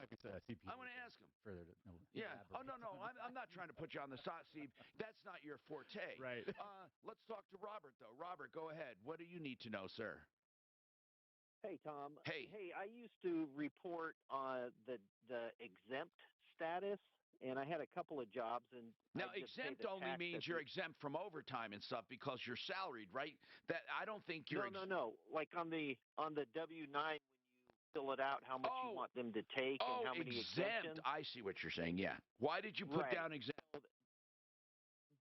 I want to ask him. Further to, no, Yeah. Oh, no. I'm not trying to put you on the spot, Steve. That's not your forte. Right. Let's talk to Robert, though. Robert, go ahead. What do you need to know, sir? Hey, Tom. Hey. Hey, I used to report on the exempt status, and I had a couple of jobs. And Now, I just pay exempt the only tax means at you're exempt from overtime and stuff because you're salaried, right? That I don't think you're. No. Like on the W-9 when you fill it out, how much you want them to take and how many exempt. exemptions. I see what you're saying. Yeah. Why did you put Right. down exempt?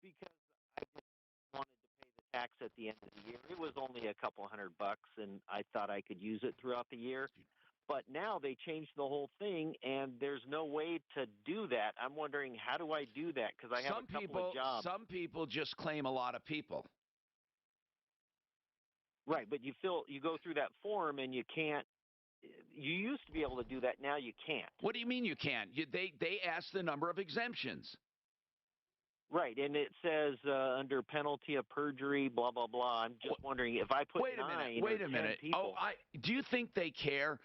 Because I just wanted to pay the tax at the end of the year. It was only a couple $100, and I thought I could use it throughout the year. But now they changed the whole thing, and there's no way to do that. I'm wondering, how do I do that? Because I have a couple of jobs. Some people just claim a lot of people. Right, but you go through that form, and you can't. You used to be able to do that. Now you can't. What do you mean you can't? They ask the number of exemptions. Right, and it says under penalty of perjury, blah blah blah. I'm just wondering if I put Wait a minute. People, do you think they care?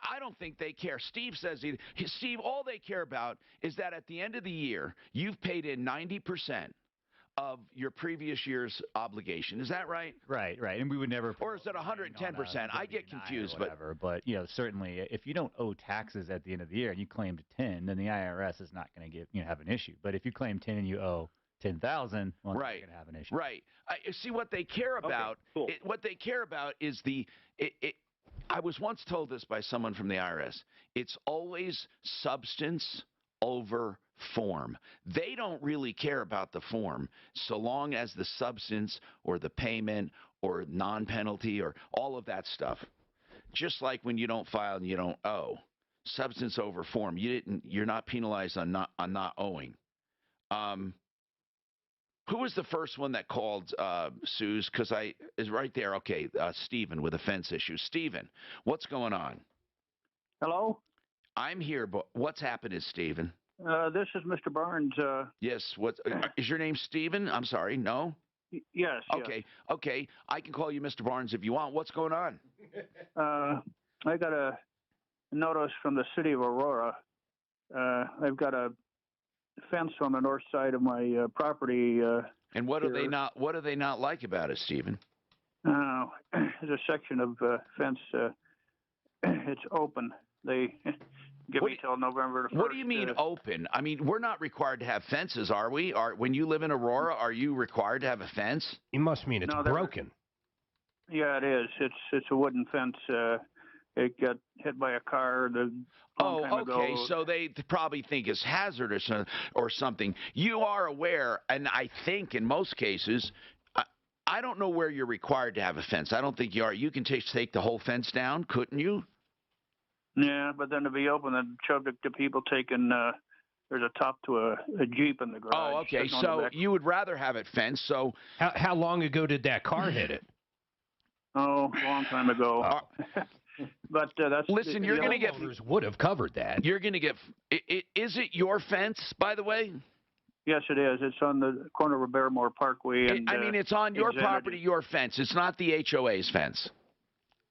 I don't think they care. Steve says Steve, all they care about is that at the end of the year, you've paid in 90% of your previous year's obligation. Is that right? Right. And we would never. Or is it 110%? I get confused, but certainly if you don't owe taxes at the end of the year and you claimed 10, then the IRS is not going to have an issue. But if you claim 10 and you owe 10,000, well, right, you're going to have an issue. Right. See what they care about. Cool. What they care about is I was once told this by someone from the IRS. It's always substance over form. They don't really care about the form so long as the substance or the payment or non-penalty or all of that stuff. Just like when you don't file and you don't owe. Substance over form. You're not penalized on not owing. Who was the first one that called Suze? Because is right there. Okay, Stephen with a fence issue. Stephen, what's going on? Hello? I'm here, but what's happened is Stephen. This is Mr. Barnes. Yes. What is your name, Stephen? I'm sorry. No. Yes. Okay. Okay. I can call you Mr. Barnes if you want. What's going on? I got a notice from the city of Aurora. I've got a fence on the north side of my property. And what do they not? What do they not like about it, Stephen? There's a section of fence. It's open. They give me till November the 1st. What do you mean open? I mean, we're not required to have fences, are we? When you live in Aurora, are you required to have a fence? You must mean it's broken. Yeah, it is. It's a wooden fence. It got hit by a car a long time ago. Okay. So they probably think it's hazardous or something. You are aware, and I think in most cases, I don't know where you're required to have a fence. I don't think you are. You can take the whole fence down, couldn't you? Yeah, but then to be open and subject to people taking, there's a top to a Jeep in the garage. Oh, okay. So you would rather have it fenced. So how long ago did that car hit it? Oh, a long time ago. But that's listen. You're going to get. Would have covered that. You're going to get. Is it your fence, by the way? Yes, it is. It's on the corner of Barrymore Parkway. And, I mean, it's on your property, your fence. It's not the HOA's fence.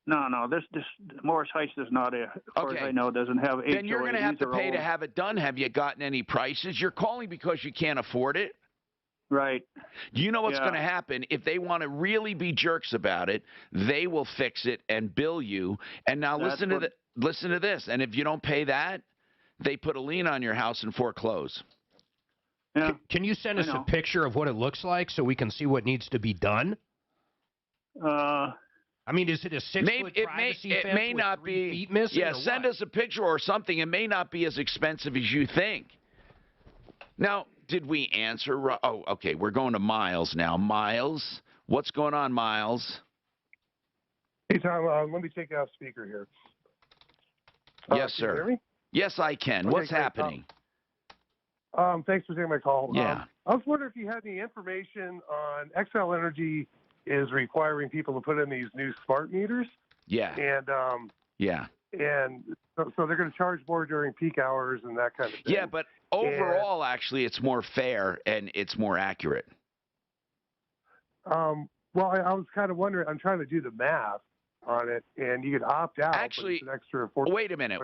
No. This Morris Heights does not. As far as I know, doesn't have HOA. Then you're going to have to pay to have it done. Have you gotten any prices? You're calling because you can't afford it. Right. You know what's going to happen if they want to really be jerks about it? They will fix it and bill you. And now listen to this. And if you don't pay that, they put a lien on your house and foreclose. Yeah. Can you send us a picture of what it looks like so we can see what needs to be done? I mean, is it a 6-foot privacy fence? It may not be. 3 feet missing. Yeah, send us a picture or something. It may not be as expensive as you think. Now, did we answer? Oh, okay. We're going to Miles now. Miles, what's going on, Miles? Hey, Tom. Let me take out speaker here. Yes, sir. Can you hear me? Yes, I can. Okay, what's happening? Thanks for taking my call. Yeah. I was wondering if you had any information on XL Energy is requiring people to put in these new smart meters. Yeah. And yeah. And so they're going to charge more during peak hours and that kind of thing. Yeah, but overall, actually, it's more fair and it's more accurate. Well, I was kind of wondering. I'm trying to do the math on it, and you could opt out. Actually, but it's an extra $40. Wait a minute.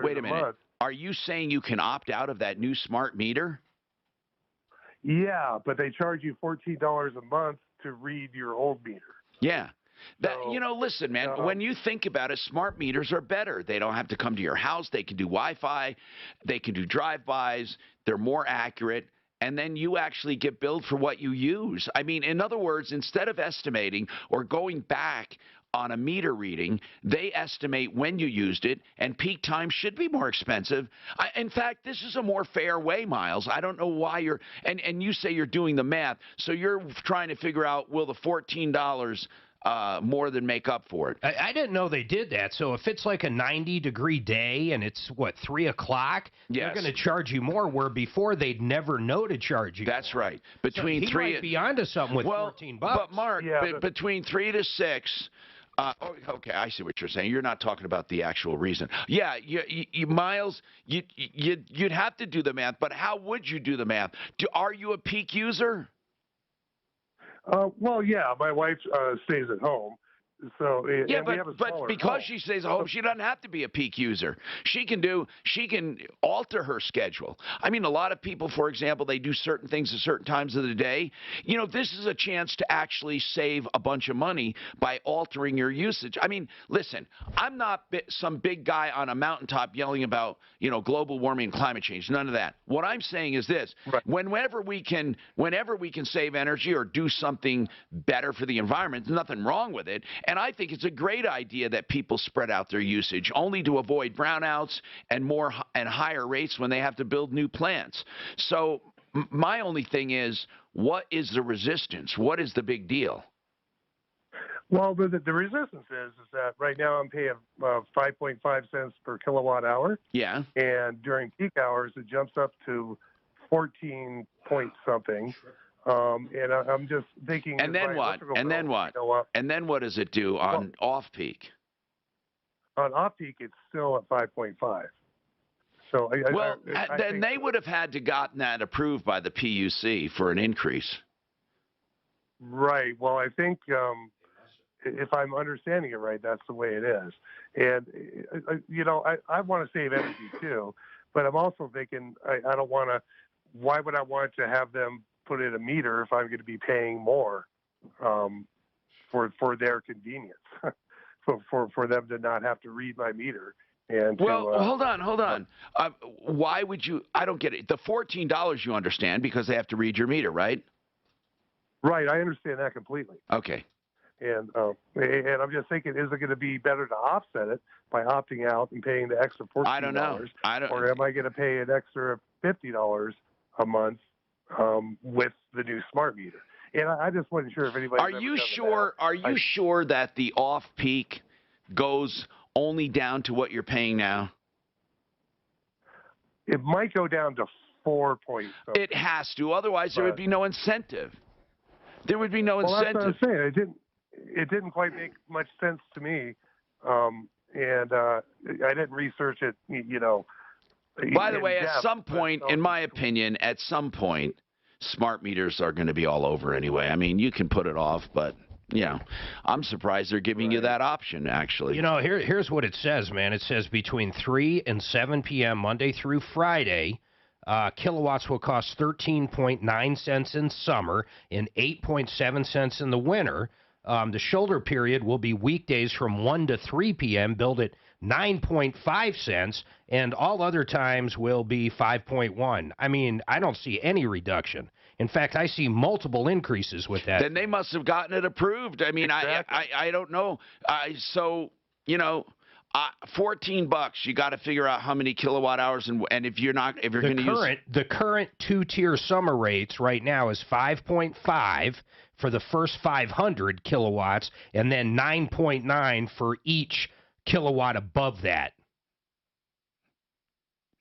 Are you saying you can opt out of that new smart meter? Yeah, but they charge you $14 a month to read your old meter. Yeah. That, So, listen, man, when you think about it, smart meters are better. They don't have to come to your house. They can do Wi-Fi. They can do drive-bys. They're more accurate. And then you actually get billed for what you use. I mean, in other words, instead of estimating or going back on a meter reading, they estimate when you used it, and peak time should be more expensive. In fact, this is a more fair way, Miles. I don't know why you're and you say you're doing the math, so you're trying to figure out, will the $14 more than make up for it? I didn't know they did that. So if it's like a 90-degree day and it's, 3 o'clock, Yes. they're going to charge you more, where before they'd never know to charge you. That's more. right. Between so he three might be onto something with $14. But Mark, Yeah, between 3 to 6. Okay, I see what you're saying. You're not talking about the actual reason. Yeah, Miles, you'd have to do the math, but how would you do the math? Are you a peak user? Well, yeah, my wife stays at home, so Yeah, and we have a but smaller because home. she stays at home, she doesn't have to be a peak user. She can alter her schedule. I mean, a lot of people, for example, they do certain things at certain times of the day. This is a chance to actually save a bunch of money by altering your usage. I mean, listen, I'm not some big guy on a mountaintop yelling about, global warming and climate change. None of that. What I'm saying is this: Right. whenever we can save energy or do something better for the environment, there's nothing wrong with it. And I think it's a great idea that people spread out their usage, only to avoid brownouts and higher rates when they have to build new plants. So my only thing is, what is the resistance? What is the big deal? Well, the resistance is that right now I'm paying 5.5 cents per kilowatt hour, Yeah. and during peak hours it jumps up to 14 point something. And I'm just thinking. And then what? And then what? And then what does it do on off-peak? On off-peak, it's still at 5.5. So I then think they would have had to gotten that approved by the PUC for an increase. Right. Well, I think if I'm understanding it right, that's the way it is. And I want to save energy too, but I'm also thinking I don't want to. Why would I want to have them put in a meter if I'm going to be paying more for their convenience, for them to not have to read my meter? And hold on. Why would you? I don't get it. The $14 you understand, because they have to read your meter, right? Right, I understand that completely. Okay. And I'm just thinking, is it going to be better to offset it by opting out and paying the extra $14? I don't know. Or am I going to pay an extra $50 a month with the new smart meter? And I just wasn't sure if anybody. Are you sure that the off-peak goes only down to what you're paying now? It might go down to 4 points. It has to. Otherwise, there would be no incentive. There would be no incentive. That's what I'm saying. It didn't quite make much sense to me, and I didn't research it. By the way, at some point, in my opinion, smart meters are going to be all over anyway. I mean, you can put it off, but I'm surprised they're giving you that option, actually. Here's what it says, man. It says between 3 and 7 p.m. Monday through Friday, kilowatts will cost 13.9 cents in summer and 8.7 cents in the winter. The shoulder period will be weekdays from 1 to 3 p.m., billed at 9.5 cents, and all other times will be 5.1. I mean, I don't see any reduction. In fact, I see multiple increases with that. Then they must have gotten it approved. I mean, exactly. I don't know. So, $14. You got to figure out how many kilowatt hours, and if you're going to use the current two-tier summer rates right now is 5.5 for the first 500 kilowatts, and then 9.9 for each kilowatt above that.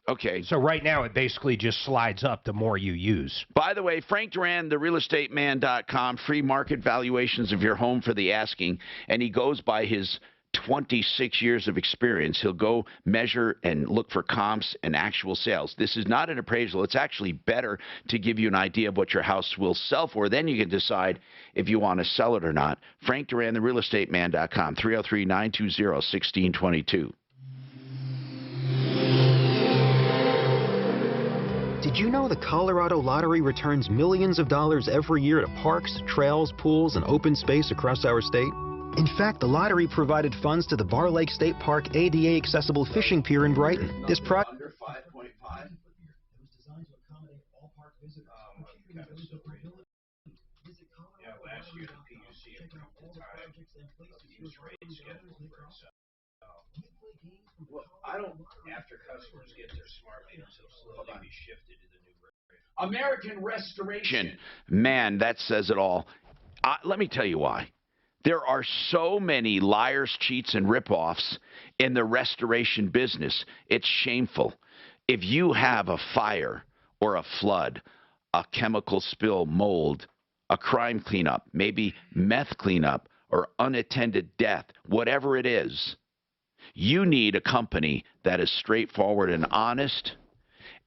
Okay. So right now it basically just slides up the more you use. By the way, Frank Duran, therealestateman.com, free market valuations of your home for the asking, and he goes by his 26 years of experience. He'll go measure and look for comps and actual sales. This is not an appraisal. It's actually better to give you an idea of what your house will sell for. Then you can decide if you want to sell it or not. Frank Duran, therealestateman.com, 303-920-1622. Did you know the Colorado Lottery returns millions of dollars every year to parks, trails, pools, and open space across our state? In fact, the lottery provided funds to the Bar Lake State Park ADA accessible fishing pier in Brighton. This project Under 5.5. Yeah, last year the PUC approved the time of use rate schedule for itself. Well, I don't. After customers get their smart meters, it'll slowly be shifted to the new rate. American Restoration. Man, that says it all. Let me tell you why. There are so many liars, cheats, and ripoffs in the restoration business. It's shameful. If you have a fire or a flood, a chemical spill, mold, a crime cleanup, maybe meth cleanup, or unattended death, whatever it is, you need a company that is straightforward and honest,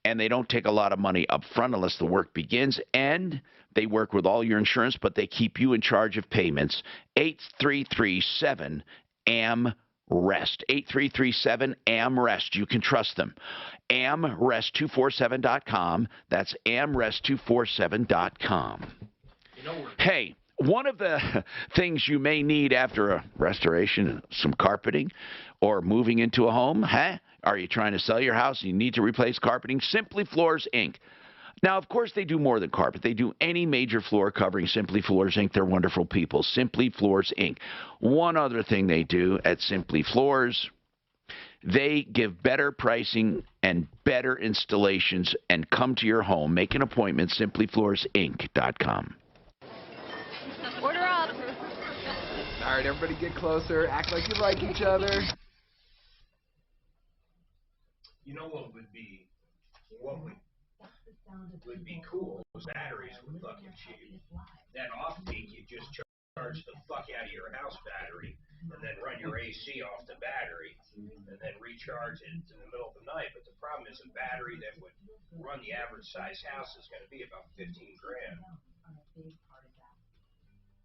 and they don't take a lot of money up front unless the work begins, and they work with all your insurance, but they keep you in charge of payments. 8337-AM-REST. 8337-AM-REST. You can trust them. AMREST247.com. That's AMREST247.com. Hey, one of the things you may need after a restoration, some carpeting, or moving into a home, Are you trying to sell your house and you need to replace carpeting? Simply Floors, Inc. Now, of course, they do more than carpet. They do any major floor covering. Simply Floors, Inc. They're wonderful people. Simply Floors, Inc. One other thing they do at Simply Floors, they give better pricing and better installations and come to your home. Make an appointment, simplyfloorsinc.com. Order up. All right, everybody get closer. Act like you like each other. You know what would be cool was batteries were fucking cheap. Then off peak, you just charge the fuck out of your house battery and then run your AC off the battery and then recharge it in the middle of the night. But the problem is a battery that would run the average size house is going to be about 15 grand.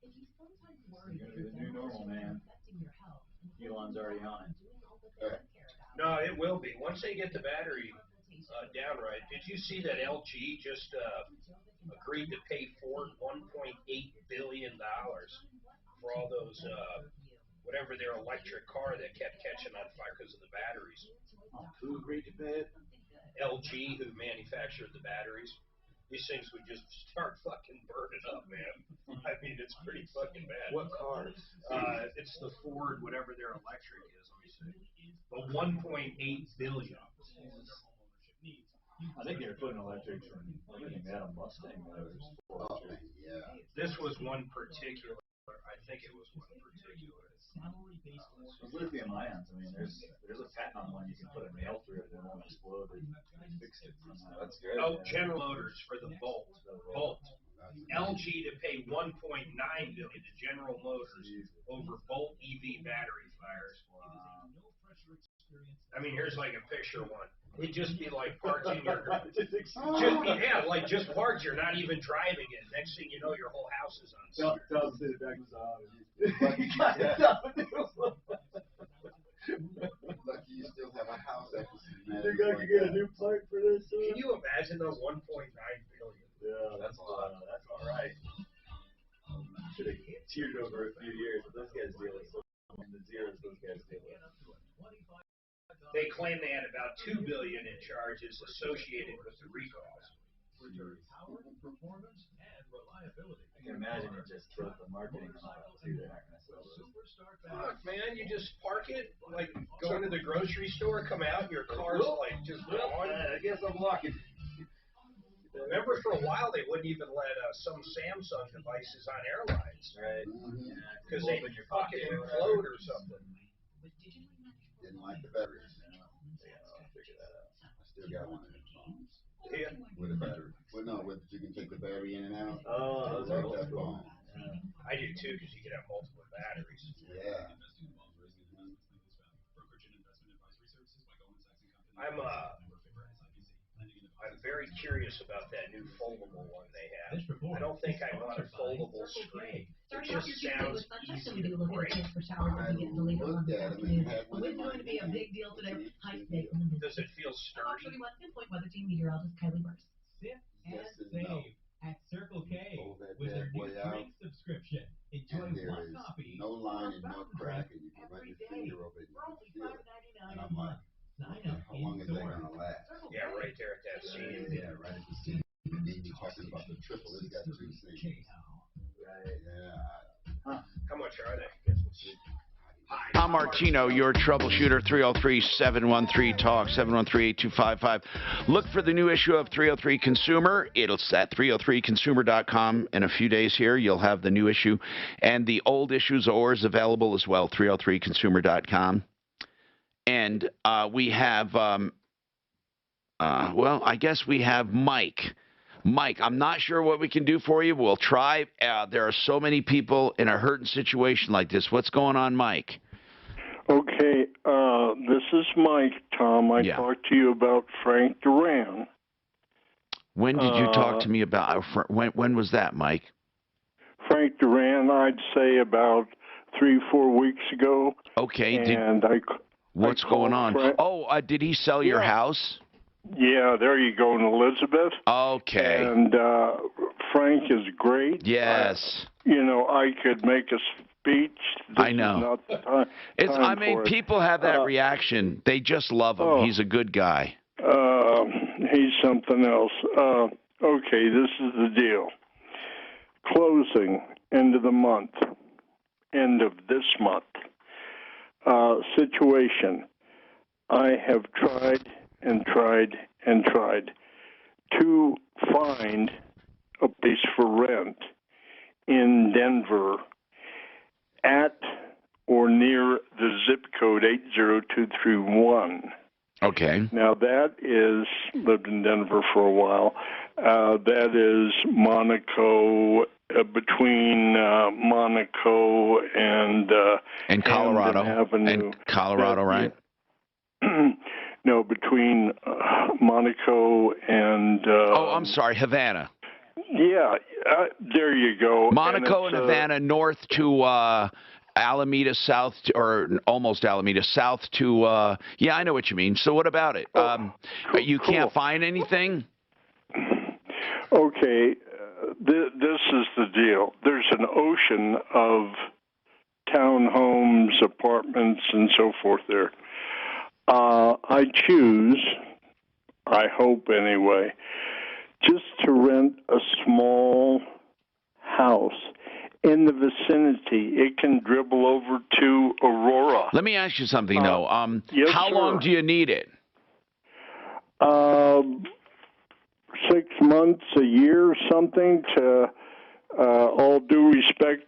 It's going to be the new normal, man. Elon's already on it. No, it will be. Once they get the battery down right. Did you see that LG just agreed to pay Ford $1.8 billion for all those, whatever their electric car that kept catching on fire because of the batteries? Who agreed to pay it? LG, who manufactured the batteries. These things would just start fucking burning up, man. I mean, it's pretty fucking bad. What cars? It's the Ford, whatever their electric is. Let me see. But $1.8 billion. I think they were putting electrics in everything. They had a Mustang that was yeah. This was one particular. I think it was one particular. Lithium ions. I mean, there's a patent on one you can put a nail through it and it won't explode. They fixed it somehow. That's great. Oh, General Motors for the Bolt. LG to pay $1.9 billion to General Motors over Bolt EV battery fires. Wow. I mean, here's like a picture one. It'd just be like parked in your just parked. You're not even driving it. Next thing you know, your whole house is on fire. Tell them to the back was Lucky you still have a house that you think I could get a new pipe for this? Can you imagine those 1.9 billion? Yeah, that's a lot. That's all right. Should have cheered over a few years, but those guys deal with the zeros. Those guys deal with. They claim they had about $2 billion in charges associated with the recalls. I can imagine it just killed the marketing style too. They're not going to sell those. Fuck, man, you just park it, like going to the grocery store, come out, your car's like just gone. I guess I'm lucky. Remember, for a while they wouldn't even let some Samsung devices on airlines, right? Because they fucking implode or something. Didn't like the batteries. I still got one of those phones. Yeah. With a battery. Well, no, you can take the battery in and out. Oh, I like that phone. I do too, because you can have multiple batteries. Yeah. I'm very curious about that new foldable one they have. I don't think I want a foldable screen. It just sounds easy to break. I looked at them and had one in my hand. Does it feel sturdy? Pull that bad boy out, and there is no line and no crack, and you can run your finger over it and you can feel it. And I'm like, okay, how long is that gonna last? Yeah, right there at that seam. Yeah, right at the seam. And then you're talking about the triple. It's got 2 seams. Yeah. How much are they? Tom Martino, your troubleshooter, 303-713-TALK, 713-8255. Look for the new issue of 303 Consumer. It's at 303consumer.com. In a few days here, you'll have the new issue. And the old issues are always available as well, 303consumer.com. And we have, well, I guess we have Mike. Mike, I'm not sure what we can do for you. We'll try. There are so many people in a hurting situation like this. What's going on, Mike? Okay, this is Mike, Tom. I talked to you about Frank Duran. When did you talk to me about, when was that, Mike? Frank Duran, I'd say about 3-4 weeks ago. Okay. And what's going on? Did he sell your house? Yeah, there you go, in Elizabeth. Okay. And Frank is great. Yes. I could make a speech. I know. Is not the time people have that reaction. They just love him. He's a good guy. He's something else. Okay, this is the deal. Closing, end of the month, end of this month. Situation. I have tried and tried and tried to find a place for rent in Denver at or near the zip code 80231. Okay. Now that is, lived in Denver for a while, that is Monaco, between Monaco and Colorado. Hamden Avenue. And Colorado, right? No, between Monaco and... I'm sorry, Havana. Yeah, there you go. Monaco and Havana, north to Alameda, south to, or almost Alameda, south to... yeah, I know what you mean. So what about it? You can't find anything? Okay, this is the deal. There's an ocean of townhomes, apartments, and so forth there. I choose, I hope anyway, just to rent a small house in the vicinity. It can dribble over to Aurora. Let me ask you something, though. Yes, how long do you need it? 6 months, a year, something, to all due respect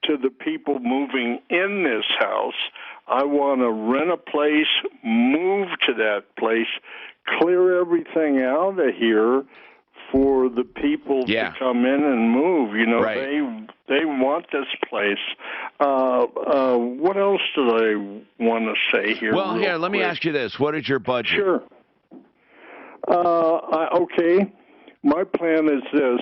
to the people moving in this house. I want to rent a place, move to that place, clear everything out of here for the people to come in and move. They want this place. What else do I want to say here? Well, here, let me ask you this. What is your budget? Sure. Okay. My plan is this.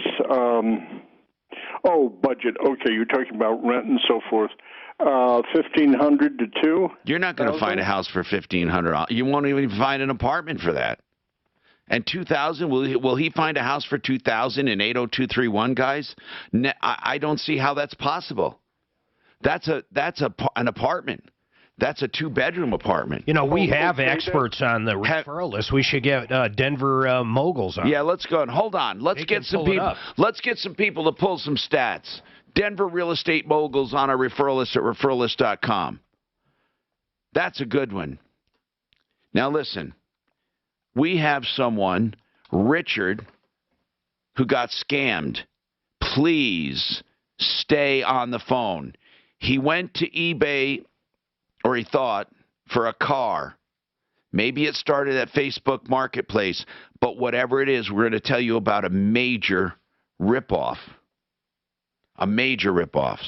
Budget. Okay, you're talking about rent and so forth. 1,500 to 2. You're not going to find a house for $1,500. You won't even find an apartment for that. And 2,000, will he find a house for 2,000 in 80231, guys? I don't see how that's possible. That's an apartment. That's a 2-bedroom apartment. We have experts on the referral list. We should get Denver moguls on. Yeah, let's go. Hold on. Let's get some people. Let's get some people to pull some stats. Denver real estate moguls on our referral list at referrallist.com. That's a good one. Now listen. We have someone, Richard, who got scammed. Please stay on the phone. He went to eBay, or he thought, for a car. Maybe it started at Facebook Marketplace, but whatever it is, we're going to tell you about a major ripoff. A major ripoff.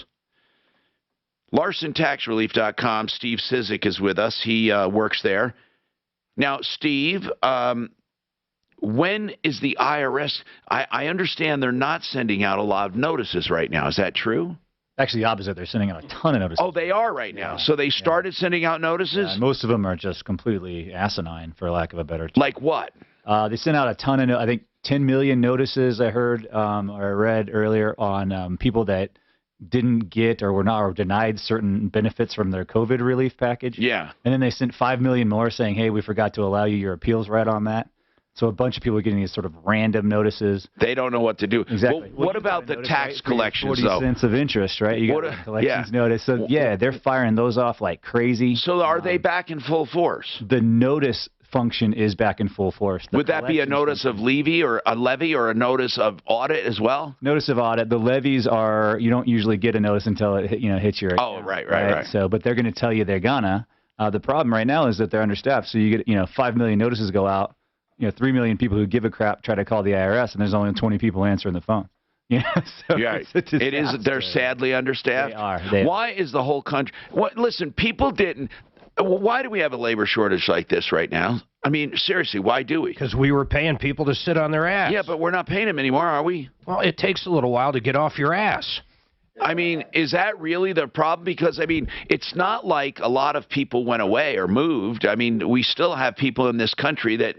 LarsonTaxRelief.com. Steve Sizik is with us. He works there. Now, Steve, when is the IRS? I understand they're not sending out a lot of notices right now. Is that true? Actually, the opposite. They're sending out a ton of notices. Oh, they are right now. So they started sending out notices? Yeah, most of them are just completely asinine, for lack of a better term. Like what? They sent out a ton of, I think 10 million notices I heard or I read earlier on people that didn't get or were not or denied certain benefits from their COVID relief package. Yeah. And then they sent 5 million more saying, hey, we forgot to allow you your appeals right on that. So a bunch of people are getting these sort of random notices. They don't know what to do. Exactly. Well, what about the tax collections, 40 cents of interest, right? You got a collections notice. So, yeah, they're firing those off like crazy. So are they back in full force? The notice function is back in full force. Would that be a notice of levy or a notice of audit as well? Notice of audit. The levies are, you don't usually get a notice until it hits your account. Oh, right. So, but they're going to tell you they're gonna. The problem right now is that they're understaffed. So you get 5 million notices go out. 3 million people who give a crap try to call the IRS, and there's only 20 people answing the phone. So it is. They're sadly understaffed. They are. Why is the whole country? Listen, people didn't. Why do we have a labor shortage like this right now? I mean, seriously, why do we? Because we were paying people to sit on their ass. Yeah, but we're not paying them anymore, are we? Well, it takes a little while to get off your ass. I mean, is that really the problem? Because, I mean, it's not like a lot of people went away or moved. I mean, we still have people in this country that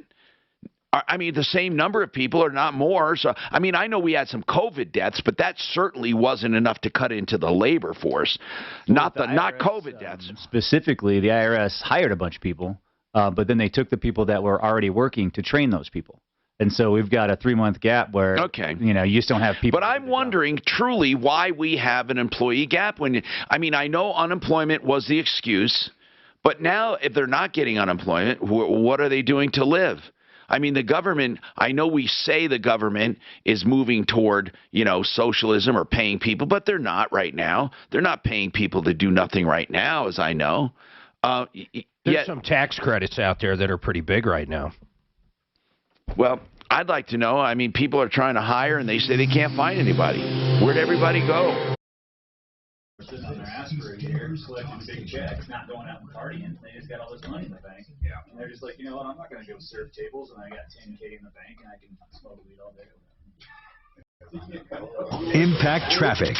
the same number of people or not more. So, I mean, I know we had some COVID deaths, but that certainly wasn't enough to cut into the labor force. Not COVID deaths. Specifically, the IRS hired a bunch of people, but then they took the people that were already working to train those people. And so we've got a 3-month gap where, you just don't have people. But I'm wondering truly why we have an employee gap. I know unemployment was the excuse, but now if they're not getting unemployment, what are they doing to live? I mean, the government, I know we say the government is moving toward, socialism or paying people, but they're not right now. They're not paying people to do nothing right now, as I know. There's some tax credits out there that are pretty big right now. Well, I'd like to know. I mean, people are trying to hire, and they say they can't find anybody. Where'd everybody go? Sitting on their ass for a year, collecting big checks, not going out and partying. They just got all this money in the bank. Yeah. And they're just like, you know what, I'm not going to go serve tables, and I got $10K in the bank, and I can smoke weed all day. Impact Traffic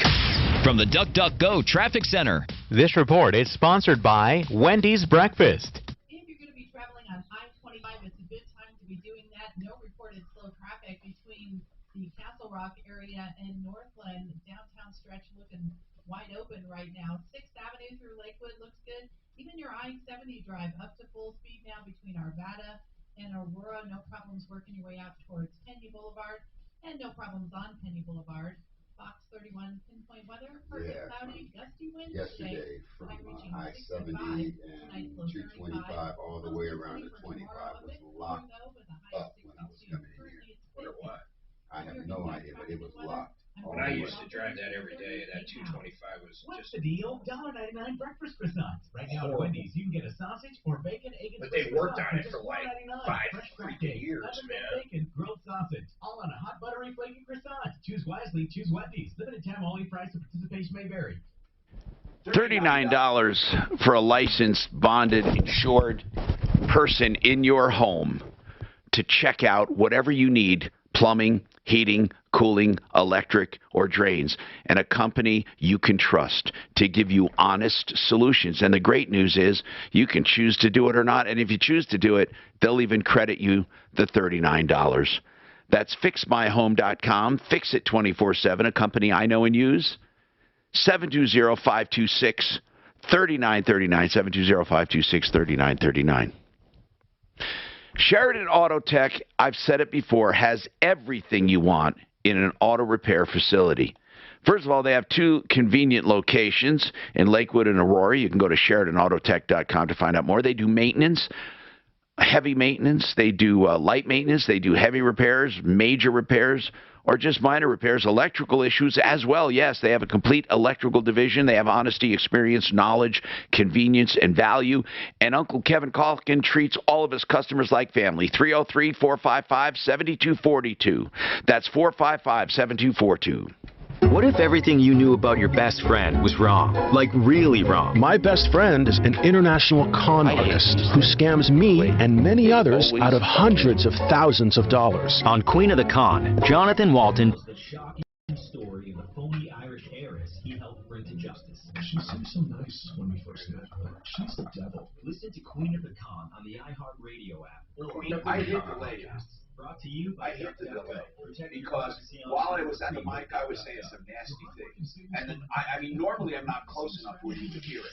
from the DuckDuckGo Traffic Center. This report is sponsored by Wendy's Breakfast. If you're going to be traveling on I-25, it's a good time to be doing that. No reported slow traffic between the Castle Rock area and Northland. Downtown stretch looking wide open right now. 6th Avenue through Lakewood looks good. Even your I-70 drive up to full speed now between Arvada and Aurora. No problems working your way out towards Penny Boulevard. And no problems on Penny Boulevard. Fox 31 pinpoint weather. Partly cloudy, gusty winds yesterday from I-70 and 225 all the way around to 25 was locked up when I was coming in here. Where what? I have no idea, but it was locked. When I used to drive that every day, that 225 was What's the deal? $1.99 breakfast croissants. Right now at Wendy's, you can get a sausage or bacon, egg, and but they worked on it for like 5 freaking years, man. Bacon, grilled sausage, all on a hot, buttery, flaky croissant. Choose wisely. Choose Wendy's. Limited time only. Price and participation may vary. $39 for a licensed, bonded, insured person in your home to check out whatever you need, plumbing, heating, cooling, electric, or drains, and a company you can trust to give you honest solutions. And the great news is you can choose to do it or not, and if you choose to do it, they'll even credit you the $39. That's fixmyhome.com, fix it 24/7, a company I know and use. 720-526-3939, 720-526-3939. Sheridan Auto Tech, I've said it before, has everything you want in an auto repair facility. First of all, they have 2 convenient locations in Lakewood and Aurora. You can go to SheridanAutotech.com to find out more. They do maintenance, heavy maintenance. They do light maintenance. They do heavy repairs, major repairs, or just minor repairs, electrical issues as well. Yes, they have a complete electrical division. They have honesty, experience, knowledge, convenience, and value. And Uncle Kevin Calkin treats all of his customers like family. 303-455-7242. That's 455-7242. What if everything you knew about your best friend was wrong? Like really wrong? My best friend is an international con artist who scams me and many others out of hundreds of thousands of dollars. On Queen of the Con, Jonathan Walton. The shocking story of the phony Irish heiress he helped bring to justice. She seemed so nice when we first met her. She's the devil. Listen to Queen of the Con on the iHeartRadio app. I hit the latest. Brought to you by I hit the delay because while I was at the mic, I was saying some nasty things. And then, I mean, normally I'm not close enough where you could hear it.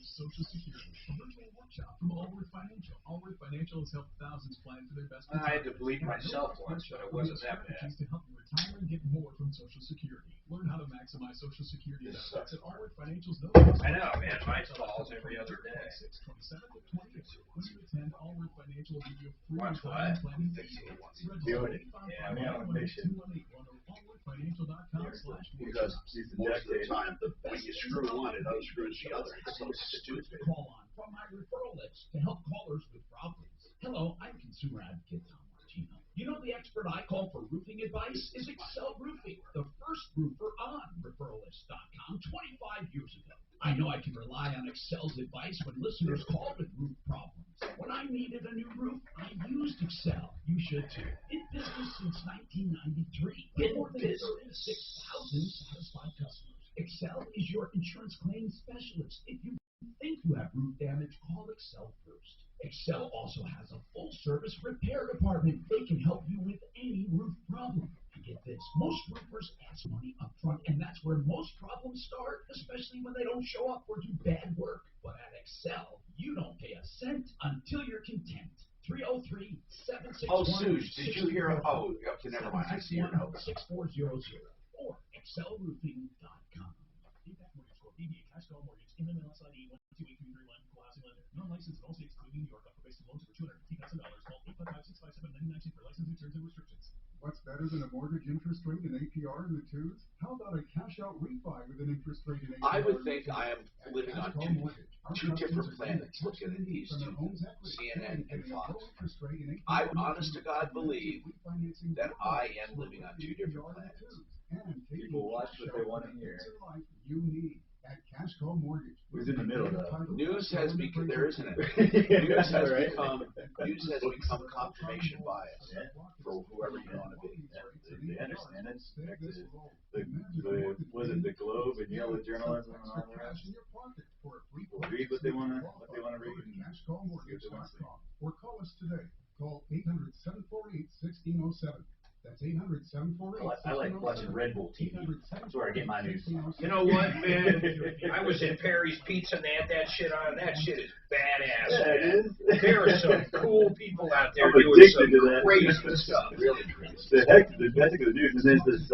Social Security, a virtual workshop from Allworth Financial. Allworth Financial has helped thousands plan for their best retirement. I had to bleep myself once, but it wasn't that bad. To help you retire and get more from Social Security. Learn how to maximize Social Security benefits at Allworth Financial's no cost. I know, man. Mine falls every other day. 27th to 28th. When you attend, Allworth Financial will give you a free Watch retirement what? planning. Do it. Yeah, we have a mission. Because most of the time, when you screw one, it unscrews the other. It's so stupid. Call on from my referral list to help callers with problems. Hello, I'm consumer advocate Tom Martino. You know the expert I call for roofing advice is Excel Roofing, the first roofer on referrallist.com 25 years ago. I know I can rely on Excel's advice when listeners call with roof problems. When I needed a new roof, I used Excel. You should too. In business since 1993. More than 36,000 satisfied customers. Excel is your insurance claims specialist. If you think you have roof damage, call Excel first. Excel also has a full-service repair department. They can help you with any roof problem. And get this, most roofers ask money up front, and that's where most problems start, especially when they don't show up or do bad work. But at Excel, you don't pay a cent until you're content. 303-761. Oh, Suze, did you hear? Oh, okay, never mind. I see your note. 6400 or excelroofing.com. Impact Mortgage Corp. DBA Cash Call Mortgage. MLS ID 128331. Housing lender. Non-licensed in all states, including New York. Offer based on loans over $250,000. Call 855-657-9992 for licensing terms and restrictions. What's better than a mortgage interest rate and APR in the twos? How about a cash-out refi with an interest rate and APR? I would think I am living on two different planets looking at these two, CNN and Fox. I honest to God believe that I am living on two different planets. People watch what they want to hear. You need at Cashco Mortgage. Who's in the middle though? News has become, there isn't it. News has become confirmation bias for whoever you want to be. They understand it. Was it the Globe and Yellow Journalism and all the rest? People read what they want to read. CashcoMortgage.com or call us today. Call 800-748-1607. That's 800-748-1607. I like watching Red Bull TV. That's where I get my news. You know what, man? I was at Perry's Pizza and they had that shit on. That shit is badass. Yeah, it is. There are some cool people out there I'm doing some addicted to that. crazy stuff. Really crazy. The best of the news, and there's this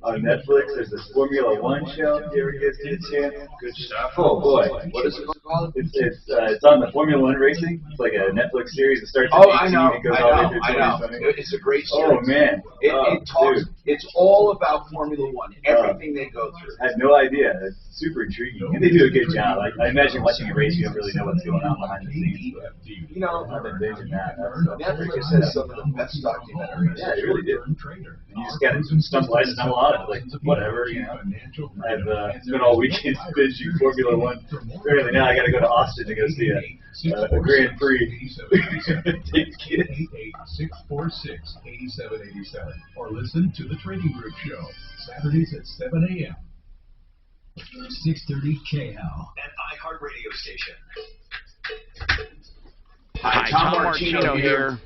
on Netflix. There's this Formula One show. If you ever get a chance, Good stuff. oh boy, What is it called? It's on the Formula One racing. It's like a Netflix series. It starts at Oh, 18 I know. and goes all the way through I know. 2020. It's a great series. Oh man, It talks. dude. It's all about Formula One. Everything they go through. I had no idea. It's super intriguing, and they do a good job. I imagine watching a race, you don't really know what's going on behind the scenes. But You know, I've been digging that. Netflix has some of the best documentaries. Yeah, they really do. And you just got to stumble on it. Like whatever, you know. I've spent all weekend binging Formula One. Apparently now I got to go to Austin to go see a Grand Prix. Take kids. 646-8787 or listen to the Trading Group Show Saturdays at 7 a.m. 630 KL. An iHeartRadio station. Hi, Tom Martino here.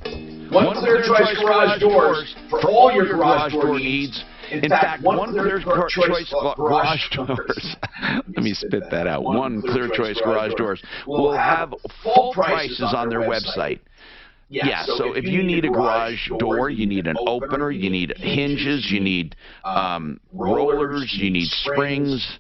One Clear Choice Garage Doors for all your garage door needs. In fact, one Clear Choice Garage Doors. Let me spit that out. One Clear Choice Garage Doors will have full prices on their website. Yeah, so if you need a garage door, you need an opener, you need hinges, you need rollers, you need springs.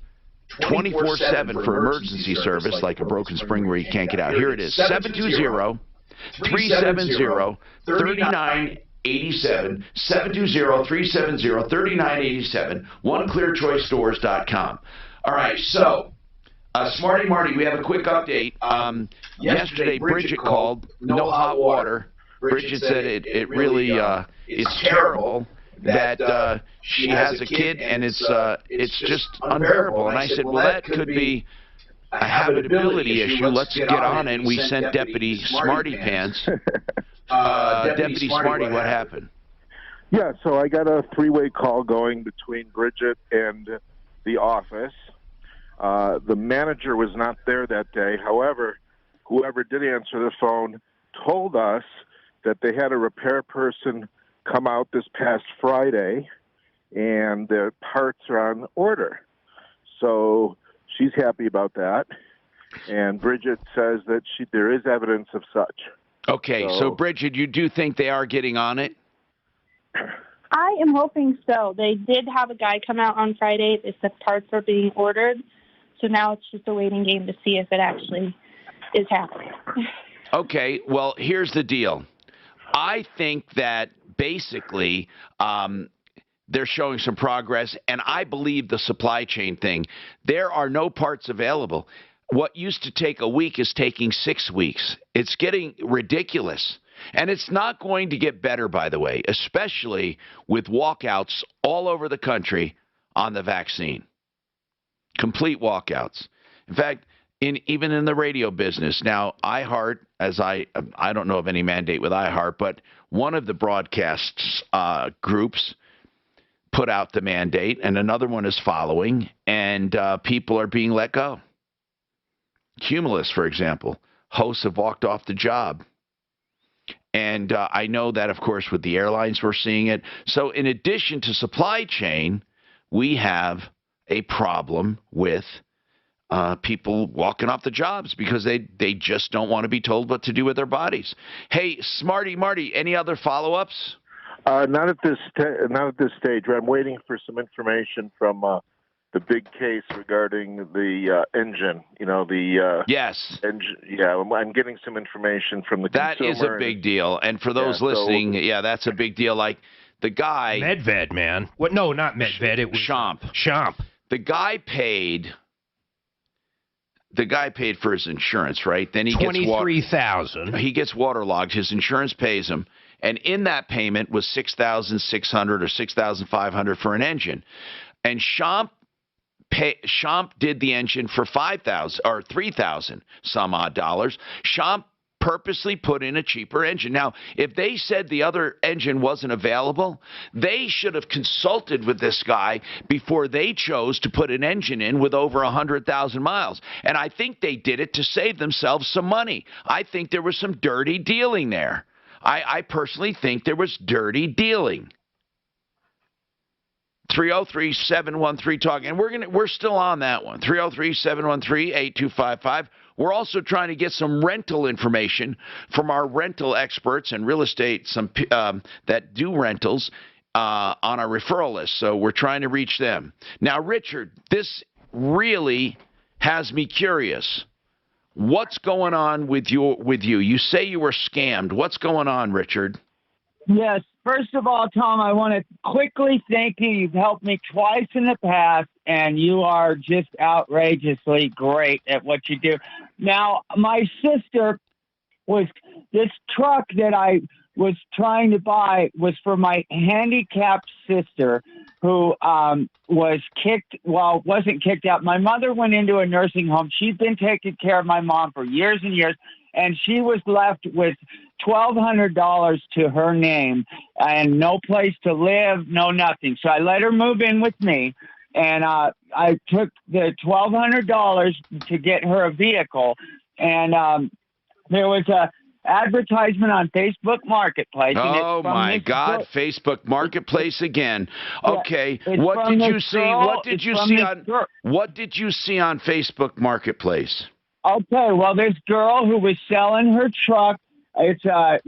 24/7 for emergency service, like a broken spring where you can't get out. Here it is, 720-370-3987, 720-370-3987, oneclearchoicestores.com. All right, so, Smarty Marty, we have a quick update. Yesterday, Bridget called, no hot water. Bridget said it really, it's terrible that she has a kid and it's just unbearable. And I said, well, that could be a habitability issue. Let's get on it. And we sent Deputy Smarty Pants. Deputy Smarty, what happened? Yeah, so I got a three-way call going between Bridget and the office. The manager was not there that day. However, whoever did answer the phone told us that they had a repair person come out this past Friday, and the parts are on order. So she's happy about that. And Bridget says that there is evidence of such. Okay, so Bridget, you do think they are getting on it? I am hoping so. They did have a guy come out on Friday. They said parts are being ordered. So now it's just a waiting game to see if it actually is happening. Okay, well, here's the deal. I think that basically they're showing some progress, and I believe the supply chain thing. There are no parts available. What used to take a week is taking 6 weeks. It's getting ridiculous. And it's not going to get better, by the way, especially with walkouts all over the country on the vaccine. Complete walkouts. In fact, even in the radio business. Now, iHeart, as I don't know of any mandate with iHeart, but one of the broadcasts groups put out the mandate, and another one is following, and people are being let go. Cumulus, for example, hosts have walked off the job. And I know that, of course, with the airlines, we're seeing it. So in addition to supply chain, we have a problem with people walking off the jobs because they just don't want to be told what to do with their bodies. Hey, Smarty Marty, any other follow-ups? Not at this stage. I'm waiting for some information from the big case regarding the engine. You know, the yes. Engine, yeah, I'm getting some information from the consumer. That is a big deal. And for those listening, that's a big deal. Like the guy... Medved, man. What? No, not Medved. It was Schomp. The guy paid for his insurance, right? Then he gets $23,000. He gets waterlogged. His insurance pays him, and in that payment was $6,600 or $6,500 for an engine. And Schomp did the engine for $5,000 or $3,000 some odd dollars. Schomp purposely put in a cheaper engine. Now, if they said the other engine wasn't available, they should have consulted with this guy before they chose to put an engine in with over 100,000 miles. And I think they did it to save themselves some money. I think there was some dirty dealing there. I personally think there was dirty dealing. 303-713-TALK. And we're still on that one. 303-713-8255. We're also trying to get some rental information from our rental experts and real estate that do rentals on our referral list. So we're trying to reach them. Now, Richard, this really has me curious. What's going on with you? You say you were scammed. What's going on, Richard? Yes. First of all, Tom, I want to quickly thank you. You've helped me twice in the past, and you are just outrageously great at what you do. Now, my sister this truck that I was trying to buy was for my handicapped sister who wasn't kicked out. My mother went into a nursing home. She's been taking care of my mom for years and years, and she was left with $1,200 to her name and no place to live, no nothing. So I let her move in with me, and I took the $1,200 to get her a vehicle, and there was a advertisement on Facebook Marketplace. Oh my God, Facebook Marketplace again. Okay, what did you see? What did you see on Facebook Marketplace? Okay, well, this girl who was selling her truck, it's a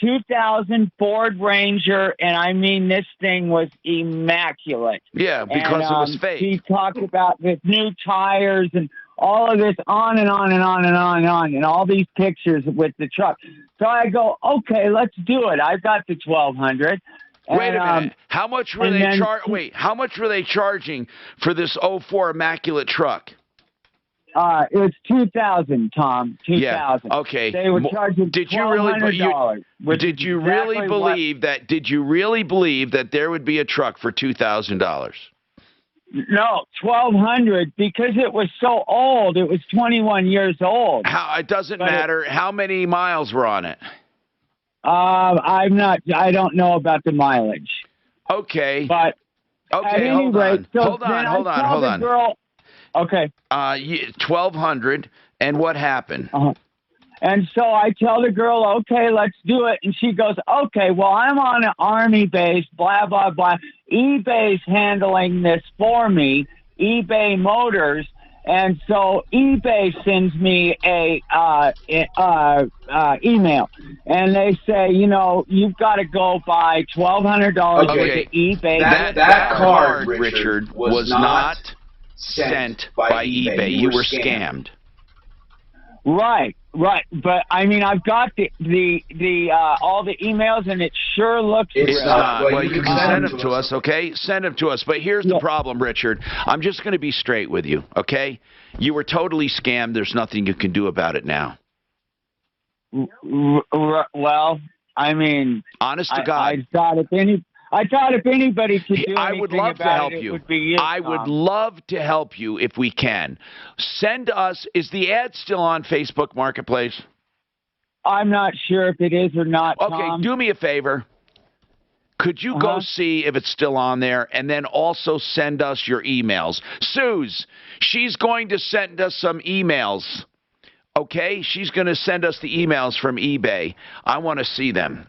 2000 Ford Ranger, and I mean, this thing was immaculate. Yeah, because it was fake. She talked about the new tires and all of this, on and on and on and on and on, and all these pictures with the truck. So I go, okay, let's do it. I've got the $1,200. Wait a minute. How much were they how much were they charging for this 04 immaculate truck? It was $2,000, Tom. $2,000. Yeah. Okay. They were charging $1,200. Did you really believe that there would be a truck for $2,000? No, $1,200 because it was so old. It was 21 years old. It doesn't matter. How many miles were on it? I don't know about the mileage. Okay. But at any rate, hold on. Girl, okay. $1,200, and what happened? And so I tell the girl, okay, let's do it. And she goes, okay, well, I'm on an Army base, blah, blah, blah. eBay's handling this for me, eBay Motors. And so eBay sends me a email, and they say, you've got to go buy $1,200 worth of eBay. That card, Richard, was not sent by eBay. You were scammed. Right. But I mean, I've got the all the emails, and it sure looks real. It's not. Well, you can send them to us, okay? Send them to us. But here's the problem, Richard. I'm just going to be straight with you, okay? You were totally scammed. There's nothing you can do about it now. Well, I mean, honest to God, I thought if anybody could do I would love to help you. It would be you. I would love to help you if we can. Send us. Is the ad still on Facebook Marketplace? I'm not sure if it is or not. Okay, Tom. do me a favor. Could you go see if it's still on there, and then also send us your emails? Suze, she's going to send us some emails. Okay, she's going to send us the emails from eBay. I want to see them.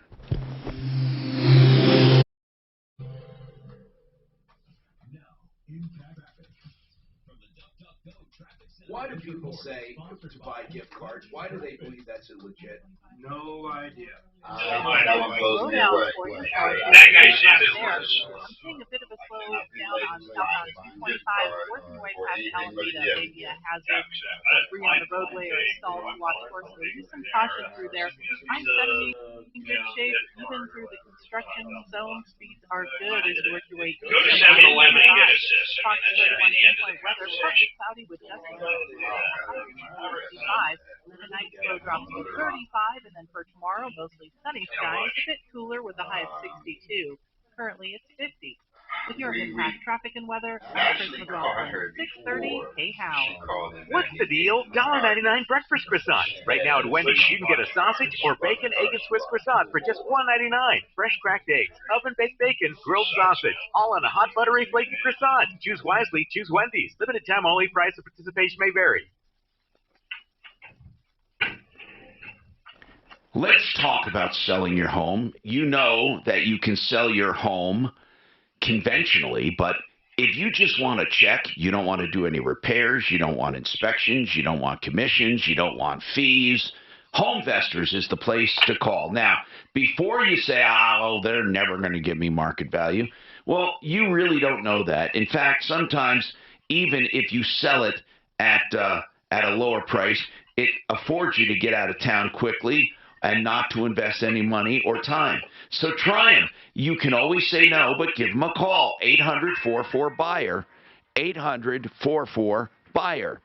Why do people say to buy gift cards? Why do they believe that's illegit? No idea. That guy said it was. Seeing a bit of a slow down on southbound 225, working way past Alameda, maybe a hazard. Debris on the roadway or stalled watch course. So use some caution through there. I-70 in good shape, even through the construction zone. Speeds are good as you work your way east. Go to 7-Eleven and get assist. Talk to 31 weather. Partly cloudy with gusty winds. 65. Tonight low drops to 35, and then for tomorrow, mostly sunny skies, a bit cooler with a high of 62. Currently, it's 50. With your impact, traffic and weather, Chris McGraw, 6:30. Hey, how? What's the deal? $1.99 breakfast croissants. Right now at Wendy's, you can get a sausage or bacon, egg, and Swiss croissant for just $1.99. Fresh cracked eggs, oven-baked bacon, grilled sausage, all on a hot, buttery, flaky croissant. Choose wisely. Choose Wendy's. Limited time only. Price of participation may vary. Let's talk about selling your home. You know that you can sell your home conventionally, but if you just want to check, you don't want to do any repairs, you don't want inspections, you don't want commissions, you don't want fees, Homevestors is the place to call. Now, before you say, oh, they're never going to give me market value, well, you really don't know that. In fact, sometimes even if you sell it at a lower price, it affords you to get out of town quickly and not to invest any money or time. So try them. You can always say no, but give them a call. 800-44-BUYER. 800-44-BUYER.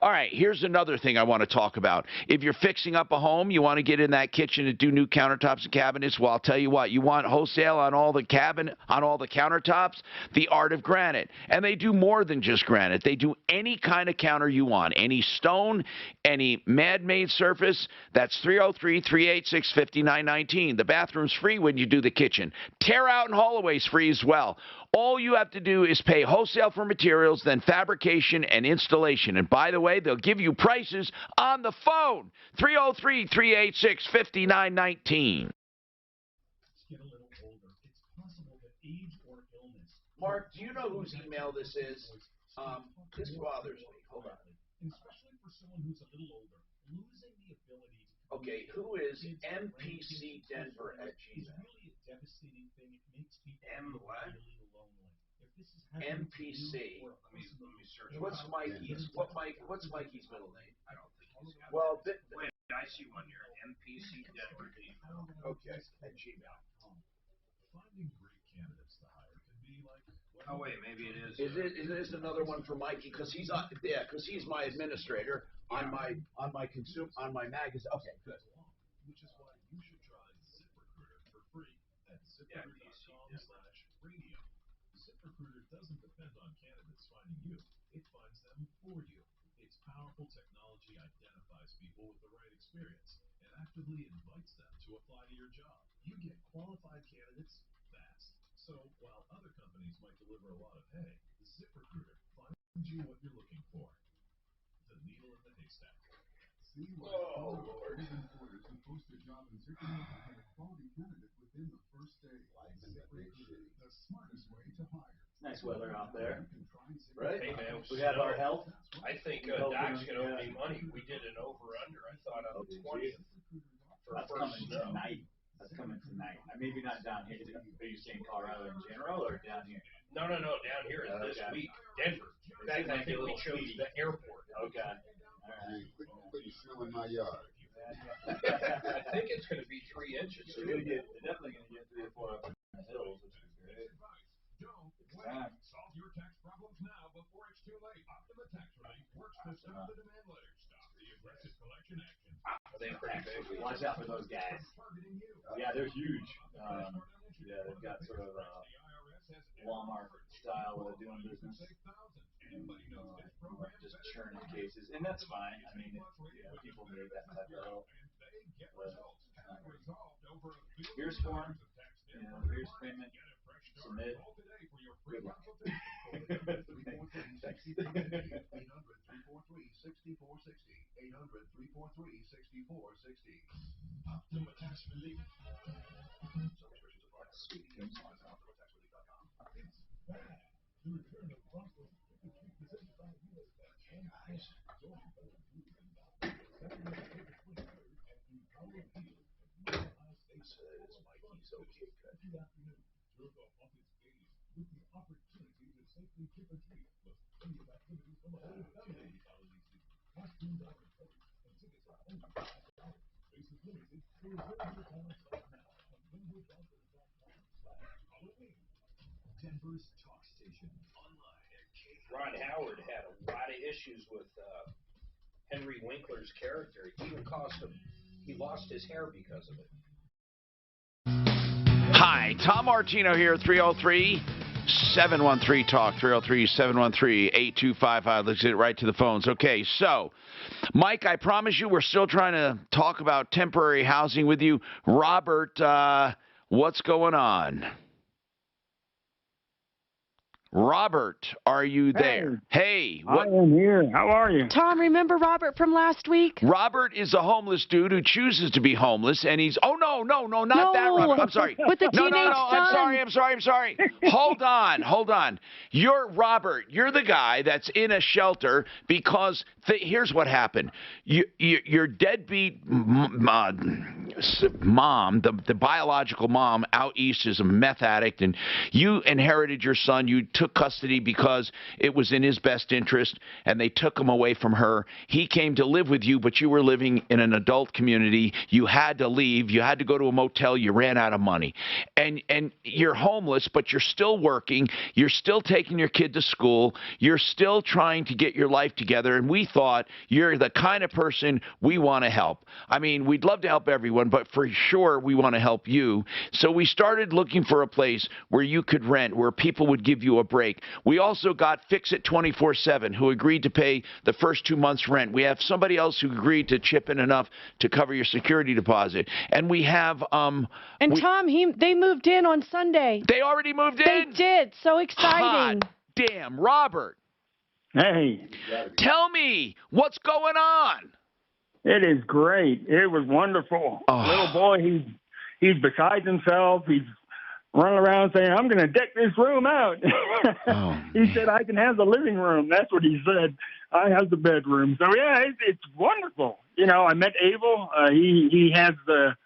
All right, here's another thing I want to talk about. If you're fixing up a home, you want to get in that kitchen and do new countertops and cabinets, well, I'll tell you what, you want wholesale on all the countertops, The Art of Granite. And they do more than just granite. They do any kind of counter you want, any stone, any man-made surface. That's 303-386-5919. The bathroom's free when you do the kitchen. Tear out and haul away's free as well. All you have to do is pay wholesale for materials, then fabrication and installation. And by the way, they'll give you prices on the phone. 303-386-5919. Mark, do you know whose email this is? This bothers me. Hold on. Especially for someone who's a little older, losing the ability to okay, who is mpcdenver@gmail? It's really a devastating thing. It makes people really lonely. If this is MPC. Let me search. What's Mikey's middle name? I don't think he's got well, wait, I see one here. MPCdenver. Okay, at Gmail. Finding great candidates to hire can be like. Oh wait, maybe it is. Is this another one for Mikey? Because he's on, because he's my administrator on my magazine. Okay, good. Which is why you should try ZipRecruiter for free at ZipRecruiter.com/radio. ZipRecruiter doesn't depend on candidates finding you; it finds them for you. Its powerful technology identifies people with the right experience and actively invites them to apply to your job. You get qualified candidates fast. So while other companies might deliver a lot of hay, ZipRecruiter finds you what you're looking for. The needle in the haystack. Oh, Lord. Employers who post a job in ZipRecruiter have a quality candidate within the first day. ZipRecruiter, the smartest way to hire. Nice weather out there. Right? Hey, man, We have our health. I think Doc's going to owe me money. We did an over-under, I thought, on the 20th. That's coming tonight. That's coming tonight. Maybe not down here. Are you saying Colorado in general or down here? No, down here this week. Denver. In fact, I think we chose the airport. Okay. All right. Quit snow in my yard. I think it's going to be 3 inches. So they're definitely going to get 3 or 4 up in the hills, which is great. Solve your tax problems now before it's too late. Optima Tax Relief works to stop the demand letters, stop the aggressive collection action. They're pretty big. Watch out for those guys. Yeah, they're huge. Yeah, they've got sort of Walmart style of doing business. And, just churning cases, and that's fine. I mean, people need that type of help. Here's form. Here's payment. Submit. Good luck. Thanks. 800-343-6460. 800-343-6460. Optima Tax Relief. Sweet. It's bad. The return of Bronco. Guys. Denver's talk station. Ron Howard had a lot of issues with Henry Winkler's character. It even cost him. He lost his hair because of it. Hi, Tom Martino here, 303-713-TALK, 303-713-8255. Let's get right to the phones. Okay, so, Mike, I promise you we're still trying to talk about temporary housing with you. Robert, what's going on? Robert, are you there? Hey. I am here. How are you? Tom, remember Robert from last week? Robert is a homeless dude who chooses to be homeless, and he's... Oh, no, not that Robert. I'm sorry. With the teenage son. I'm sorry. Hold on. You're Robert. You're the guy that's in a shelter because here's what happened. Your deadbeat mom, the biological mom out east is a meth addict, and you inherited your son. You took custody because it was in his best interest, and they took him away from her. He came to live with you, but you were living in an adult community. You had to leave. You had to go to a motel. You ran out of money. And you're homeless, but you're still working. You're still taking your kid to school. You're still trying to get your life together, and we thought you're the kind of person we want to help. I mean, we'd love to help everyone, but for sure we want to help you. So we started looking for a place where you could rent, where people would give you a break. We also got Fix It 24/7, who agreed to pay the first 2 months' rent. We have somebody else who agreed to chip in enough to cover your security deposit. And we have Tom, they moved in on Sunday. They already moved in? They did. So exciting. Hot damn, Robert. Hey. Tell me, what's going on? It is great. It was wonderful. Oh. Little boy, he's beside himself. He's running around saying, I'm going to deck this room out. He said, I can have the living room. That's what he said. I have the bedroom. So, yeah, it's wonderful. You know, I met Abel. He has the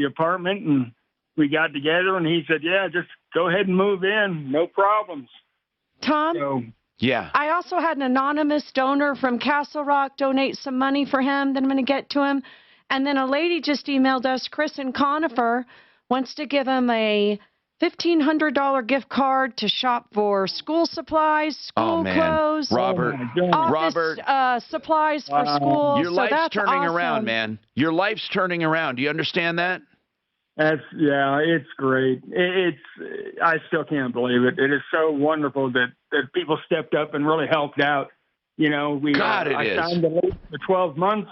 apartment, and we got together, and he said, yeah, just go ahead and move in. No problems. Tom? So, yeah. I also had an anonymous donor from Castle Rock donate some money for him that I'm going to get to him. And then a lady just emailed us, Chris in Conifer, wants to give him a $1,500 gift card to shop for school supplies, school clothes, Robert, office supplies for school. Your life's turning around, man. Your life's turning around. Do you understand that? It's great. I still can't believe it. It is so wonderful that people stepped up and really helped out. You know, I signed the lease for 12 months,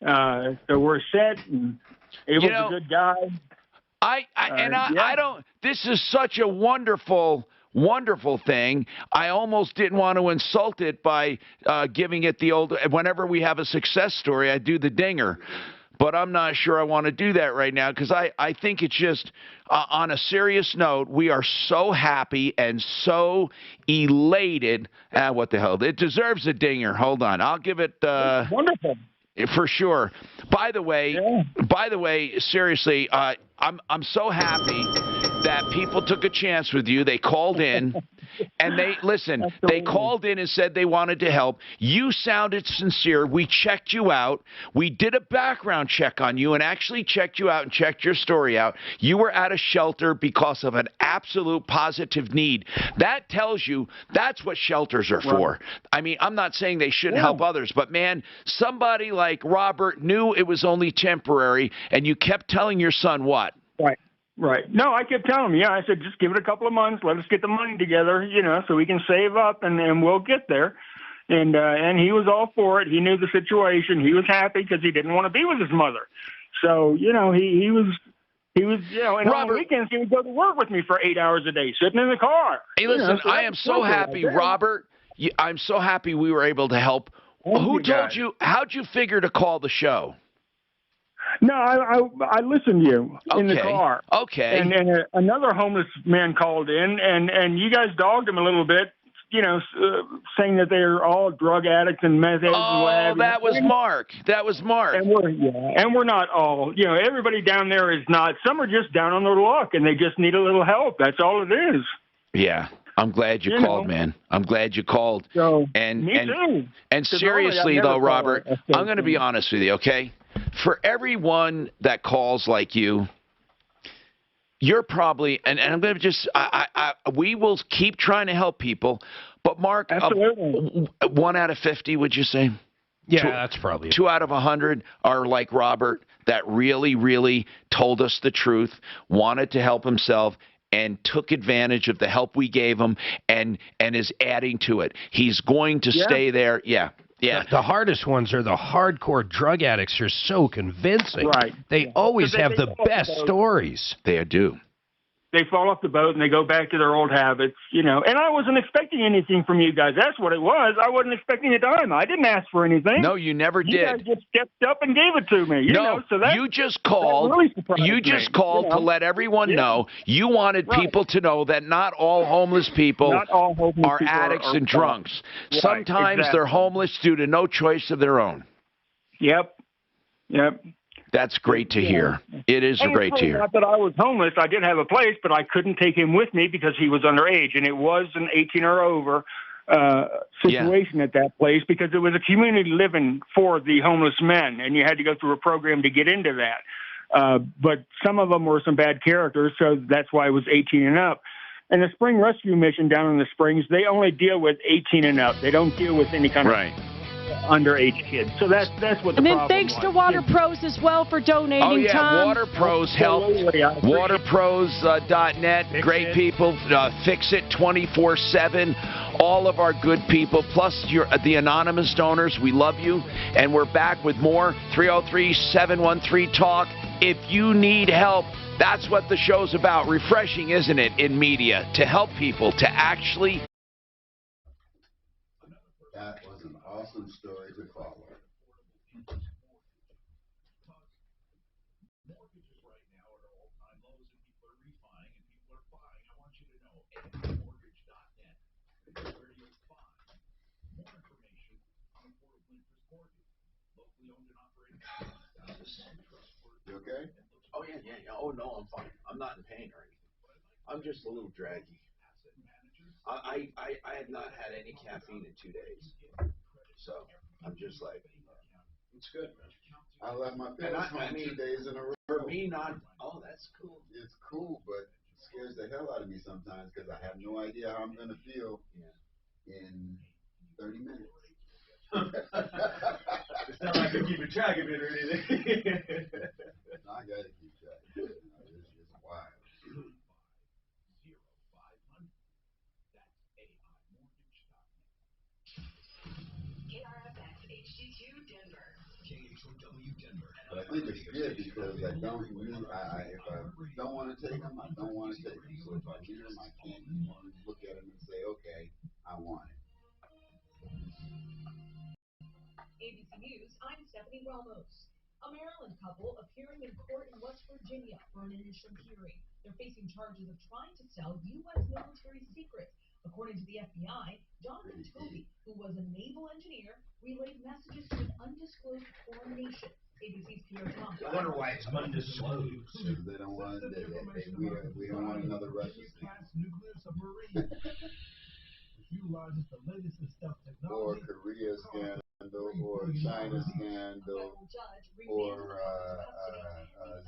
so we're set. And Abel's a good guy. I don't. This is such a wonderful wonderful thing. I almost didn't want to insult it by giving it the old, whenever we have a success story, I do the dinger. But I'm not sure I want to do that right now because I think it's just, on a serious note, we are so happy and so elated. What the hell? It deserves a dinger. Hold on. I'll give it. Wonderful. For sure. By the way, seriously, I'm so happy that people took a chance with you. They called in. And they called in and said they wanted to help. You sounded sincere. We checked you out. We did a background check on you and actually checked you out and checked your story out. You were at a shelter because of an absolute positive need. That tells you that's what shelters are for. I mean, I'm not saying they shouldn't help others, but man, somebody like Robert knew it was only temporary, and you kept telling your son what? Right. No, I kept telling him, I said, just give it a couple of months. Let us get the money together, so we can save up and we'll get there. And he was all for it. He knew the situation. He was happy because he didn't want to be with his mother. So, he was, and Robert, on the weekends he would go to work with me for 8 hours a day, sitting in the car. Hey, listen, so I am so happy, Robert. I'm so happy we were able to help. Who told you? How'd you figure to call the show? No, I listened to you in the car. Okay. And another homeless man called in, and you guys dogged him a little bit, saying that they're all drug addicts and meth heads and what have you. That was Mark. That was Mark. And we're not all. Everybody down there is not. Some are just down on their luck, and they just need a little help. That's all it is. Yeah. I'm glad you called, man. I'm glad you called. So, and me too. And seriously, though, Robert, I'm going to be honest with you, okay? For everyone that calls like you, you're probably, and I'm going to just, we will keep trying to help people. But, Mark, 1 out of 50, would you say? Yeah, that's probably 2 out of 100 are like Robert, that really, really told us the truth, wanted to help himself, and took advantage of the help we gave him and is adding to it. He's going to stay there. Yeah. Yeah. The hardest ones are the hardcore drug addicts. Are so convincing. Right. They always have the best stories. They do. They fall off the boat and they go back to their old habits, And I wasn't expecting anything from you guys. That's what it was. I wasn't expecting a dime. I didn't ask for anything. No, you never did. You guys just stepped up and gave it to me. You just called. You just called to let everyone know. You wanted people to know that not all homeless people are addicts and drunks. Sometimes they're homeless due to no choice of their own. Yep. That's great to hear. It is great to hear. Not that I was homeless. I did have a place, but I couldn't take him with me because he was underage, and it was an 18 or over situation at that place because it was a community living for the homeless men, and you had to go through a program to get into that. But some of them were some bad characters, so that's why it was 18 and up. And the Spring Rescue Mission down in the Springs, they only deal with 18 and up. They don't deal with any kind of underage kids. So that's what the problem was. And then thanks to Water Pros as well for donating, Oh, yeah, Tom. Water Pros helped. Waterpros.net, great people. Fix It 24/7. All of our good people, plus the anonymous donors. We love you. And we're back with more. 303-713-TALK. If you need help, that's what the show's about. Refreshing, isn't it, in media, to help people to actually... That was an awesome story to follow. You okay? Oh, yeah. Oh, no, I'm fine. I'm not in pain or anything. I'm just a little draggy. I have not had any caffeine in 2 days. So I'm just like, it's good, man. I left my pills home 2 days in a row. For me, that's cool. It's cool, but it scares the hell out of me sometimes because I have no idea how I'm going to feel in 30 minutes. It's not like you're keeping track of it or anything. No, I got to keep track of it. It's wild. KRFX HD2 Denver. KHOW Denver. But I think it's good because I don't really, if I don't want to take them, I don't want to take them. So if I need them, I can't look at them and say, okay, I want it. ABC News, I'm Stephanie Ramos. A Maryland couple appearing in court in West Virginia for an initial hearing. They're facing charges of trying to sell U.S. military secrets. According to the FBI, Jonathan Toby, who was a naval engineer, relayed messages to an undisclosed foreign nation. ABC's Pierre Thomas. I wonder why it's undisclosed. Because they don't want we don't want another Russian thing. Or Korea scandal, or China scandal, or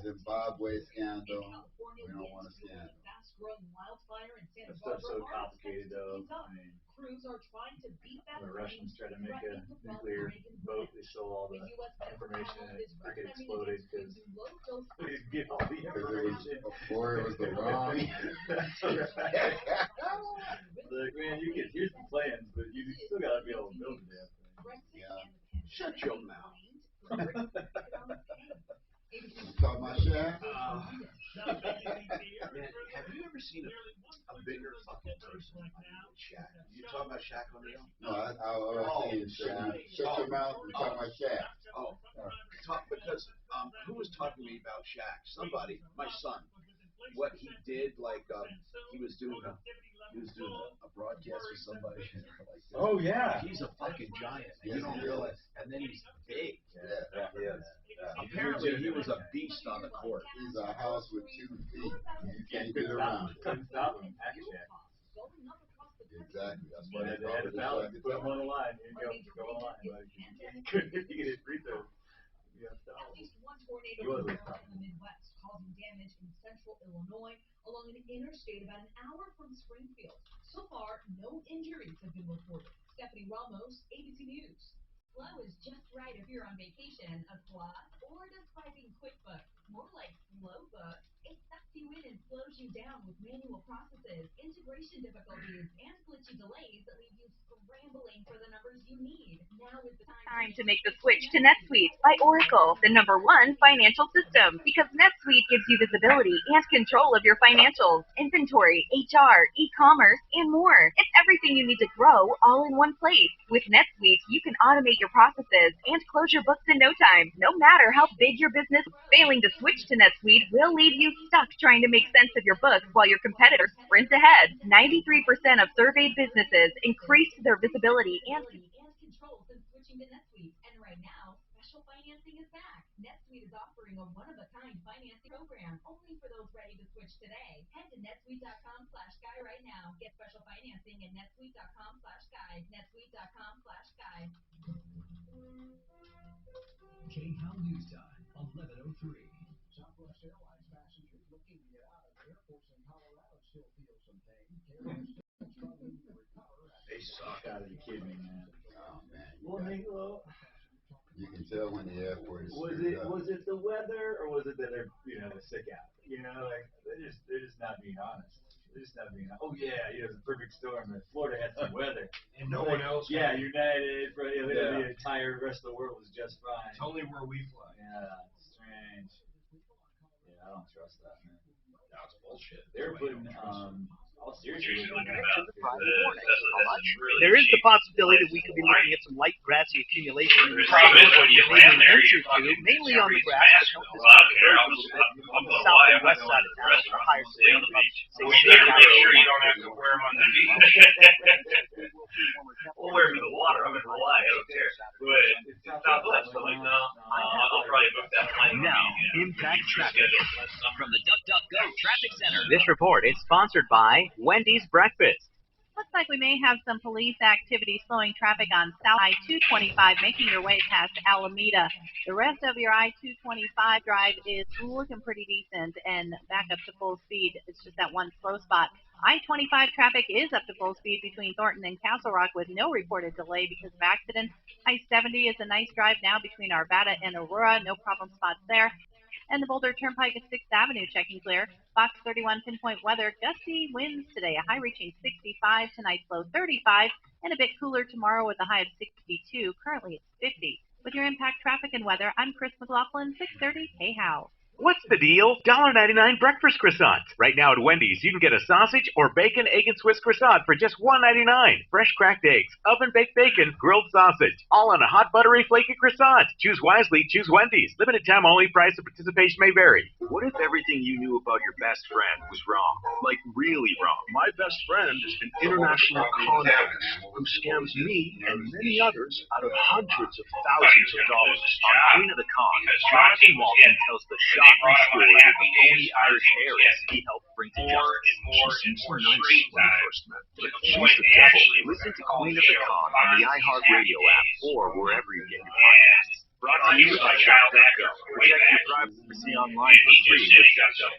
Zimbabwe scandal. We don't want a scandal. That stuff's so complicated, though. I mean, Crews are trying to beat that. the Russians tried to make a nuclear boat. They stole all the information and it freaking exploded because they didn't get all the information. Or it was the wrong. That's right. Like, man, here's the plans, but you still gotta be able to build the damn thing. Yeah. Shut your mouth. You talk my shack? Man, have you ever seen a bigger fucking person like Shaq? You talking about Shaq O'Neal? No, I was saying shut your mouth and talk my shack. Oh, because who was talking to me about Shaq? Somebody, my son. What he did, like he was doing a broadcast with somebody. Like this. Oh yeah, he's a fucking giant. Yes, you don't realize. And then he's big. Yeah. Apparently, he was a beast on the court. He's a house with 2 feet. You can't get around. Couldn't stop him. Actually. Exactly. That's why They had to foul him. Put him on the line. Here you go on the line. Like, couldn't he get his free throw? At least one tornado in the Midwest, causing damage in central Illinois along an interstate about an hour from Springfield. So far, no injuries have been reported. Stephanie Ramos, ABC News. Flow is just right if you're on vacation. A plus, or does swiping QuickBooks? More like Flowbook. It sucks you in and slows you down with manual processes, integration difficulties, and glitchy delays that leave you scrambling for the numbers you need. Now is the Time to make the switch to NetSuite by Oracle, the #1 financial system, because NetSuite gives you visibility and control of your financials, inventory, HR, e-commerce, and more. It's everything you need to grow all in one place. With NetSuite, you can automate your processes and close your books in no time, no matter how big your business. Failing to switch to NetSuite will leave you stuck trying to make sense of your books while your competitors sprint ahead. 93% of surveyed businesses increased their visibility and control since switching to NetSuite. And right now, special financing is back. NetSuite is offering a one-of-a-kind financing program only for those ready to switch today. Head to netsuite.com/guy right now. Get special financing at netsuite.com/guy. netsuite.com/guy. K-Town News Time, 11:03. Southwest Airlines passengers looking to get out of the airports in Colorado still feel some pain. Carriers still struggling to recover. They suck. Out of the kidding me, man. Oh man. Well, you can tell when the airport is. Was it the weather, or was it that they're sick out? Like they're just not being honest. They're just not being. Oh yeah, it's a perfect storm. And Florida had some weather, and no one else. Yeah, United, the entire rest of the world was just fine. It's only where we fly. Yeah, it's strange. Yeah, I don't trust that, man. That's bullshit. They're putting seriously. There is the possibility that we could be looking at some light grassy accumulation. The problem is when you land there, mainly on the grass, on the south and west side of town, or higher grade. So we better make sure you don't have to wear them underneath. We'll wear them in the water. I'm in Hawaii. I don't care. But it's Southwest. I'm like, no, I'll probably book that flight. Now, Impact Traffic. From the DuckDuckGo Traffic Center. This report is sponsored by Wendy's Breakfast. Looks like we may have some police activity slowing traffic on South I-225, making your way past Alameda. The rest of your I-225 drive is looking pretty decent and back up to full speed. It's just that one slow spot. I-25 traffic is up to full speed between Thornton and Castle Rock with no reported delay because of accidents. I-70 is a nice drive now between Arvada and Aurora. No problem spots there. And the Boulder Turnpike at 6th Avenue checking clear. Fox 31 pinpoint weather. Gusty winds today, a high reaching 65, tonight's low 35, and a bit cooler tomorrow with a high of 62. Currently it's 50. With your Impact Traffic and Weather, I'm Chris McLaughlin, 630 KHOW. What's the deal? $1.99 breakfast croissants. Right now at Wendy's, you can get a sausage or bacon, egg, and Swiss croissant for just $1.99. Fresh cracked eggs, oven-baked bacon, grilled sausage, all on a hot, buttery, flaky croissant. Choose wisely, choose Wendy's. Limited time only, price and participation may vary. What if everything you knew about your best friend was wrong? Like, really wrong? My best friend is an international con artist who scams me and many others out of hundreds of thousands of dollars. On Queen of the Con, Jonathan Walton tells the shocking story of the phony Irish heiress he helped bring to justice. She seemed so nice when we first met, but she's the devil. Listen to Queen of the Con on the iHeartRadio app or wherever you get your podcasts. Brought to you by DuckDuckGo. Protect your privacy online for free with DuckDuckGo.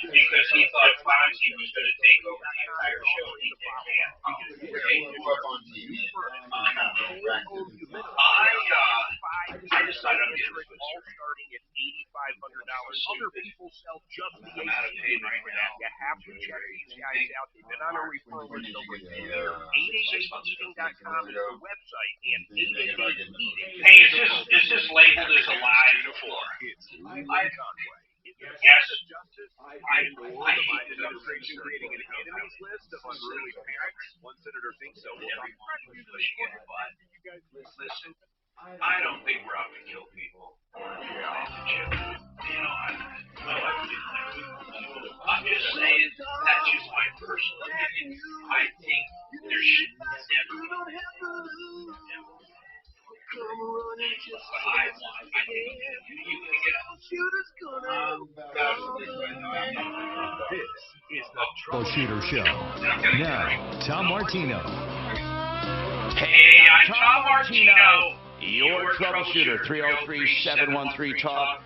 Because he thought Fonzie was going to take over the entire show. He can't. I decided I'm getting rid of all starting at $8,500. Other people sell just the $8,500 for that. You have to check these guys out. They've been on a referral list over a year. 888eating.com is the website, and 888eating. Hey, is this labeled as a live before? Yes. I hate this administration creating an enemies list of unruly parents. One senator thinks so. Well, you guys listen. I don't think we're out to kill people. I'm just saying, that's just my personal opinion. I think there should never This is the Troubleshooter Show. Now, Tom Martino. Hey, I'm Tom Martino, your troubleshooter. 303-713-TALK,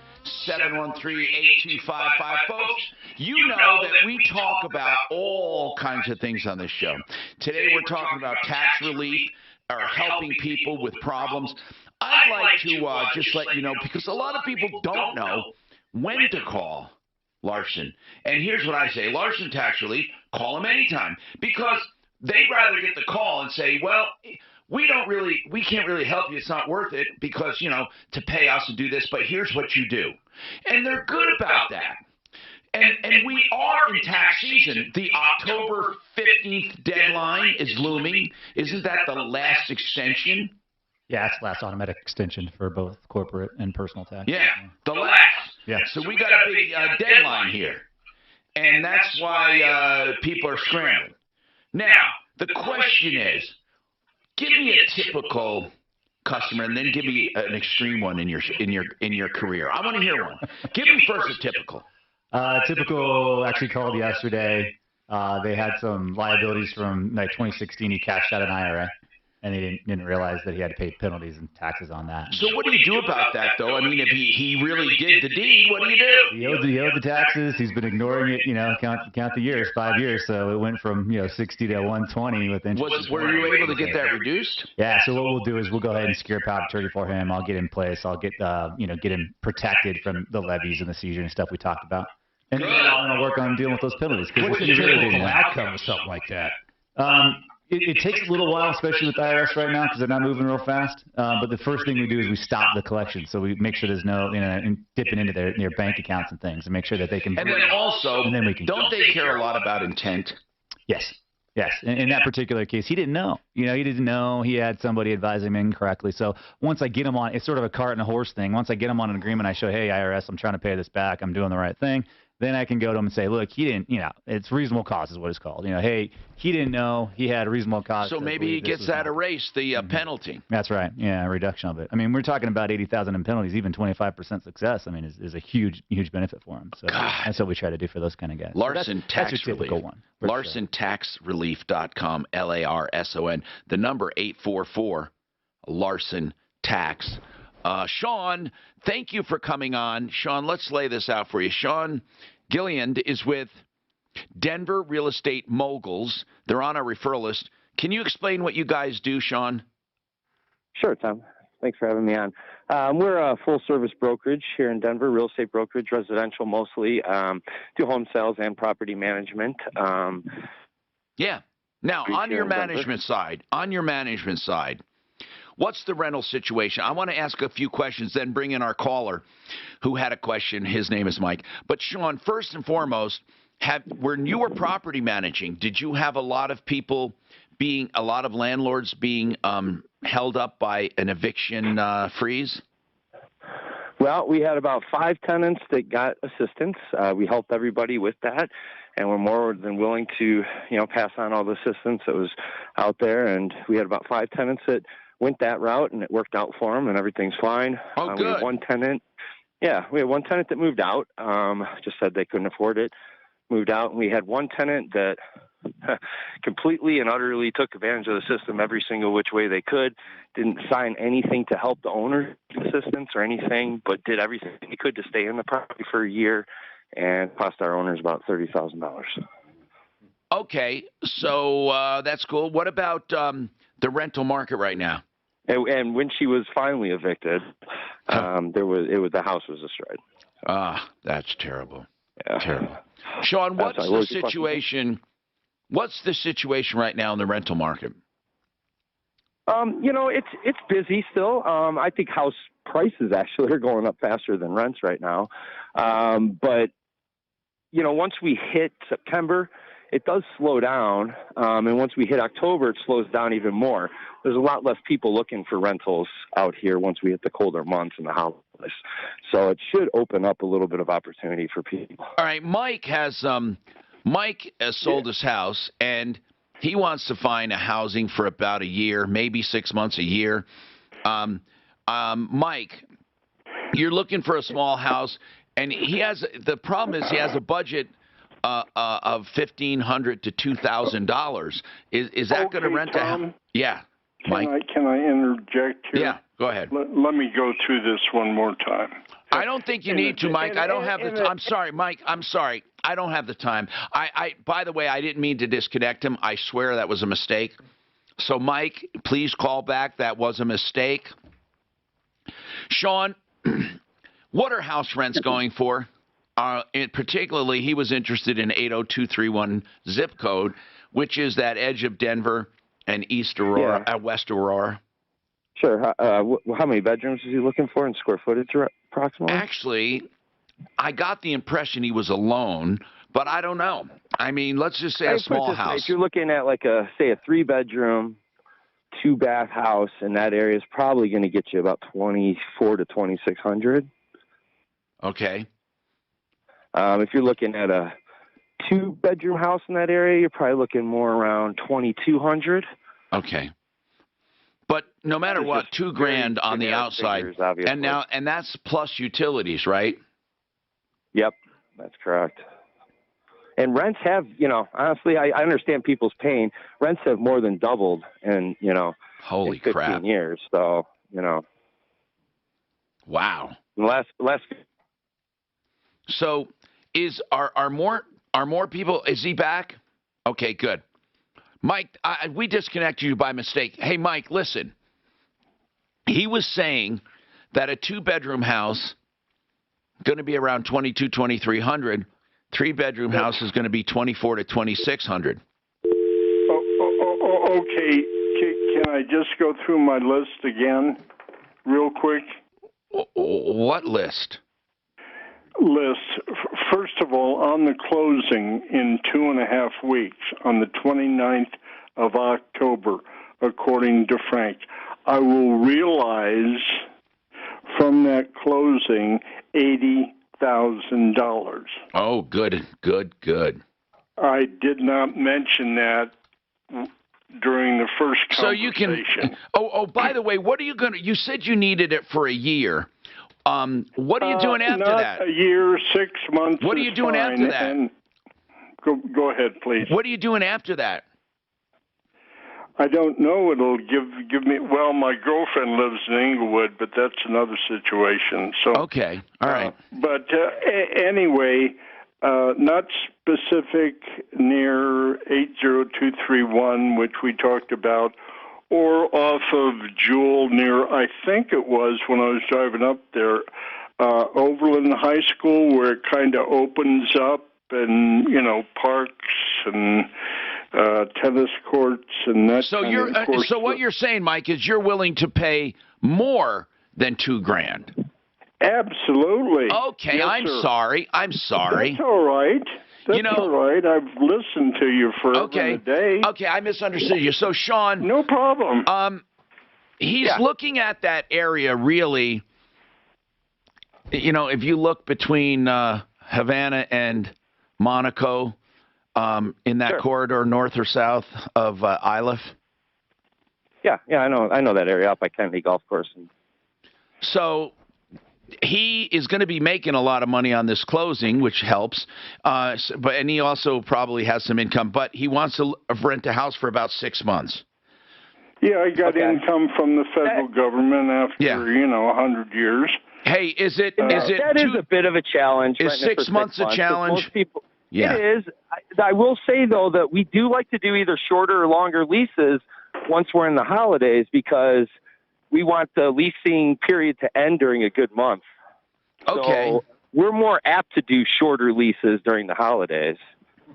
713-8255. Folks, you know that we talk about all kinds of things on this show. Today we're talking about tax relief or helping people with problems. I'd like to just let you know, because a lot of people don't know when to call Larson. And here's what I say. Larson Tax Relief, call them anytime, because they'd rather get the call and say, well, we can't really help you. It's not worth it because, to pay us and do this, but here's what you do. And they're good about that. And we are in tax season. The October 15th deadline is looming. Isn't that the last extension? Yeah, it's last automatic extension for both corporate and personal tax. Yeah, the last. Yeah. So we got a big deadline here. And that's why people are scrambling. Now, the question is, give me a typical customer, and then give me an extreme one in your career. I want to hear one. Give me first a typical. Typical actually called yesterday. They had some liabilities from 2016. He cashed out an IRA, and he didn't realize that he had to pay penalties and taxes on that. So what do you do about that, though? I mean, if he really did the deed, what do you do? He owed the taxes. He's been ignoring it. Count the years, 5 years. So it went from 60 to 120 with interest. Were you able to get that reduced? Yeah. So what we'll do is we'll go ahead and secure power of attorney for him. I'll get in place. I'll get get him protected from the levies and the seizure and stuff we talked about. And then I'll work on dealing with those penalties. What's the typical outcome of something like that? It takes a little while, especially with the IRS right now, because they're not moving real fast. But the first thing we do is we stop the collection. So we make sure there's no, dipping into their bank accounts and things, and make sure that they can. And then also, and then we can don't they care a lot about intent? Yes. Yes. In that particular case, he didn't know. He didn't know. He had somebody advise him incorrectly. So once I get him on, it's sort of a cart and a horse thing. Once I get him on an agreement, I show, hey, IRS, I'm trying to pay this back. I'm doing the right thing. Then I can go to him and say, look, he didn't, it's reasonable cause is what it's called. Hey, he didn't know, he had a reasonable cause. So maybe he gets that erased, the penalty. That's right. Yeah, a reduction of it. I mean, we're talking about $80,000 in penalties. Even 25% success, is a huge benefit for him. So that's what we try to do for those kind of guys. Larson So Tax Relief. One. LarsonTaxRelief.com, LARSON. The number 844 Larson Tax. Sean, thank you for coming on. Sean, let's lay this out for you. Sean Gilliand is with Denver Real Estate Moguls. They're on our referral list. Can you explain what you guys do, Sean? Sure, Tom. Thanks for having me on. We're a full-service brokerage here in Denver, real estate brokerage, residential mostly. Do home sales and property management. Yeah. Now, on your management side, what's the rental situation? I want to ask a few questions, then bring in our caller who had a question. His name is Mike. But, Sean, first and foremost, when you were property managing, did you have a lot of landlords being held up by an eviction freeze? Well, we had about 5 tenants that got assistance. We helped everybody with that, and we're more than willing to, pass on all the assistance that was out there. And we had about 5 tenants that went that route, and it worked out for them, and everything's fine. Oh, good. We had one tenant. Yeah, we had one tenant that moved out. Just said they couldn't afford it, moved out, and we had one tenant that completely and utterly took advantage of the system every single which way they could, didn't sign anything to help the owner assistance or anything, but did everything he could to stay in the property for a year and cost our owners about $30,000. Okay, so that's cool. What about the rental market right now? And when she was finally evicted, the house was destroyed. Ah, that's terrible. Yeah. Terrible. Sean, what's the situation? What's the situation right now in the rental market? It's busy still. I think house prices actually are going up faster than rents right now. But once we hit September, it does slow down. And once we hit October, it slows down even more. There's a lot less people looking for rentals out here once we hit the colder months and the holidays. So it should open up a little bit of opportunity for people. All right, Mike has sold his house, and he wants to find a housing for about a year, maybe 6 months, a year. Mike, you're looking for a small house, and the problem is he has a budget of $1,500 to $2,000. Is that going to rent a house? Yeah, Mike. Can I interject here? Yeah, go ahead. Let me go through this one more time. I don't think you need to, Mike. I don't have the. I'm sorry, Mike. I'm sorry. I don't have the time. By the way, I didn't mean to disconnect him. I swear that was a mistake. So, Mike, please call back. That was a mistake. Sean, what are house rents going for? Particularly, he was interested in 80231 zip code, which is that edge of Denver and East Aurora, West Aurora. Sure. How many bedrooms is he looking for in square footage approximately? Actually, I got the impression he was alone, but I don't know. I mean, let's just say a small house. If you're looking at a 3-bedroom, 2-bath house in that area, is probably going to get you about $2,400 to $2,600. Okay. If you're looking at a 2-bedroom house in that area, you're probably looking more around $2,200. Okay. But no matter what, $2,000 on the outside, figures, and that's plus utilities, right? Yep, that's correct. And rents have, honestly, I understand people's pain. Rents have more than doubled in, holy in 15 crap years. So, wow. Last. So, are more people? Is he back? Okay, good. Mike, we disconnected you by mistake. Hey, Mike, listen. He was saying that a 2-bedroom house going to be around $2,200, 3-bedroom house is going to be $2,400 to $2,600. Okay. Can I just go through my list again, real quick? What list? First of all, on the closing in 2.5 weeks, on the 29th of October, according to Frank, I will realize from that closing $80,000. Oh, good. I did not mention that during the first conversation. So you can. Oh, by the way, what are you going to? You said you needed it for a year. What are you doing after that? Not a year, 6 months. What are you doing after that? And go ahead, please. What are you doing after that? I don't know. It'll give me. Well, my girlfriend lives in Inglewood, but that's another situation. So okay, all right. But anyway, not specific near 80231, which we talked about, or off of Jewel near, I think it was when I was driving up there, Overland High School, where it kind of opens up and, parks and tennis courts and that So kind you're of course. so what you're saying, Mike, is you're willing to pay more than $2,000. Absolutely. Okay, Yes, I'm sir. sorry. I'm sorry. That's all right. That's You know- all right. I've listened to you forever Okay. and a day. Okay, I misunderstood you. So Sean, no problem. He's looking at that area really. You know, if you look between Havana and Monaco, in that corridor, north or south of Iliff. Yeah, I know that area out by Kennedy Golf Course. So he is going to be making a lot of money on this closing, which helps. And he also probably has some income, but he wants to rent a house for about 6 months. Yeah, I got income from the federal government after 100 years. Hey, is it? That is a bit of a challenge. Is renting it 6 for months a challenge? Most people, Yeah. It is. I will say though that we do like to do either shorter or longer leases once we're in the holidays because we want the leasing period to end during a good month. Okay. So we're more apt to do shorter leases during the holidays.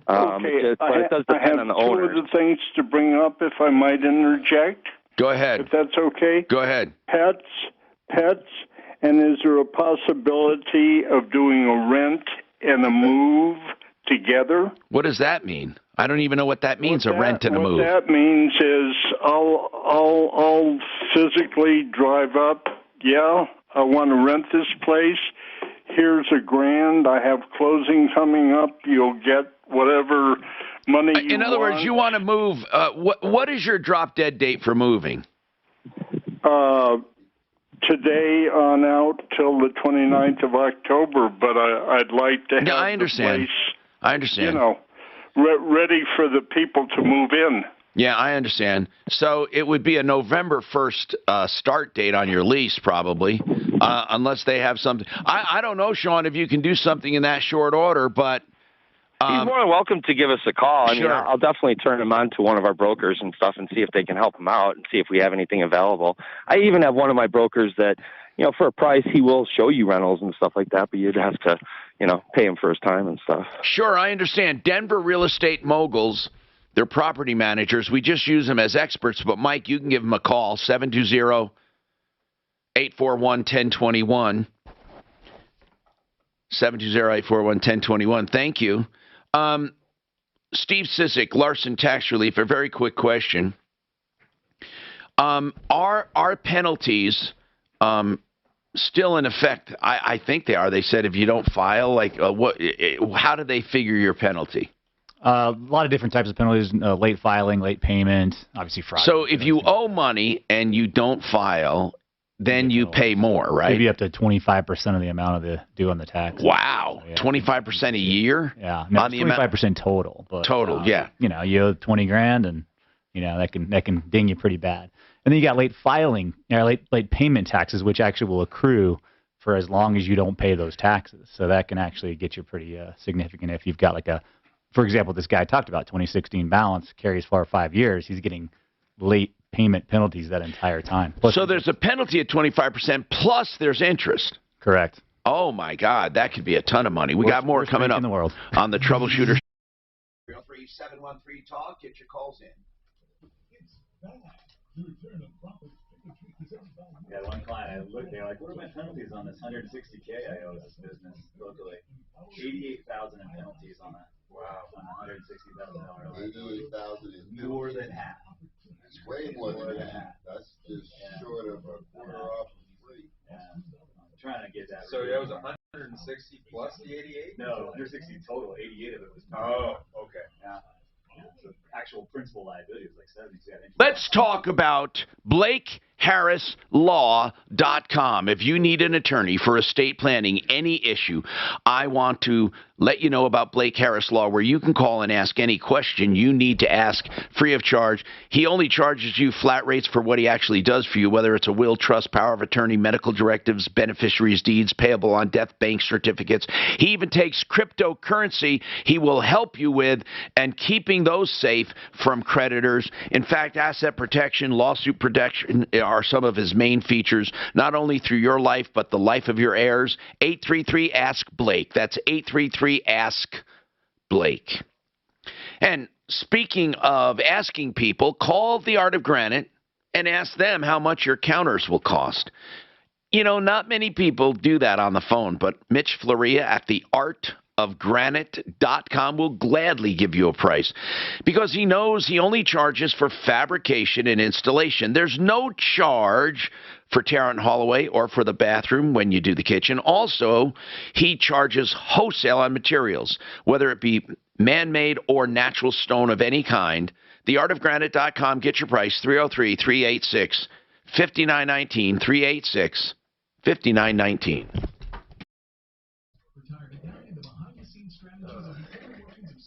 But it does depend on the I have two owners. other things to bring up, if I might interject. Go ahead. If that's okay. Go ahead. Pets, and is there a possibility of doing a rent and a move together? What does that mean? I don't even know what that means. A rent and a move. What that means is I'll physically drive up. Yeah, I want to rent this place. Here's $1,000. I have closing coming up. You'll get whatever money you want. In other words, you want to move. What is your drop dead date for moving? Today on out till the 29th of October, but I'd like to have I understand. the place, I understand. you know, ready for the people to move in. Yeah, I understand. So it would be a November 1st start date on your lease, probably, unless they have something. I don't know, Sean, if you can do something in that short order, but He's more than welcome to give us a call. I mean, Sure. I'll definitely turn him on to one of our brokers and stuff and see if they can help him out and see if we have anything available. I even have one of my brokers that, for a price, he will show you rentals and stuff like that, but you'd have to, pay him for his time and stuff. Sure, I understand. Denver real estate moguls, they're property managers. We just use them as experts, but Mike, you can give them a call, 720-841-1021. 720-841-1021. Thank you. Steve Sissick, Larson Tax Relief, a very quick question. Are penalties still in effect? I think they are. They said if you don't file, how do they figure your penalty? A lot of different types of penalties, late filing, late payment, obviously fraud. So if you owe money and you don't file, then you pay more, right? Maybe up to 25% of the amount of the due on the tax. Wow, 25% a year? Yeah, no, on the 25% total. But, total, yeah. You owe $20,000, and that can ding you pretty bad. And then you got late filing, late payment taxes, which actually will accrue for as long as you don't pay those taxes. So that can actually get you pretty significant if you've got for example, this guy talked about 2016 balance carries for 5 years. He's getting late payment penalties that entire time. So there's a penalty at 25% plus there's interest. Correct. Oh my God, that could be a ton of money. We got more coming up in the world on the Troubleshooter. 33713 Talk. Get your calls in. Yeah, one client, I looked, they're like, what are my penalties on this $160K I owe this business locally? $88,000 in penalties on that. Wow. On a $160,000. $88,000 is more than half. It's way more than half. That's just short of a quarter off of free. Yeah. I'm trying to get that. So that was 160 plus the 88? No, 160 total. 88 of it was. Oh, okay. Yeah. The actual principal liability was like 70. Let's talk about BlakeHarrisLaw.com. If you need an attorney for estate planning, any issue, I want to let you know about Blake Harris Law, where you can call and ask any question you need to ask free of charge. He only charges you flat rates for what he actually does for you, whether it's a will, trust, power of attorney, medical directives, beneficiaries' deeds, payable on death, bank certificates. He even takes cryptocurrency he will help you with and keeping those safe from creditors. In fact, asset protection, lawsuit protection are some of his main features, not only through your life, but the life of your heirs. 833-ASK-BLAKE. That's 833-ASK-BLAKE. And speaking of asking people, call the Art of Granite and ask them how much your counters will cost. You know, not many people do that on the phone, but Mitch Floria at theartofgranite.com will gladly give you a price because he knows he only charges for fabrication and installation. There's no charge for Tarrant Holloway or for the bathroom when you do the kitchen. Also, he charges wholesale on materials, whether it be man-made or natural stone of any kind. Theartofgranite.com. Get your price, 303-386-5919, 386-5919.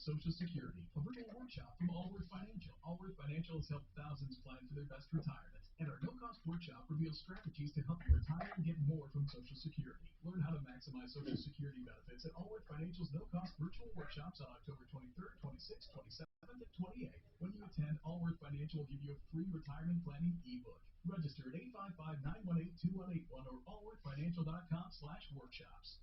Social Security, a virtual workshop from Allworth Financial. Allworth Financial has helped thousands plan for their best retirement, and our no-cost workshop reveals strategies to help you retire and get more from Social Security. Learn how to maximize Social Security benefits at Allworth Financial's no-cost virtual workshops on October 23rd, 26th, 27th, and 28th. When you attend, Allworth Financial will give you a free retirement planning ebook. Register at 855-918-2181 or allworthfinancial.com/workshops.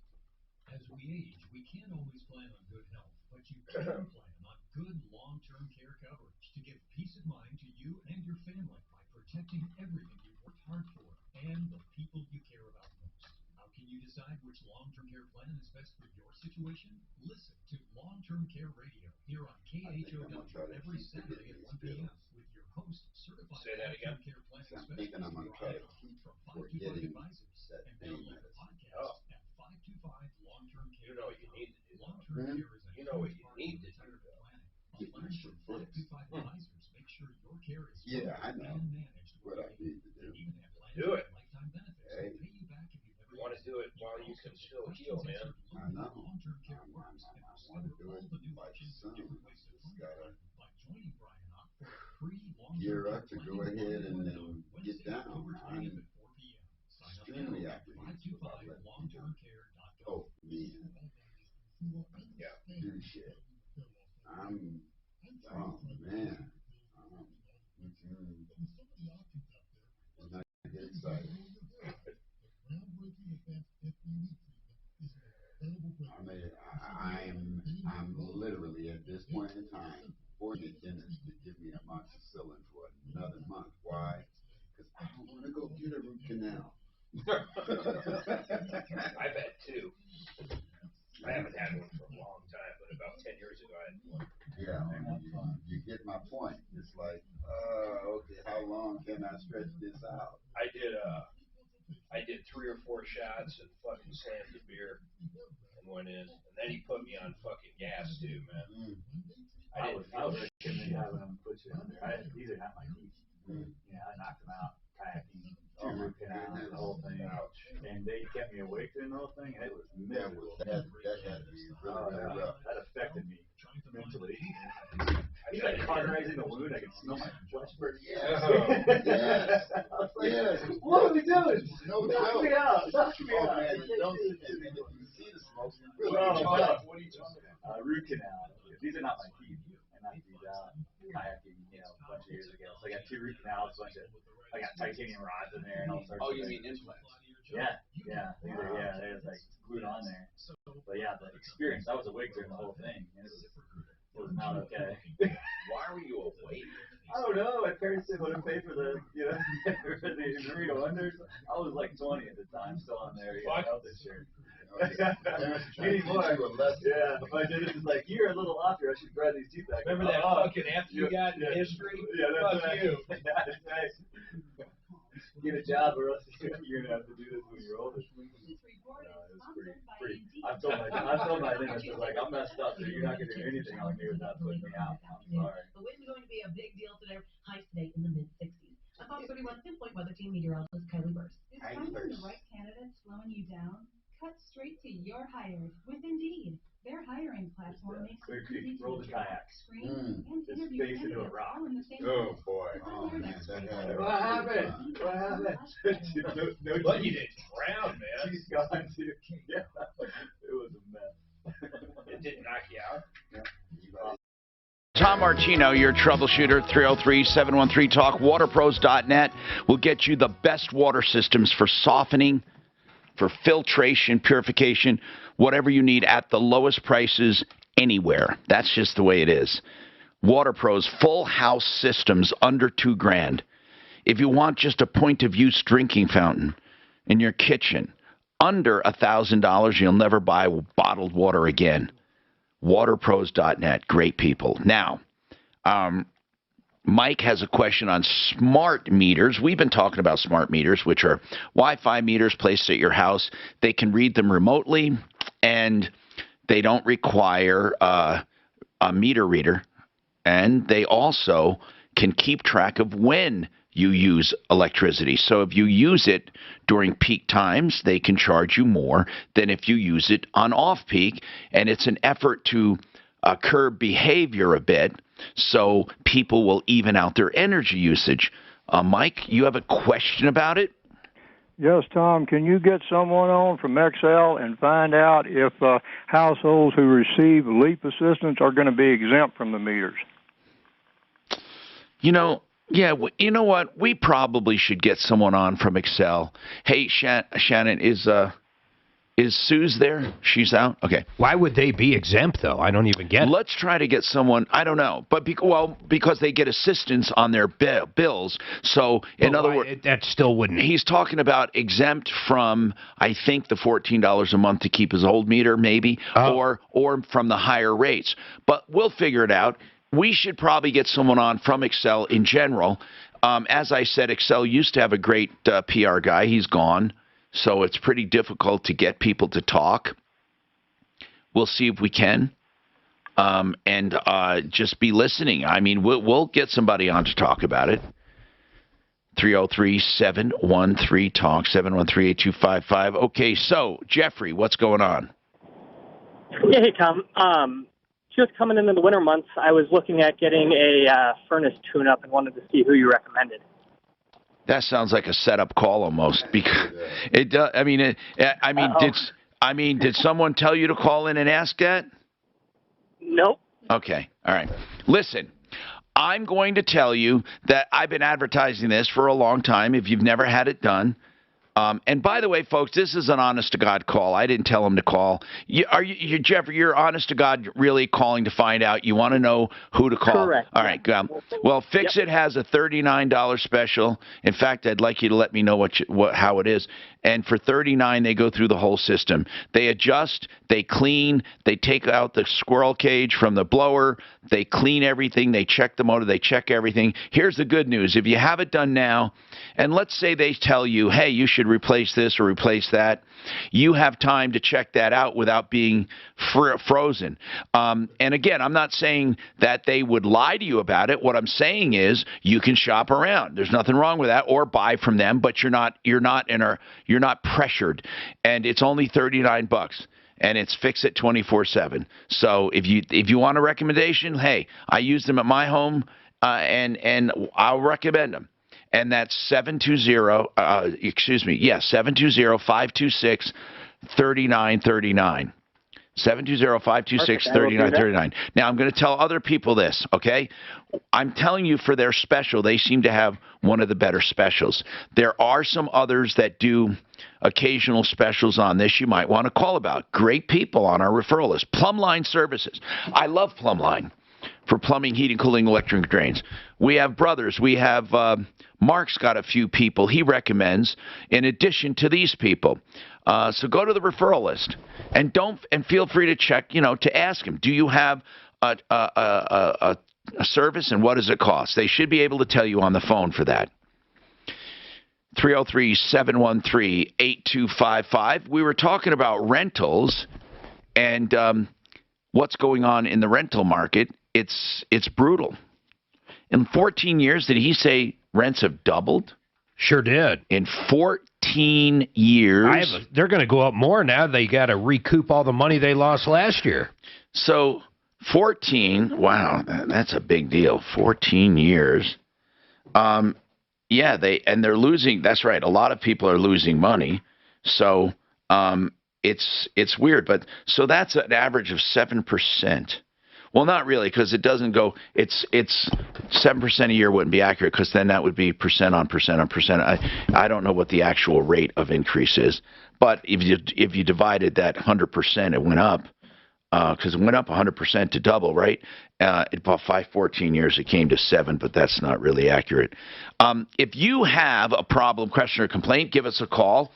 As we age, we can't always plan on good health, but you can plan on good long-term care coverage to give peace of mind to you and your family by protecting everything you've worked hard for and the people you care about most. How can you decide which long-term care plan is best for your situation? Listen to Long-Term Care Radio here on KHOW every Saturday at 1 p.m. with your host, certified long-term care plan specialist Brian from 525 Advisors, and download the podcast at 525 Long-Term Care. You know what you need to do. Long-term care is You know what you need to do. Apply for 525 Advisors. Make sure your care is I know and managed. what I need to do. They even have plans Do it. with lifetime benefits. Hey. Pay you back if you've never You want to do it while you can still heal, man. I know. Long-term care works and I want to do all it the new like options soon. and different ways to Just fund your gotta plan by joining Brian Ock for a free long-term gear care up to go planning ahead and webinar get Wednesday, down. October 20th I'm at 4 p.m. Sign up extremely now at apprehensive about letting people 525longtermcare.com. oh man, do shit. I'm oh man. And I get excited. I mean, I'm literally at this point in time forcing the dentist to give me amoxicillin for another month. Why? Because I don't want to go get a root canal. I've had two. I haven't had one for a long time, but about 10 years ago I had one. Yeah, you get my point. It's like, okay, how long can I stretch this out? I did 3 or 4 shots and fucking slammed the beer and went in. And then he put me on fucking gas too, man. I was recommending having them put you on there. These are not my teeth. Yeah, I knocked them out kayaking, root canal, the whole thing. And they kept me awake during the whole thing, and it was miserable. That had to be really rough. That affected me mentally. He's like cauterizing the wound. I could smell my flesh burning. Yes. I was like, what are we doing? No Knock me out. Knock me out. Man, don't if you see the smoke, really What are you talking about? Root canal. These are not my teeth. I knocked these out kayaking, a bunch of years ago. So I got 2 root canals, I got titanium rods in there and all sorts of you things. mean implants? Yeah. They're like glued on there. But yeah, the experience, I was awake during the whole thing. And it was not okay. Why were you awake? I don't know. My parents didn't want to pay for the Merino Wonders. I was like 20 at the time, still on their health insurance. Anymore. Yeah, my dentist is like, you're a little off here. I should grind these teeth back. Remember that fucking after you got in history? Yeah, that's Fuck right. you. Yeah, that's right. Get a job or else you're gonna have to do this when you're older. It was pretty. I've told my dentist, I was like, I'm messed up, so you're not gonna do anything on me without putting me out. I'm sorry. The wind's going to be a big deal today. Highs today in the mid-60s. A Fox 31 pinpoint weather team meteorologist Kylie Burst. Is finding the right candidate slowing you down? Cut straight to your hires with Indeed. Their hiring platform makes it easy to roll the kayak. screen and Just interview face into a candidates rock. all in the same Oh place. boy. Oh, man, What happened? What happened? No, But you didn't drown, man. She's gone too. Yeah, it was a mess. It didn't knock you out. Tom Martino, your troubleshooter, 303-713-TALK. Waterpros.net will get you the best water systems for softening, for filtration, purification, whatever you need at the lowest prices anywhere. That's just the way it is. WaterPro's full house systems under $2,000. If you want just a point of use drinking fountain in your kitchen, under $1,000, you'll never buy bottled water again. Waterpros.net, great people. Now, Mike has a question on smart meters. We've been talking about smart meters, which are Wi-Fi meters placed at your house. They can read them remotely, and they don't require a meter reader. And they also can keep track of when you use electricity. So if you use it during peak times, they can charge you more than if you use it on off-peak. And it's an effort to curb behavior a bit so people will even out their energy usage. Mike, you have a question about it? Yes, Tom. Can you get someone on from Excel and find out if households who receive LEAP assistance are going to be exempt from the meters? You know, yeah, you know what? We probably should get someone on from Excel. Hey, Shannon, is Suze there? She's out? Okay. Why would they be exempt, though? I don't even get it. Let's try to get someone, I don't know, but because they get assistance on their bills. So, in other words, that still wouldn't. He's talking about exempt from, I think, the $14 a month to keep his old meter, maybe, or from the higher rates. But we'll figure it out. We should probably get someone on from Excel in general. As I said, Excel used to have a great PR guy. He's gone. So it's pretty difficult to get people to talk. We'll see if we can. And just be listening. I mean, we'll get somebody on to talk about it. 303-713-TALK, 713-8255. Okay, so, Jeffrey, what's going on? Yeah, hey, Tom. Just coming into the winter months, I was looking at getting a furnace tune-up and wanted to see who you recommended. That sounds like a setup call almost. Because it does. Did someone tell you to call in and ask that? Nope. Okay. All right. Listen, I'm going to tell you that I've been advertising this for a long time. If you've never had it done. And by the way, folks, this is an honest-to-God call. I didn't tell him to call. Jeffrey, you're honest-to-God really calling to find out. You want to know who to call. Correct. All right. Well, Fix-It has a $39 special. In fact, I'd like you to let me know how it is. And for $39, they go through the whole system. They adjust, they clean, they take out the squirrel cage from the blower, they clean everything, they check the motor, they check everything. Here's the good news. If you have it done now, and let's say they tell you, hey, you should replace this or replace that, you have time to check that out without being frozen. And again, I'm not saying that they would lie to you about it. What I'm saying is you can shop around. There's nothing wrong with that, or buy from them, but you're not pressured. And it's only $39. And it's Fix-It 24/7. So if you want a recommendation, hey, I use them at my home, and I'll recommend them. And that's 720-526-3939. 720-526-3939. Now, I'm going to tell other people this, okay? I'm telling you for their special, they seem to have one of the better specials. There are some others that do occasional specials on this you might want to call about. Great people on our referral list. Plumbline Services. I love Plumbline for plumbing, heating, cooling, electric drains. We have Brothers. We have Mark's got a few people he recommends in addition to these people. So go to the referral list and feel free to check, to ask him, do you have a service and what does it cost? They should be able to tell you on the phone for that. 303-713-8255. We were talking about rentals and what's going on in the rental market. It's brutal. In 14 years, did he say rents have doubled? Sure did. In 14 years. They're going to go up more now. They got to recoup all the money they lost last year. So 14, wow, that's a big deal. 14 years. They're losing. That's right. A lot of people are losing money. So it's weird. But so that's an average of 7%. Well, not really, because it doesn't go. It's 7% a year wouldn't be accurate, because then that would be percent on percent on percent. I don't know what the actual rate of increase is, but if you divided that 100%, it went up. because it went up 100% to double, right? About 14 years, it came to 7, but that's not really accurate. If you have a problem, question, or complaint, give us a call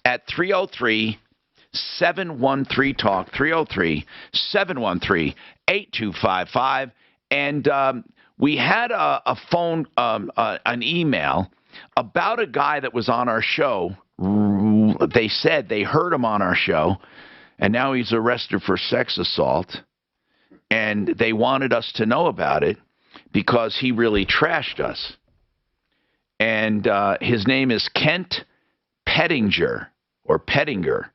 at 303-713-TALK, 303-713-8255. And we had a phone, an email about a guy that was on our show. They said they heard him on our show, and now he's arrested for sex assault. And they wanted us to know about it because he really trashed us. And his name is Kent Pettinger, or Pettinger.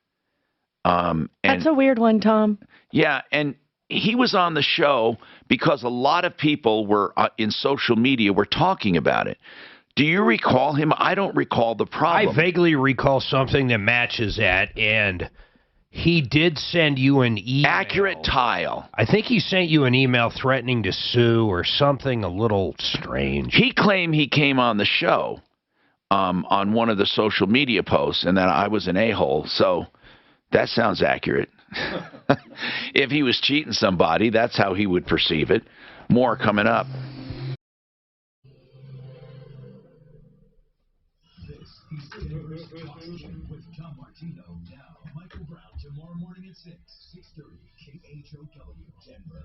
That's a weird one, Tom. Yeah, and he was on the show because a lot of people were in social media were talking about it. Do you recall him? I don't recall the problem. I vaguely recall something that matches that, and he did send you an email. Accurate tile. I think he sent you an email threatening to sue or something a little strange. He claimed he came on the show on one of the social media posts and that I was an a-hole. So that sounds accurate. If he was cheating somebody, that's how he would perceive it. More coming up. With Tom Martino now. Michael Brown tomorrow morning at 6:30, KHOW, Denver.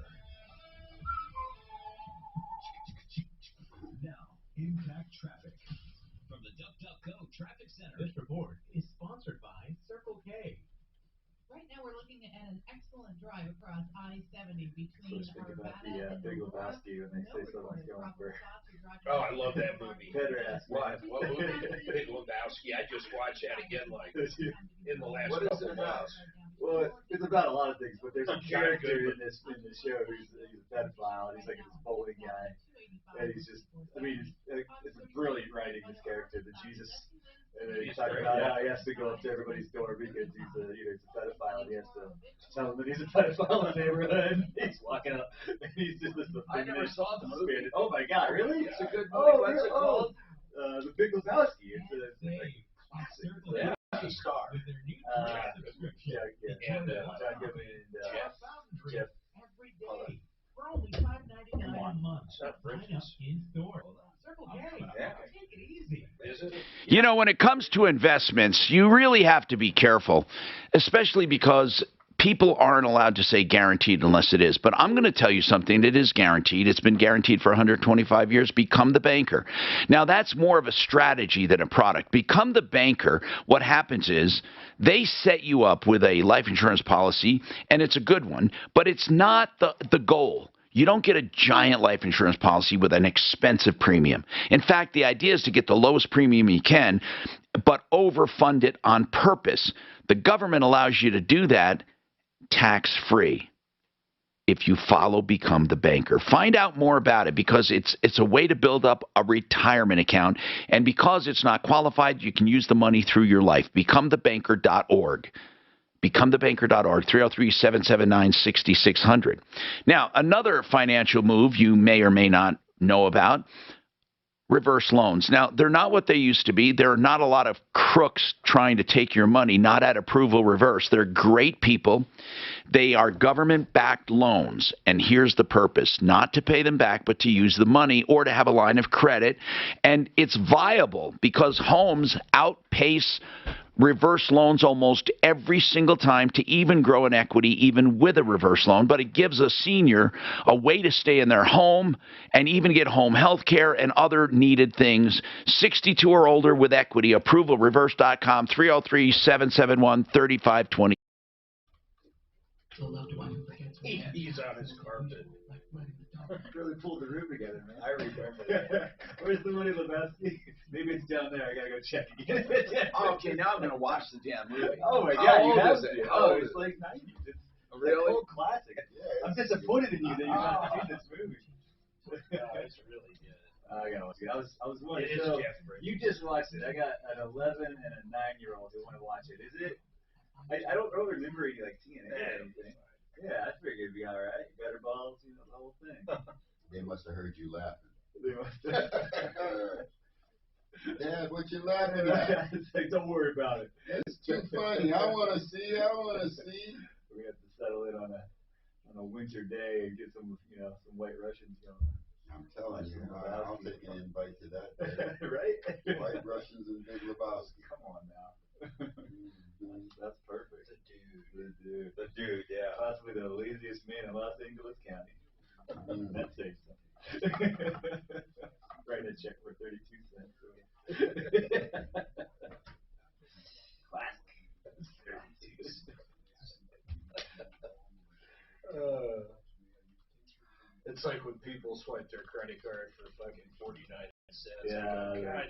Now, impact traffic. From the DuckDuckGo Traffic Center. This report is sponsored by Circle K. Right now, we're looking at an excellent drive across I-70 between Arvada and Big Lebowski when they say someone's going for. Oh, I love that movie. Better ask What movie? Big Lebowski. I just watched that again, like in the last couple months. Well, it's about a lot of things, but there's a character in the show who's a pedophile, and he's like this bowling guy, and he's just, I mean, it's brilliant writing, this character, the Jesus. And then he talks about how he has to go up to everybody's door because he's a pedophile, and he has to tell them that he's a pedophile in the neighborhood. He's walking up, and he's just this. I never saw the movie. Oh my God, really? It's a good movie. What's it called? The Big Lebowski. It's like classic. Yeah, star. Yeah. And John Goodman and Jeff. Every day for only $5.99 a month. Sign up in store. Circle K. Take it easy. Is it? You know, when it comes to investments, you really have to be careful, especially because people aren't allowed to say guaranteed unless it is. But I'm going to tell you something that is guaranteed. It's been guaranteed for 125 years. Become the banker. Now, that's more of a strategy than a product. Become the banker. What happens is they set you up with a life insurance policy, and it's a good one, but it's not the goal. You don't get a giant life insurance policy with an expensive premium. In fact, the idea is to get the lowest premium you can, but overfund it on purpose. The government allows you to do that tax-free if you follow Become the Banker. Find out more about it because it's a way to build up a retirement account, and because it's not qualified, you can use the money through your life. BecomeTheBanker.org. BecomeTheBanker.org, 303-779-6600. Now, another financial move you may or may not know about, reverse loans. Now, they're not what they used to be. There are not a lot of crooks trying to take your money, not at approval reverse. They're great people. They are government-backed loans, and here's the purpose, not to pay them back, but to use the money or to have a line of credit. And it's viable because homes outpace reverse loans almost every single time to even grow in equity, even with a reverse loan. But it gives a senior a way to stay in their home and even get home health care and other needed things. 62 or older with equity. ApprovalReverse.com, 303-771-3520. He's on his carpet. Really pulled the room together, man. I remember. Where's the money, Lebowski? Maybe it's down there. I gotta go check again. Okay, now I'm gonna watch the damn movie. Oh my God, How you old have is it? to. How Oh, old it's is like 90s. It's really an old classic. Yeah, I'm disappointed in you that you've not seen this movie. It's really good. I gotta watch it. I was wanting It to. is So Jeffrey. you just watched it. I got an 11 and a 9-year-old who want to watch it. Is it? I don't remember any like TNA or anything. Yeah, I figured it'd be all right. Better balls, the whole thing. They must have heard you laughing. They must have. Dad, what you laughing at? It's like, don't worry about it. It's too funny. I want to see. We have to settle in on day and get some, some White Russians going. I'm telling you, I'll take an invite to that day. Right? White Russians and Big Lebowski. Come on now. That's perfect. The dude, yeah. Possibly the laziest man in Los Angeles County. That says something. Write a check for 32 cents. Classic. 32 cents. It's like when people swipe their credit card for fucking 49 cents. Yeah. God,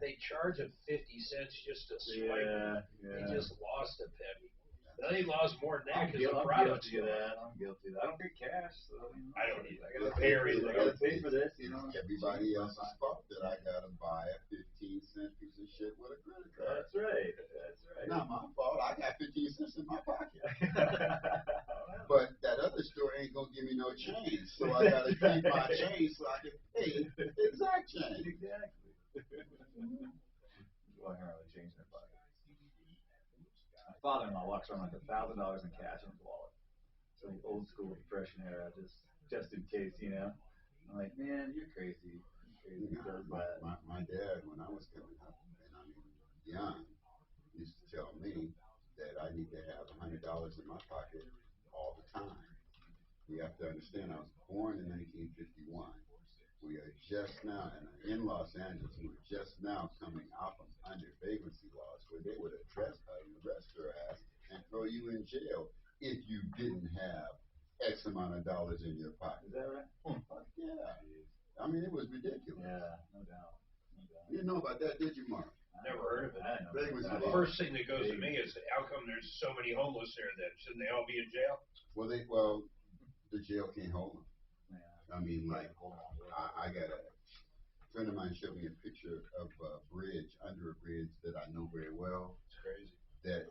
they charge them 50 cents just to swipe. Yeah. They just lost a penny. They lost more than that because the I'm product's guilty of that. I'm guilty of that. I don't get cash, so I don't either. I gotta pay everything. I gotta pay for this, Everybody else's fault that I gotta buy a 15-cent piece of shit with a credit card. That's right. That's right. Not my fault. I got 15 cents in my pocket. But that other store ain't gonna give me no change, so I gotta keep my change so I can pay the exact change. Exactly. Why are they changing their pocket? My father-in-law walks around with $1,000 in cash in his wallet. So the old school Depression era, just in case, I'm like, man, you're crazy. My dad, when I was coming up, and I mean young, used to tell me that I need to have $100 in my pocket all the time. You have to understand, I was born in 1951. We are just now, and in Los Angeles, we're just now coming out from under vagrancy laws where they would arrest your ass and throw you in jail if you didn't have X amount of dollars in your pocket. Is that right? Fuck yeah. I mean, it was ridiculous. Yeah, no doubt. You didn't know about that, did you, Mark? Never heard of it. Vagrancy The laws. first thing that goes to me is how come there's so many homeless there then? Shouldn't they all be in jail? Well, the jail can't hold them. Yeah. I mean, like, I got a friend of mine showed me a picture of a bridge, under a bridge that I know very well. It's crazy. That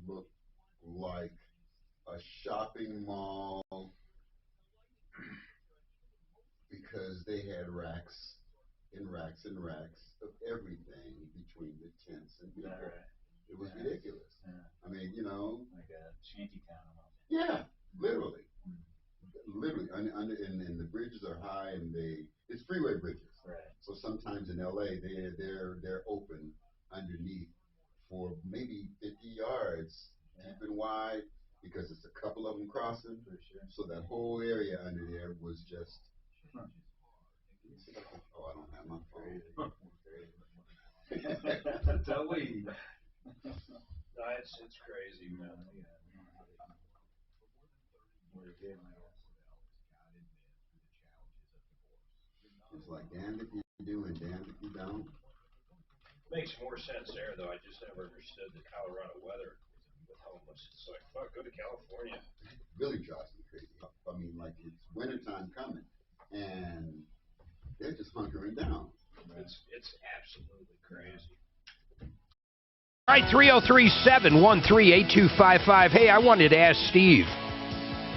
looked like a shopping mall because they had racks and racks and racks of everything between the tents and people. Right? It was ridiculous. Yeah. I mean, like a shanty town almost. Yeah, literally. Literally, and the bridges are high, and it's freeway bridges. Right. So sometimes in LA, they're open underneath for maybe 50 yards, deep and wide, because it's a couple of them crossing. For sure. So that whole area under there was just. Oh, I don't have my phone. Tell me. No, it's crazy, man. It's like damned if you do and damned if you don't. Makes more sense there, though. I just never understood the Colorado weather with homeless. It's like, fuck, go to California. It really drives me crazy. I mean, like, it's wintertime coming, and they're just hunkering down. It's absolutely crazy. All right, 303-713-8255. Hey, I wanted to ask Steve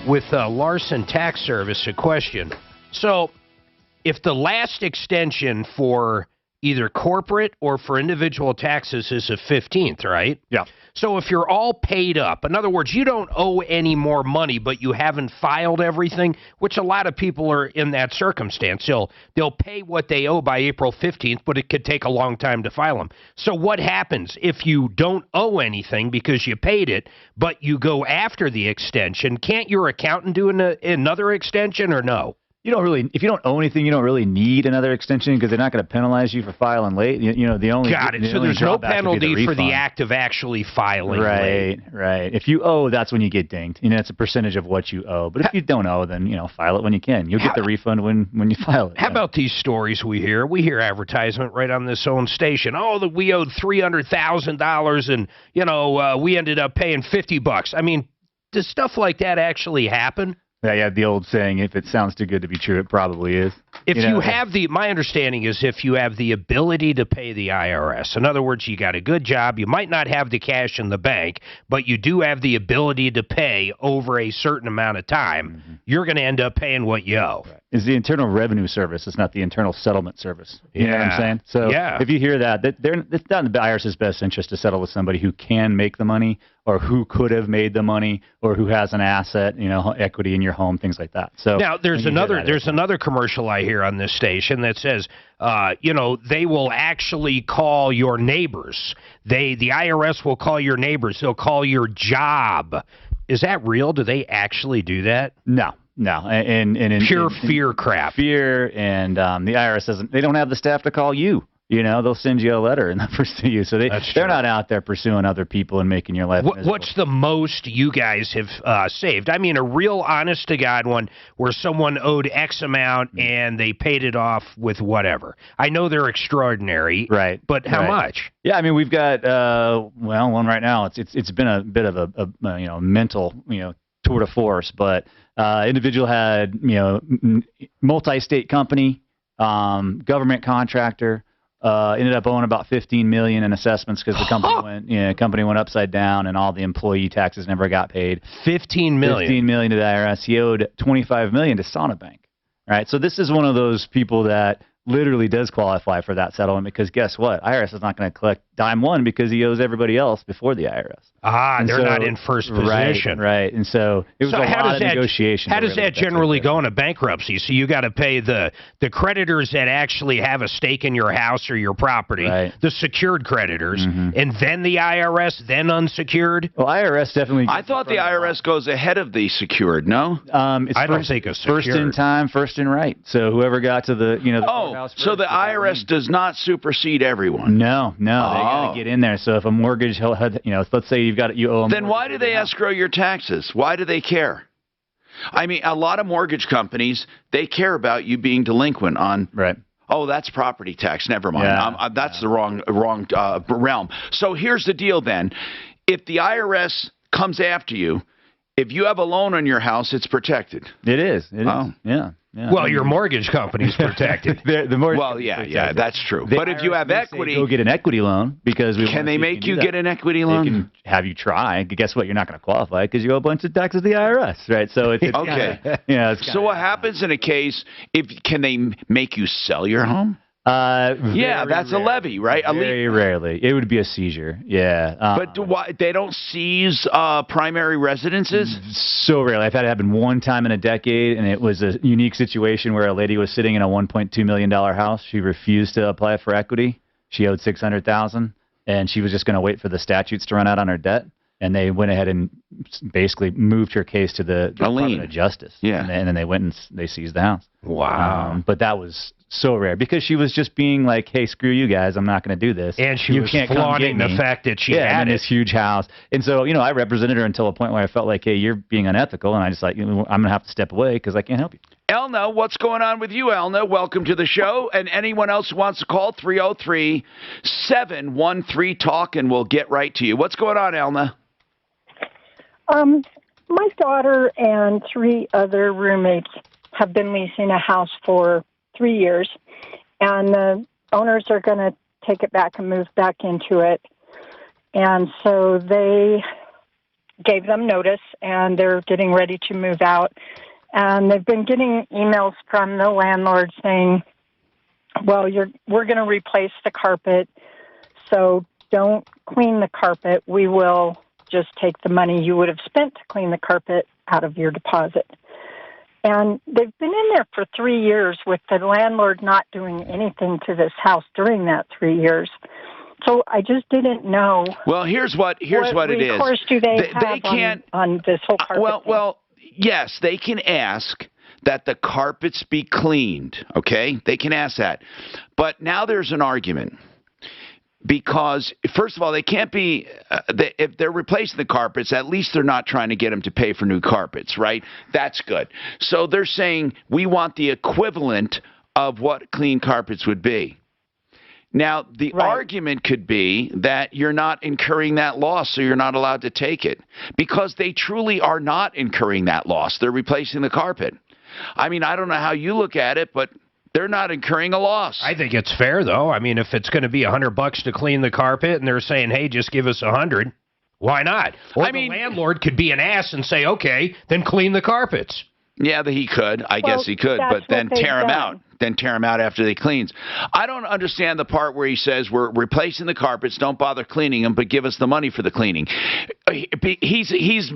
with Larson Tax Service a question. So, if the last extension for either corporate or for individual taxes is the 15th, right? Yeah. So if you're all paid up, in other words, you don't owe any more money, but you haven't filed everything, which a lot of people are in that circumstance. They'll pay what they owe by April 15th, but it could take a long time to file them. So what happens if you don't owe anything because you paid it, but you go after the extension? Can't your accountant do another extension or no? You don't really, if you don't owe anything, you don't really need another extension because they're not going to penalize you for filing late. The only got it. So there's no penalty for the act of actually filing late. Right. If you owe, that's when you get dinged. It's a percentage of what you owe. But if you don't owe, then file it when you can. You'll get the refund when you file it. How about these stories we hear? We hear advertisement right on this own station. Oh, that we owed $300,000 and we ended up paying $50. I mean, does stuff like that actually happen? Yeah, the old saying, if it sounds too good to be true, it probably is. If you have my understanding is if you have the ability to pay the IRS, in other words, you got a good job, you might not have the cash in the bank, but you do have the ability to pay over a certain amount of time, you're going to end up paying what you owe. Right. is the Internal Revenue Service. It's not the Internal Settlement Service. You know what I'm saying? So if you hear that, it's not in the IRS's best interest to settle with somebody who can make the money or who could have made the money or who has an asset, equity in your home, things like that. So now there's another commercial I hear on this station that says, they will actually call your neighbors. The IRS will call your neighbors. They'll call your job. Is that real? Do they actually do that? No. And pure fear crap. Fear, and the IRS doesn't. They don't have the staff to call you. They'll send you a letter and they'll pursue you. So they're not out there pursuing other people and making your life miserable. What's the most you guys have saved? I mean, a real honest to God one where someone owed X amount and they paid it off with whatever. I know they're extraordinary, right? But how much? Yeah, I mean, we've got one right now. It's been a bit of a mental tour de force, but individual had multi-state company, government contractor. Ended up owing about $15 million in assessments because the company went upside down and all the employee taxes never got paid. $15 million. $15 million to the IRS. He owed $25 million to Sona Bank. Right. So this is one of those people that literally does qualify for that settlement because guess what? IRS is not going to collect dime one because he owes everybody else before the IRS. They're not in first position. Right. And so it was a lot of negotiation. How does that generally go in a bankruptcy? So you got to pay the creditors that actually have a stake in your house or your property, the secured creditors, and then the IRS, then unsecured? Well, IRS definitely. I thought the IRS goes ahead of the secured, no? I don't think it's secured. First in time, first in right. So whoever got to the, so the IRS does not supersede everyone? No. They got to get in there. So if a mortgage, let's say you owe them. Then why do they escrow your taxes? Why do they care? I mean, a lot of mortgage companies, they care about you being delinquent on. Right. Oh, that's property tax. Never mind. Yeah. That's the wrong realm. So here's the deal then. If the IRS comes after you, if you have a loan on your house, it's protected. It is. Yeah. Well, your mortgage company's protected. the mortgage that's true. But if you have equity, go get an equity loan because can they make you get an equity loan? They can have you try. Guess what? You're not going to qualify because you owe a bunch of taxes to the IRS, right? So it's okay. So what happens in a case? Can they make you sell your home? That's rarely. A levy, right? Very rarely. It would be a seizure. Yeah. But they don't seize primary residences? So rarely. I've had it happen one time in a decade, and it was a unique situation where a lady was sitting in a $1.2 million house. She refused to apply for equity. She owed $600,000, and she was just going to wait for the statutes to run out on her debt. And they went ahead and basically moved her case to the Department of Justice. Yeah. And then they went and they seized the house. Wow. But that was so rare because she was just being like, hey, screw you guys. I'm not going to do this. And she was flaunting the fact that she had this huge house. And so, I represented her until a point where I felt like, hey, you're being unethical. And I just I'm going to have to step away because I can't help you. Elna, what's going on with you, Elna? Welcome to the show. And anyone else who wants to call, 303-713-TALK, and we'll get right to you. What's going on, Elna? My daughter and 3 other roommates have been leasing a house for 3 years, and the owners are going to take it back and move back into it. And so they gave them notice, and they're getting ready to move out. And they've been getting emails from the landlord saying, well, we're going to replace the carpet, so don't clean the carpet. We will just take the money you would have spent to clean the carpet out of your deposit. And they've been in there for 3 years with the landlord not doing anything to this house during that 3 years. So I just didn't know. Well, here's what it is. What recourse do they have on this whole carpet? Well, yes, they can ask that the carpets be cleaned, okay? They can ask that. But now there's an argument. Because, first of all, they can't be if they're replacing the carpets, at least they're not trying to get them to pay for new carpets, right? That's good. So they're saying we want the equivalent of what clean carpets would be. Now, the argument could be that you're not incurring that loss, so you're not allowed to take it. Because they truly are not incurring that loss. They're replacing the carpet. I mean, I don't know how you look at it, but they're not incurring a loss. I think it's fair, though. I mean, if it's going to be $100 to clean the carpet and they're saying, hey, just give us $100, why not? Or the landlord could be an ass and say, okay, then clean the carpets. Yeah, he could. I guess he could, but then tear him out. Then tear him out after they cleans. I don't understand the part where he says we're replacing the carpets. Don't bother cleaning them, but give us the money for the cleaning. He's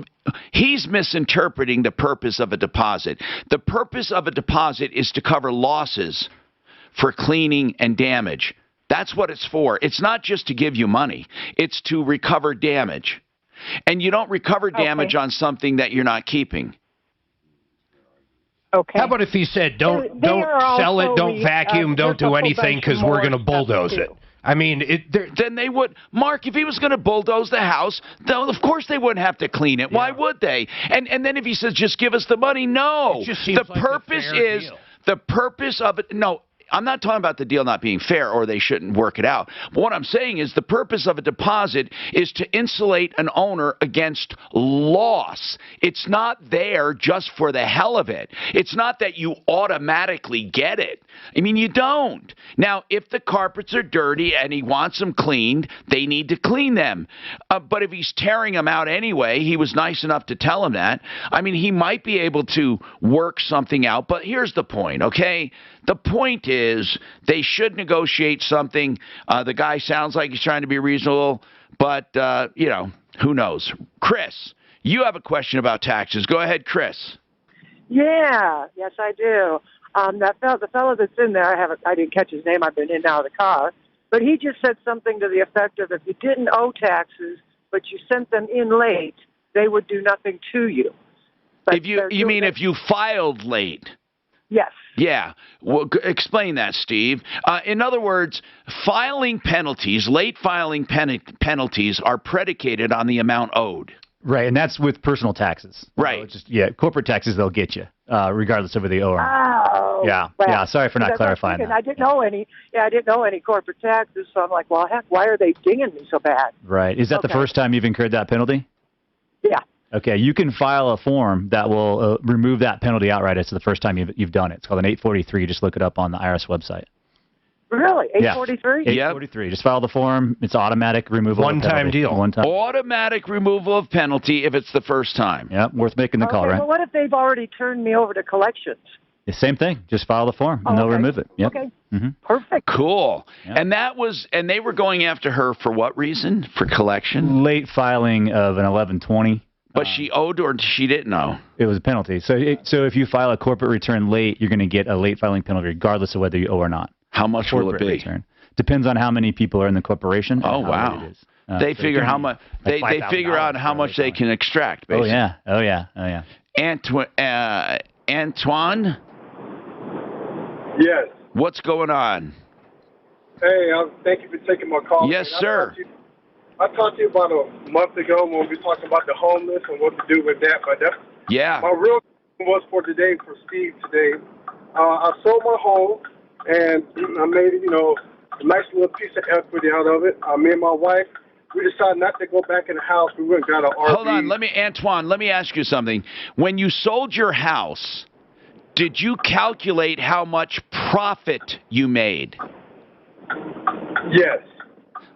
misinterpreting the purpose of a deposit. The purpose of a deposit is to cover losses for cleaning and damage. That's what it's for. It's not just to give you money. It's to recover damage. And you don't recover damage on something that you're not keeping. Okay. How about if he said, don't sell it, don't vacuum, don't do anything because we're going to bulldoze it? I mean, then they would. Mark, if he was going to bulldoze the house, of course they wouldn't have to clean it. Yeah. Why would they? And then if he says, just give us the money, no. The purpose is, the purpose of it, no. I'm not talking about the deal not being fair or they shouldn't work it out. But what I'm saying is the purpose of a deposit is to insulate an owner against loss. It's not there just for the hell of it. It's not that you automatically get it. I mean, you don't. Now, if the carpets are dirty and he wants them cleaned, they need to clean them. But if he's tearing them out anyway, he was nice enough to tell him that. I mean, he might be able to work something out. But here's the point, okay? The point is they should negotiate something. The guy sounds like he's trying to be reasonable, but, who knows? Chris, you have a question about taxes. Go ahead, Chris. Yeah, yes, I do. The fellow that's in there, I didn't catch his name. I've been in and out of the car. But he just said something to the effect of if you didn't owe taxes, but you sent them in late, they would do nothing to you. But you mean if you filed late? Yes. Yeah. Well, explain that, Steve. In other words, filing penalties, late filing penalties are predicated on the amount owed. Right, and that's with personal taxes. Right. Corporate taxes, they'll get you, regardless of whether they owe or not. Oh. Yeah, well, yeah. Sorry for not clarifying that. I didn't know any. Yeah, I didn't know any corporate taxes, so I'm like, well, heck, why are they dinging me so bad? Right. Is that the first time you've incurred that penalty? Yeah. Okay, you can file a form that will remove that penalty outright. It's the first time you've done it. It's called an 843. You just look it up on the IRS website. Really? 843? Yeah. 843. Just file the form. It's automatic removal. One-time deal. One-time. Automatic removal of penalty if it's the first time. Yeah, worth making the call, right? Well, what if they've already turned me over to collections? The same thing. Just file the form, and they'll remove it. Yep. Okay. Mm-hmm. Perfect. Cool. Yep. And they were going after her for what reason? For collection? Late filing of an 1120. But she owed or she didn't owe? It was a penalty. So if you file a corporate return late, you're going to get a late filing penalty regardless of whether you owe or not. How much will it be? Return. Depends on how many people are in the corporation. Oh, wow. It is. They figure how much they figure out how much they can extract, basically. Oh yeah. Antoine? Yes. What's going on? Hey, thank you for taking my call. Yes, sir. I talked to you about a month ago when we were talking about the homeless and what to do with that. But yeah, my real question was for today, for Steve today. I sold my home and I made a nice little piece of equity out of it. Me and my wife, we decided not to go back in the house. We went and got an RV. Hold on, Antoine, let me ask you something. When you sold your house, did you calculate how much profit you made? Yes.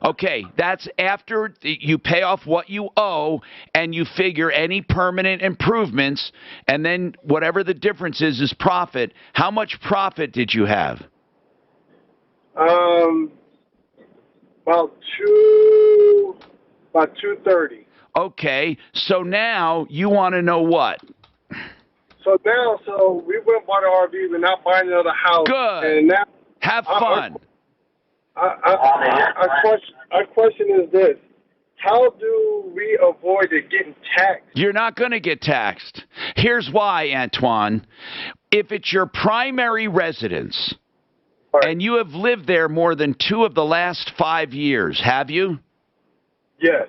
Okay, that's after you pay off what you owe and you figure any permanent improvements, and then whatever the difference is profit. How much profit did you have? About 230. Okay, so now you want to know what? So we went and bought an RV. We're not buying another house. Good. And now have fun. Our question is this. How do we avoid getting taxed? You're not going to get taxed. Here's why, Antoine. If it's your primary residence and you have lived there more than 2 of the last 5 years, have you? Yes.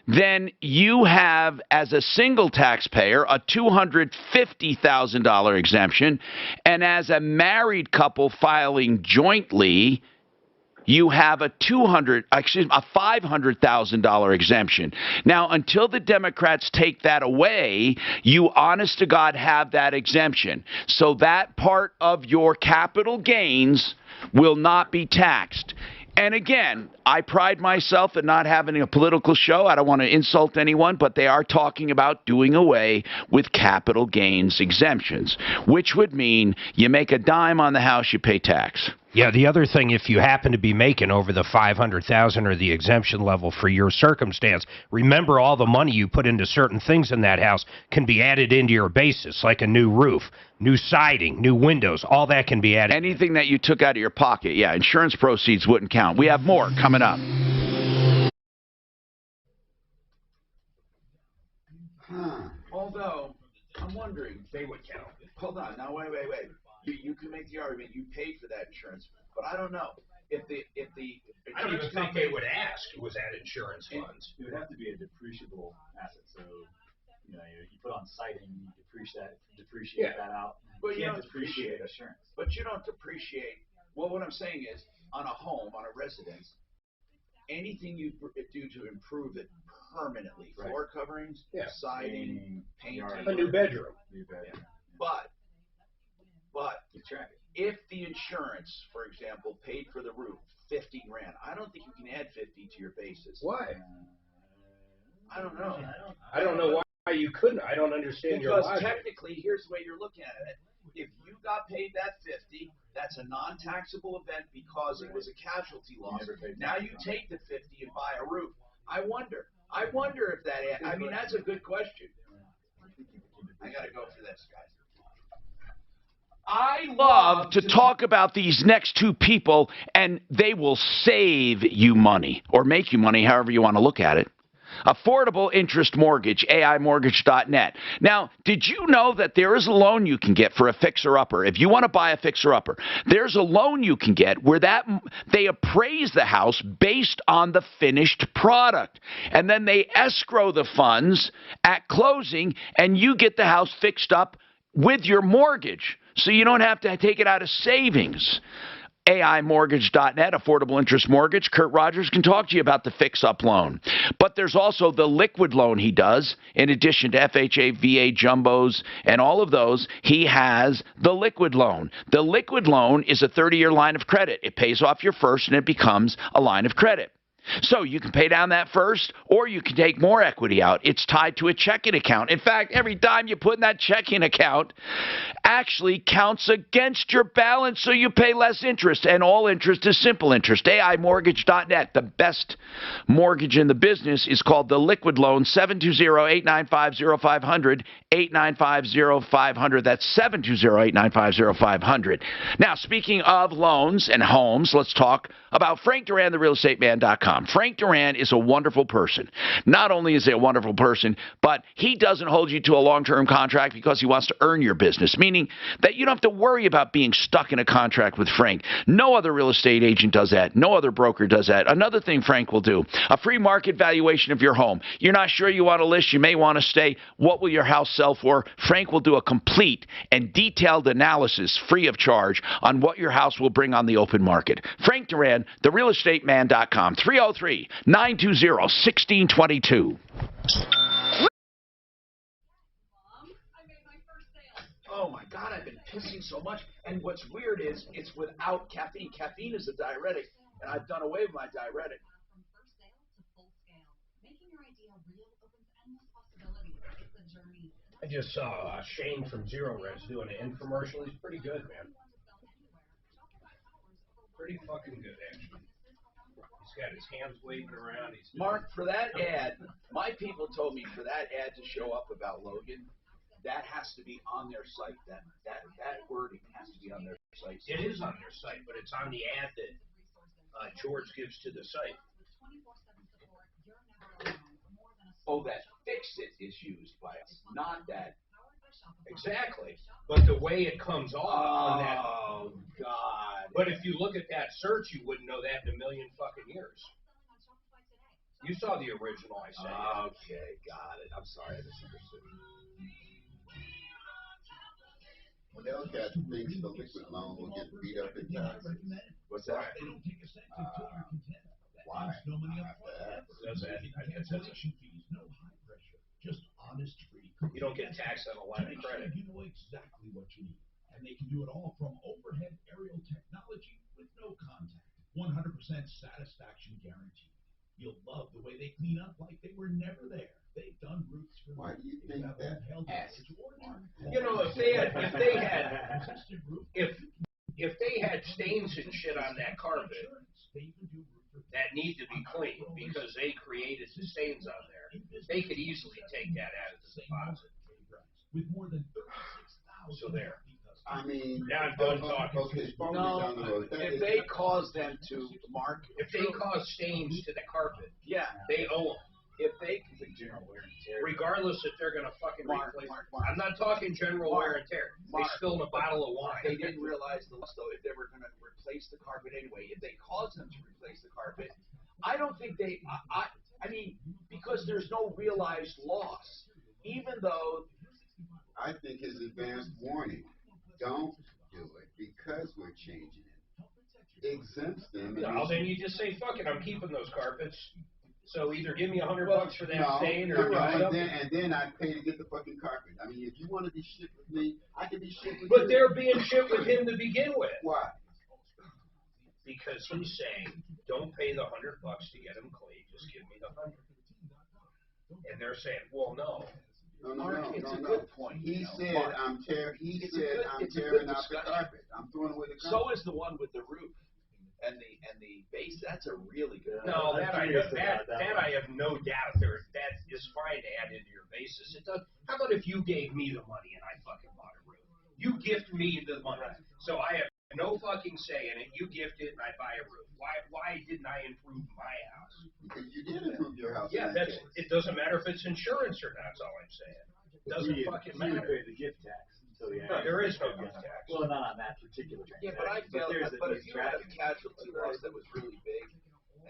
Then you have, as a single taxpayer, a $250,000 exemption, and as a married couple filing jointly, you have a $500,000 exemption. Now, until the Democrats take that away, you honest to God have that exemption. So that part of your capital gains will not be taxed. And again, I pride myself in not having a political show. I don't want to insult anyone, but they are talking about doing away with capital gains exemptions, which would mean you make a dime on the house, you pay tax. Yeah, the other thing, if you happen to be making over the $500,000 or the exemption level for your circumstance, remember all the money you put into certain things in that house can be added into your basis, like a new roof, new siding, new windows. All that can be added. Anything that you took out of your pocket, yeah, insurance proceeds wouldn't count. We have more coming up. Although, I'm wondering, they would count. Hold on, now wait. You can make the argument you paid for that insurance, but I don't know if the I don't even think they would ask was that insurance funds. It would have to be a depreciable asset. So, you put on siding, you depreciate that out. But you can't depreciate insurance. But you don't depreciate. Well, what I'm saying is, on a home, on a residence, anything you do to improve it permanently, floor coverings, siding, painting, a new bedroom. But if the insurance, for example, paid for the roof $50,000, I don't think you can add 50 to your basis. Why? I don't know. I don't know why you couldn't. I don't understand your logic. Because technically, here's the way you're looking at it. If you got paid that 50, that's a non-taxable event because it was a casualty loss. Now you take the 50 and buy a roof. I wonder if that. I mean, that's a good question. I gotta go for this, guys. I love to talk about these next two people, and they will save you money or make you money, however you want to look at it. Affordable Interest Mortgage, AIMortgage.net. Now, did you know that there is a loan you can get for a fixer-upper? If you want to buy a fixer-upper, there's a loan you can get where they appraise the house based on the finished product. And then they escrow the funds at closing, and you get the house fixed up with your mortgage. So you don't have to take it out of savings. AIMortgage.net, affordable interest mortgage. Kurt Rogers can talk to you about the fix-up loan. But there's also the liquid loan he does. In addition to FHA, VA, jumbos, and all of those, he has the liquid loan. The liquid loan is a 30-year line of credit. It pays off your first, and it becomes a line of credit. So you can pay down that first, or you can take more equity out. It's tied to a checking account. In fact, every dime you put in that checking account actually counts against your balance, so you pay less interest, and all interest is simple interest. AIMortgage.net, the best mortgage in the business, is called the Liquid Loan, 720-895-0500, 895-0500. That's 720-895-0500. Now, speaking of loans and homes, let's talk about Frank Duran, therealestateman.com. Frank Duran is a wonderful person. Not only is he a wonderful person, but he doesn't hold you to a long-term contract because he wants to earn your business, meaning that you don't have to worry about being stuck in a contract with Frank. No other real estate agent does that. No other broker does that. Another thing Frank will do, a free market valuation of your home. You're not sure you want to list, you may want to stay. What will your house sell for? Frank will do a complete and detailed analysis free of charge on what your house will bring on the open market. Frank Duran, therealestateman.com, 303-920-1622. Oh my God, I've been pissing so much. And what's weird is it's without caffeine. Caffeine is a diuretic, and I've done away with my diuretic. I just saw Shane from Zero Res doing an infomercial. He's pretty good, man. Pretty fucking good, actually. He's got his hands waving around. Mark, for that ad, my people told me for that ad to show up about Logan, that has to be on their site. That wording has to be on their site. It is on their site, but it's on the ad that George gives to the site. Oh, that fix it is used by us, not that. Exactly. But the way it comes off on that. Oh, God. But if you look at that search, you wouldn't know that in a million fucking years. You saw the original I sent you. Okay, got it. I'm sorry, I misunderstood. When Hellcat thinks the liquid loan will get beat up in taxes. What's that? Why? I have to ask. Just honest free. You don't get taxed on a line of credit. You know exactly what you need. And they can do it all from overhead aerial technology with no contact. 100% satisfaction guaranteed. You'll love the way they clean up like they were never there. They've done roofs for Why do you think that? You know, if they had stains and shit on that carpet that need to be cleaned because they created the stains on there, they could easily take that out of the deposit. With more than 36,000. So there. I mean, now I'm done talking. Okay, no, if they cause them to, Mark, if they cause stains to the carpet, yeah, they owe them. If they, general wear and tear, regardless if they're going to fucking replace. I'm not talking general wear and tear. They spilled a bottle of wine. They didn't realize the loss, though, if they were going to replace the carpet anyway. If they caused them to replace the carpet, I don't think they. I mean, because there's no realized loss, even though. I think his advanced warning. Don't do it because we're changing it. Exempts them. No, then you just say, fuck it, I'm keeping those carpets. So either give me $100 for that stain or and then I pay to get the fucking carpet. I mean, if you want to be shit with me, I can be shit with you. But they're being shit with him to begin with. Why? Because he's saying, don't pay the $100 to get him clean. Just give me the 100. And they're saying, well, no. No. It's a good point. He said I'm tearing out the carpet. I'm throwing away the carpet. So is the one with the roof and the base. That's a really good. No, that I have no doubt. That is fine to add into your basis. It does. How about if you gave me the money and I fucking bought a roof? You gift me the money, so I have no fucking say in it. You gift it and I buy a roof. Why didn't I improve my house? Because you did improve your house. Yeah, it doesn't matter if it's insurance or not. That's all I'm saying. It doesn't fucking matter. You pay the gift tax. So yeah. No, there is no gift tax. Well, not on that particular transaction. Yeah, but I feel but if you had a casualty loss that was really big,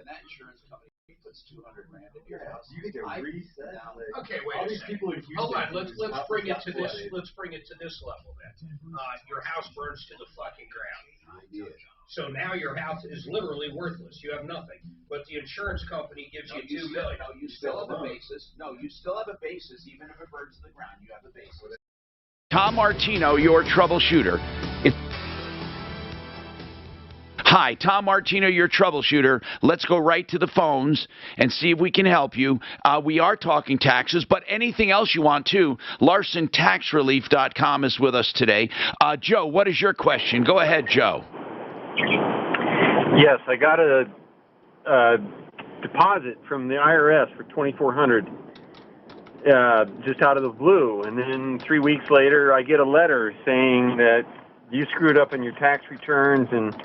and that insurance company puts $200,000 into your house, you get to reset. Okay, wait. All these people in Houston. Hold on. Let's bring it to this. Let's bring it to this level then. Your house burns to the fucking ground. So now your house is literally worthless. You have nothing. But the insurance company gives you $2 million. No, you still have a basis. No, you still have a basis, even if it burns to the ground. You have a basis. Tom Martino, your troubleshooter. Hi, Tom Martino, your troubleshooter. Let's go right to the phones and see if we can help you. We are talking taxes, but anything else you want to. LarsonTaxRelief.com is with us today. Joe, what is your question? Go ahead, Joe. Yes, I got a deposit from the IRS for $2,400 just out of the blue, and then 3 weeks later I get a letter saying that you screwed up in your tax returns and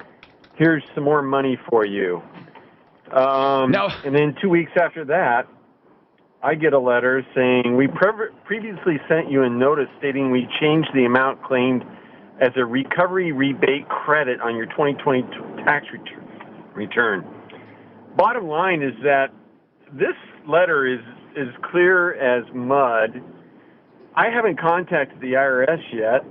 here's some more money for you. And then 2 weeks after that, I get a letter saying we previously sent you a notice stating we changed the amount claimed as a recovery rebate credit on your 2022 tax return. Bottom line is that this letter is clear as mud. I haven't contacted the IRS yet.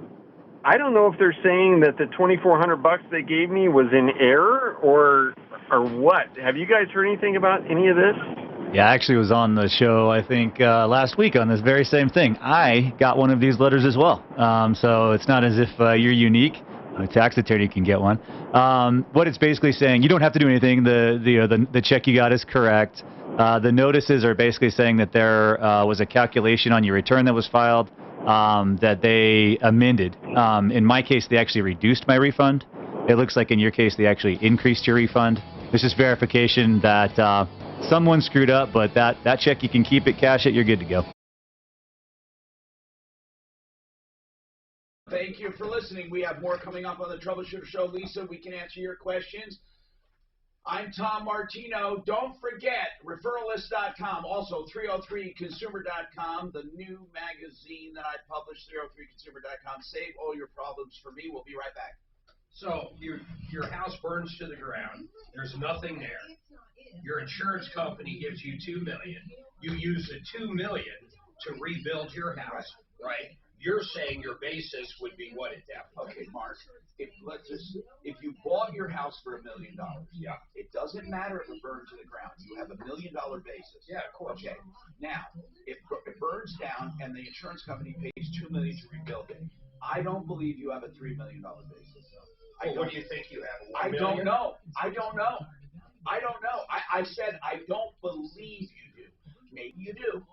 I don't know if they're saying that the $2,400 they gave me was in error or what. Have you guys heard anything about any of this? Yeah, I actually was on the show, I think, last week on this very same thing. I got one of these letters as well. So it's not as if you're unique. A tax attorney can get one. What it's basically saying, you don't have to do anything. The check you got is correct. The notices are basically saying that there was a calculation on your return that was filed that they amended. In my case, they actually reduced my refund. It looks like in your case, they actually increased your refund. There's just verification that someone screwed up, but that check, you can keep it, cash it, you're good to go. Thank you for listening. We have more coming up on the Troubleshooter Show. Lisa, we can answer your questions. I'm Tom Martino. Don't forget, referralist.com. Also, 303consumer.com, the new magazine that I publish, 303consumer.com. Save all your problems for me. We'll be right back. So your house burns to the ground. There's nothing there. Your insurance company gives you $2 million. You use the $2 million to rebuild your house, right? You're saying your basis would be what at that point? Okay, Mark. If you bought your house for $1 million, yeah, it doesn't matter if it burned to the ground. You have $1 million basis. Yeah, of course. Okay. Now, if it burns down and the insurance company pays $2 million to rebuild it, I don't believe you have a $3 million basis. Well, what do you think you have? I don't know. I don't know. I said I don't believe you do. Maybe you do.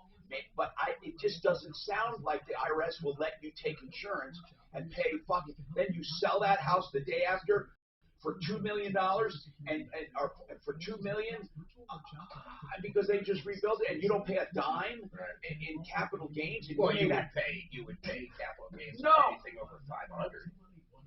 But it just doesn't sound like the IRS will let you take insurance and pay fucking. Then you sell that house the day after for $2 million or for $2 million because they just rebuilt it, and you don't pay a dime in capital gains. Well, you would pay capital gains no. on anything over 500.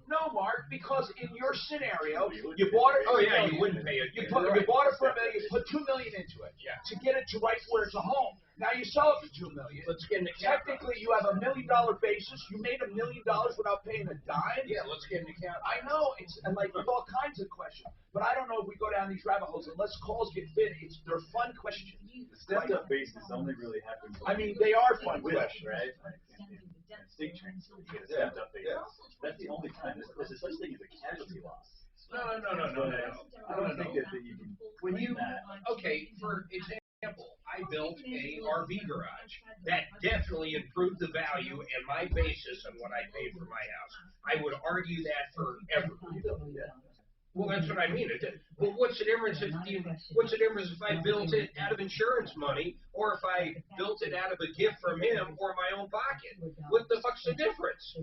No, Mark, because in your scenario, you bought it. Oh yeah, you wouldn't pay it. You bought it for $1 million. You put $2 million into it. Yeah. To get it to right where it's a home. Now you sell it for $2 million. Let's get in the Technically, you have $1 million basis. You made $1 million without paying a dime. Yeah, let's get in the account. I know it's and like with all kinds of questions, but I don't know if we go down these rabbit holes unless calls get fit. They're fun questions. The stepped-up basis only really happens. I mean, they are fun questions, right? And state transfer, you get a stepped-up basis. That's the only time. There's such thing as a casualty loss. No. I don't think that you can. When you okay, for example, I built a RV garage that definitely improved the value and my basis on what I paid for my house. I would argue that forever. Well, that's what I mean. Well, what's the difference if I built it out of insurance money or if I built it out of a gift from him or my own pocket? What the fuck's the difference?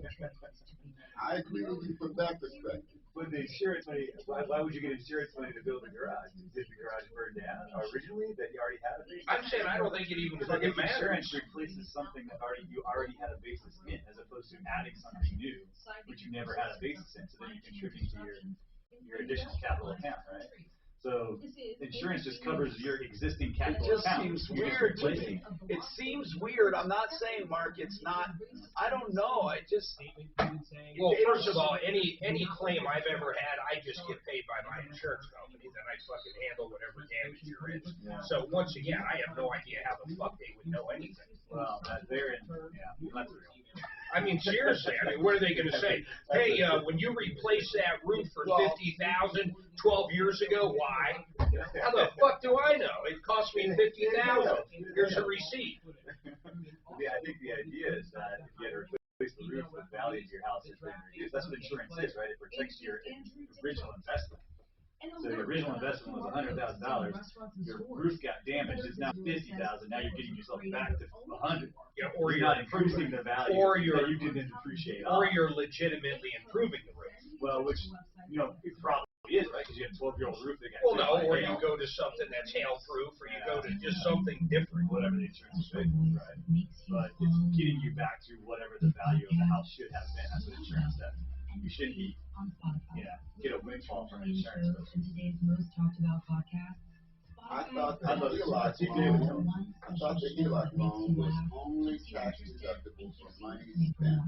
I agree with you from that perspective. But the insurance money, why would you get insurance money to build a garage? Did the garage burn down originally that you already had a basis? I'm saying I don't think it even fucking matters. Insurance replaces something that you already had a basis in, as opposed to adding something new, which you never had a basis in. So then you contribute to your additional capital account, right? So insurance just covers your existing capital account. It just seems weird to me. It seems weird. I'm not saying, Mark, it's not. I don't know. I just. Well, first of all, any claim I've ever had, I just get paid by my insurance company. Then I fucking handle whatever damage there is. Yeah. So once again, I have no idea how the fuck they would know anything. Well, they're in. Yeah, that's real. I mean, seriously. I mean, what are they going to say? Hey, when you replace that roof for $50,000 12 years ago, why? How the fuck do I know? It cost me $50,000. Here's a receipt. Yeah, I think the idea is that if you had to replace the roof, the value of your house has been reduced. That's what insurance is, right? It protects your original investment. So your original investment was $100,000. Your roof got damaged. It's now $50,000. Now you're getting yourself back to $100,000. Yeah, or you're not increasing the value. Or you didn't depreciate. Or you're legitimately improving the roof. Well, which it probably is, right? Because you have a 12-year-old roof that got. Well, no, or you go to something that's hail-proof, or you go to just something different. Whatever the insurance is, right? But it's getting you back to whatever the value of the house should have been. That's what insurance says. You shouldn't be, get a windfall from insurance. I thought the HELOC loan was only tax deductible for money spent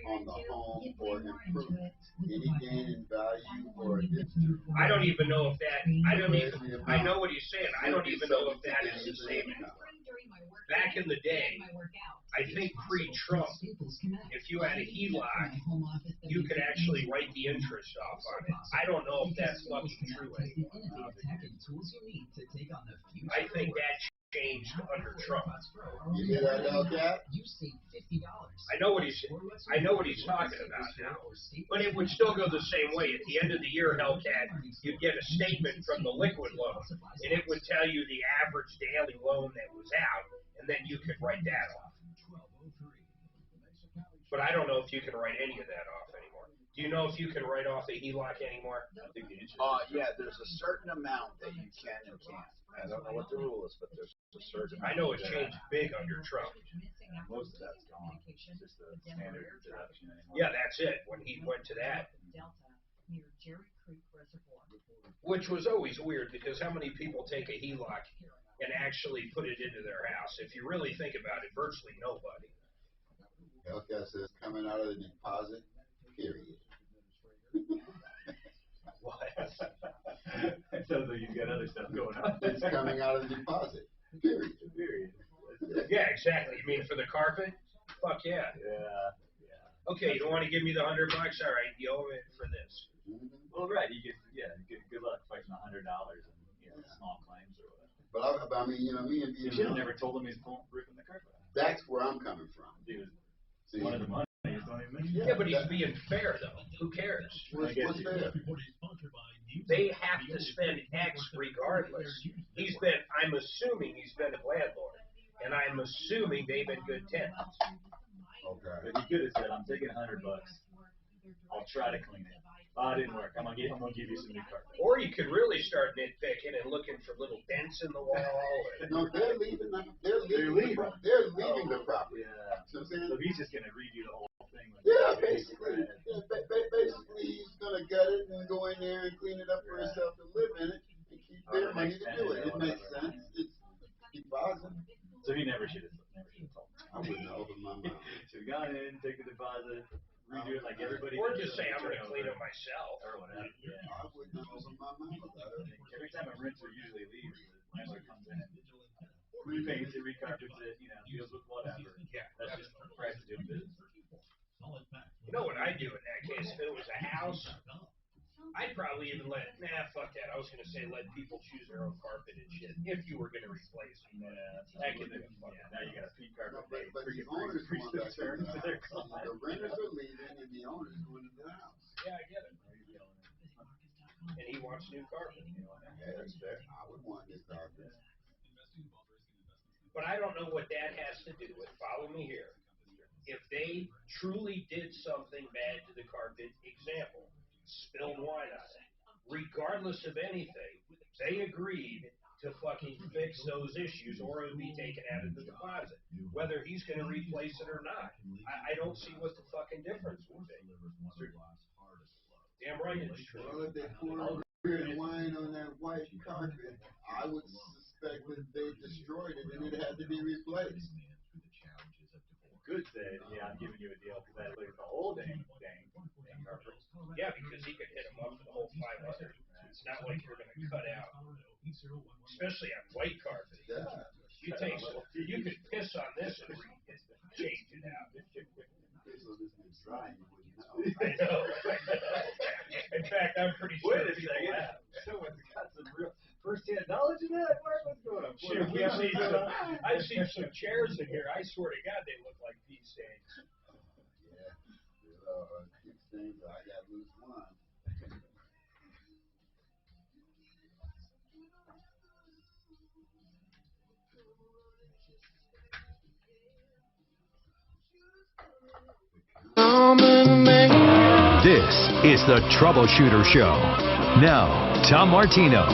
on the home or improvement. Any gain in value or addition. I don't even know if that. I know what he's saying. I don't even know if that is the same. Back in the day, I think pre-Trump, if you had a HELOC, you could actually write the interest off on it. I don't know if that's fucking true anymore. I think that changed under Trump. You hear that, Hellcat? I know what he's talking about now, but it would still go the same way. At the end of the year, Hellcat, you'd get a statement from the liquid loan, and it would tell you the average daily loan that was out, and then you could write that off. But I don't know if you can write any of that off anymore. Do you know if you can write off a HELOC anymore? Yeah, there's a certain amount that you can and can't. I don't know what the rule is, but there's a certain amount. I know it changed big under Trump. Most of that's gone. It's just a standard deduction anymore. Yeah, that's it. When he went to that. Which was always weird, because how many people take a HELOC and actually put it into their house? If you really think about it, virtually nobody. Hellcat says coming out of the deposit, period. What? It sounds like you've got other stuff going on. It's coming out of the deposit, period. Period. Yeah, exactly. You mean for the carpet? Fuck yeah. Yeah. Okay, you don't want to give me the $100? All right, you owe it for this. Well, right. You get good luck fighting $100 and small claims or whatever. But I mean, me and you should have never told him he's ripping the carpet. That's where I'm coming from. He was wanted the money. He was Yeah, but he's being fair, though. Who cares? What's fair? They have to spend X regardless. I'm assuming he's been a landlord, and I'm assuming they've been good tenants. Okay. But he could have said, "I'm taking $100. I'll try to clean it. Oh, it didn't work. I'm gonna give you some new carpet." Or you could really start nitpicking and looking for little dents in the wall. No, they're leaving. They're leaving the property. Yeah. So he's just gonna redo the whole thing. Yeah, basically. Basically, he's gonna gut it and go in there and clean it up for himself to live in it and keep their money to do it. It makes sense. He buys them. So he never should have told me. I wouldn't have opened my mouth. So he got in, take the deposit, redo it like everybody. Or just say, "I'm going to clean it myself." Or whatever. Yeah. I wouldn't have opened my mouth about it. Every time a renter usually leaves, the landlord comes in and repaints it, recarpets it, deals with whatever. Yeah. That's just price of doing business. You know what I'd do in that case? If it was a house, I'd probably even fuck that. I was going to say let people choose their own carpet and shit if you were going to replace it. Yeah. That could be fun. Now you got a pink carpet. But the owners want that. The renters are leaving and the owners going into the house. Yeah, I get it. And he wants new carpet. Yeah, that's fair. I would want new carpet. But I don't know what that has to do with. Follow me here. If they truly did something bad to the carpet, example, spilled wine on it, regardless of anything, they agreed to fucking fix those issues or it would be taken out of the deposit, whether he's going to replace it or not. I don't see what the fucking difference would be. Damn right it's true. Well, if they poured beer and wine on that white carpet, I would suspect that they destroyed it and it had to be replaced. Could say, "Yeah, I'm giving you a deal because I cleared the whole dang carpet." Yeah, because he could hit him up for the whole 500. It's not like you're going to cut out, especially on white carpet. Yeah. You could piss on this and change it out. I know. In fact, I'm pretty sure people have. Someone's got some real first-hand knowledge of that. What's going on? I've seen some chairs in here. I swear to God, they look like pea stains. Yeah. Pea stains. I got loose one. This is the Troubleshooter Show. Now, Tom Martino.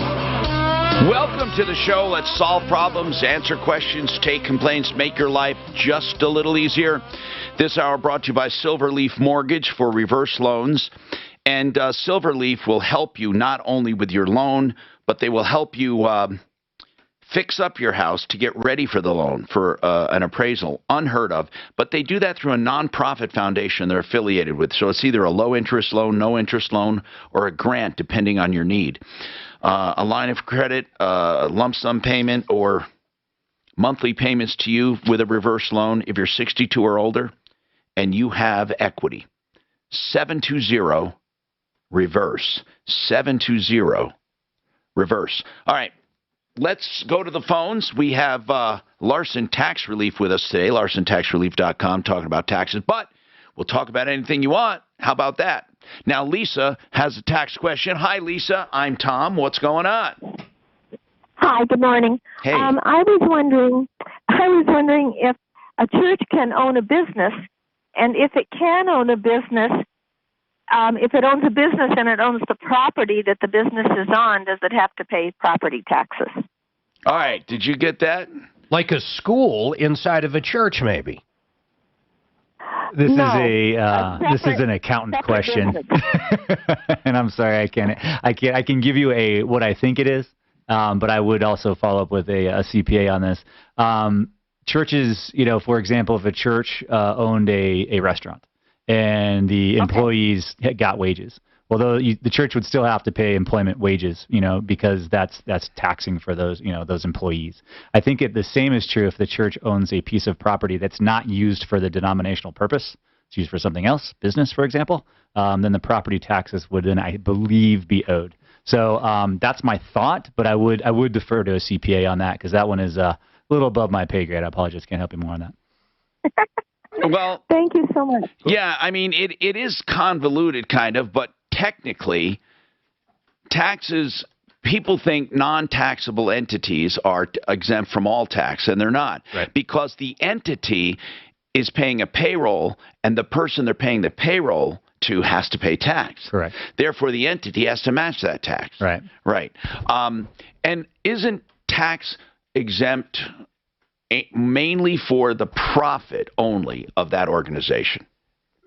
Welcome to the show. Let's solve problems, answer questions, take complaints, make your life just a little easier. This hour brought to you by Silverleaf Mortgage for reverse loans. And Silverleaf will help you not only with your loan, but they will help you fix up your house to get ready for the loan, for an appraisal. Unheard of. But they do that through a nonprofit foundation they're affiliated with. So it's either a low-interest loan, no-interest loan, or a grant, depending on your need. A line of credit, lump sum payment, or monthly payments to you with a reverse loan if you're 62 or older and you have equity. 720-REVERSE. 720-REVERSE. All right. Let's go to the phones. We have Larson Tax Relief with us today, LarsonTaxRelief.com, talking about taxes. But we'll talk about anything you want. How about that? Now, Lisa has a tax question. Hi, Lisa. I'm Tom. What's going on? Hi, good morning. Hey. I was wondering if a church can own a business, and if it can own a business, if it owns a business and it owns the property that the business is on, does it have to pay property taxes? All right. Did you get that? Like a school inside of a church, maybe. This No, is an accountant question, and I'm sorry I can give you what I think it is, but I would also follow up with a CPA on this. Churches, for example, if a church owned a restaurant and the employees got wages, well, the church would still have to pay employment wages, because that's taxing for those those employees. I think the same is true if the church owns a piece of property that's not used for the denominational purpose. It's used for something else, business, for example. Then the property taxes would then, I believe, be owed. So that's my thought, but I would defer to a CPA on that because that one is a little above my pay grade. I apologize, can't help you more on that. Well, thank you so much. Yeah, I mean, it is convoluted kind of, but technically, taxes, people think non-taxable entities are exempt from all tax, and they're not. Right. Because the entity is paying a payroll, and the person they're paying the payroll to has to pay tax. Correct. Therefore, the entity has to match that tax. Right. Right. And isn't tax exempt mainly for the profit only of that organization?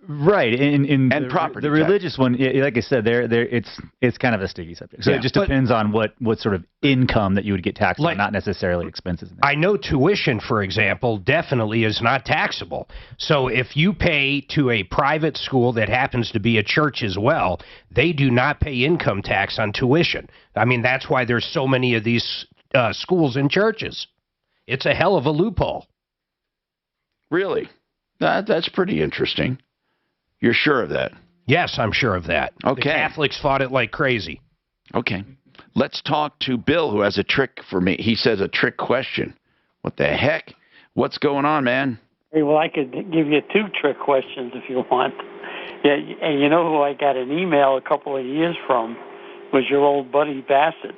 Right, and property the religious one, like I said, it's kind of a sticky subject. So Yeah. it just depends on what sort of income that you would get taxed on, not necessarily expenses. I know tuition, for example, definitely is not taxable. So if you pay to a private school that happens to be a church as well, they do not pay income tax on tuition. I mean, that's why there's so many of these schools and churches. It's a hell of a loophole. Really? That's pretty interesting. You're sure of that? Yes, I'm sure of that. Okay. The Catholics fought it like crazy. Okay. Let's talk to Bill, who has a trick for me. He says a trick question. What the heck? What's going on, man? Hey, well, I could give you 2 trick questions if you want. Yeah, and you know who I got an email a couple of years from was your old buddy Bassett.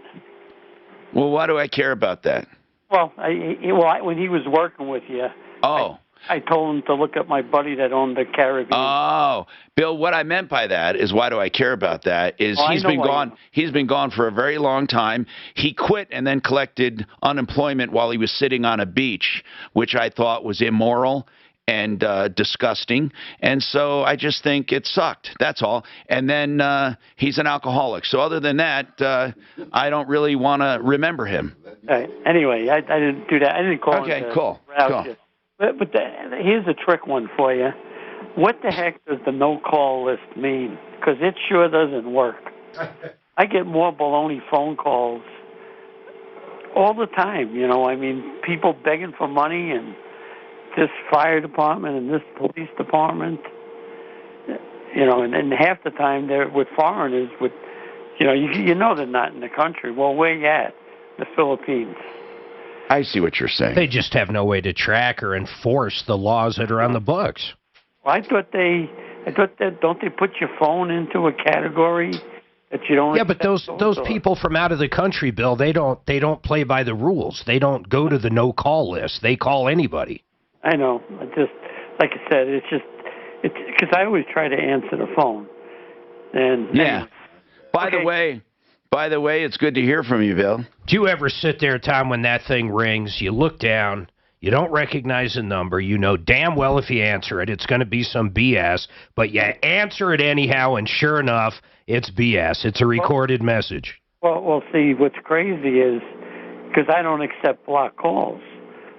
Well, why do I care about that? Well, when he was working with you, I told him to look up my buddy that owned the Caribbean. Oh, Bill, what I meant by that is why do I care about that is he's been gone. He's been gone for a very long time. He quit and then collected unemployment while he was sitting on a beach, which I thought was immoral and disgusting. And so I just think it sucked. That's all. And then he's an alcoholic. So other than that, I don't really want to remember him. Anyway, I didn't do that. I didn't call him. Okay, cool. But here's a trick one for you. What the heck does the no-call list mean? Because it sure doesn't work. I get more baloney phone calls all the time. You know, I mean, people begging for money and this fire department and this police department. You know, and half the time they're with foreigners. With, you know they're not in the country. Well, where you at? The Philippines. I see what you're saying. They just have no way to track or enforce the laws that are on the books. Well, I thought that don't they put your phone into a category that you don't? Yeah, but those people from out of the country, Bill, they don't play by the rules. They don't go to the no-call list. They call anybody. I know. Like I said, it's because I always try to answer the phone. And yeah. Anyway. By the way, it's good to hear from you, Bill. Do you ever sit there, Tom, when that thing rings, you look down, you don't recognize the number, you know damn well if you answer it, it's going to be some BS, but you answer it anyhow, and sure enough, it's BS. It's a recorded message. Well, see, what's crazy is, because I don't accept block calls,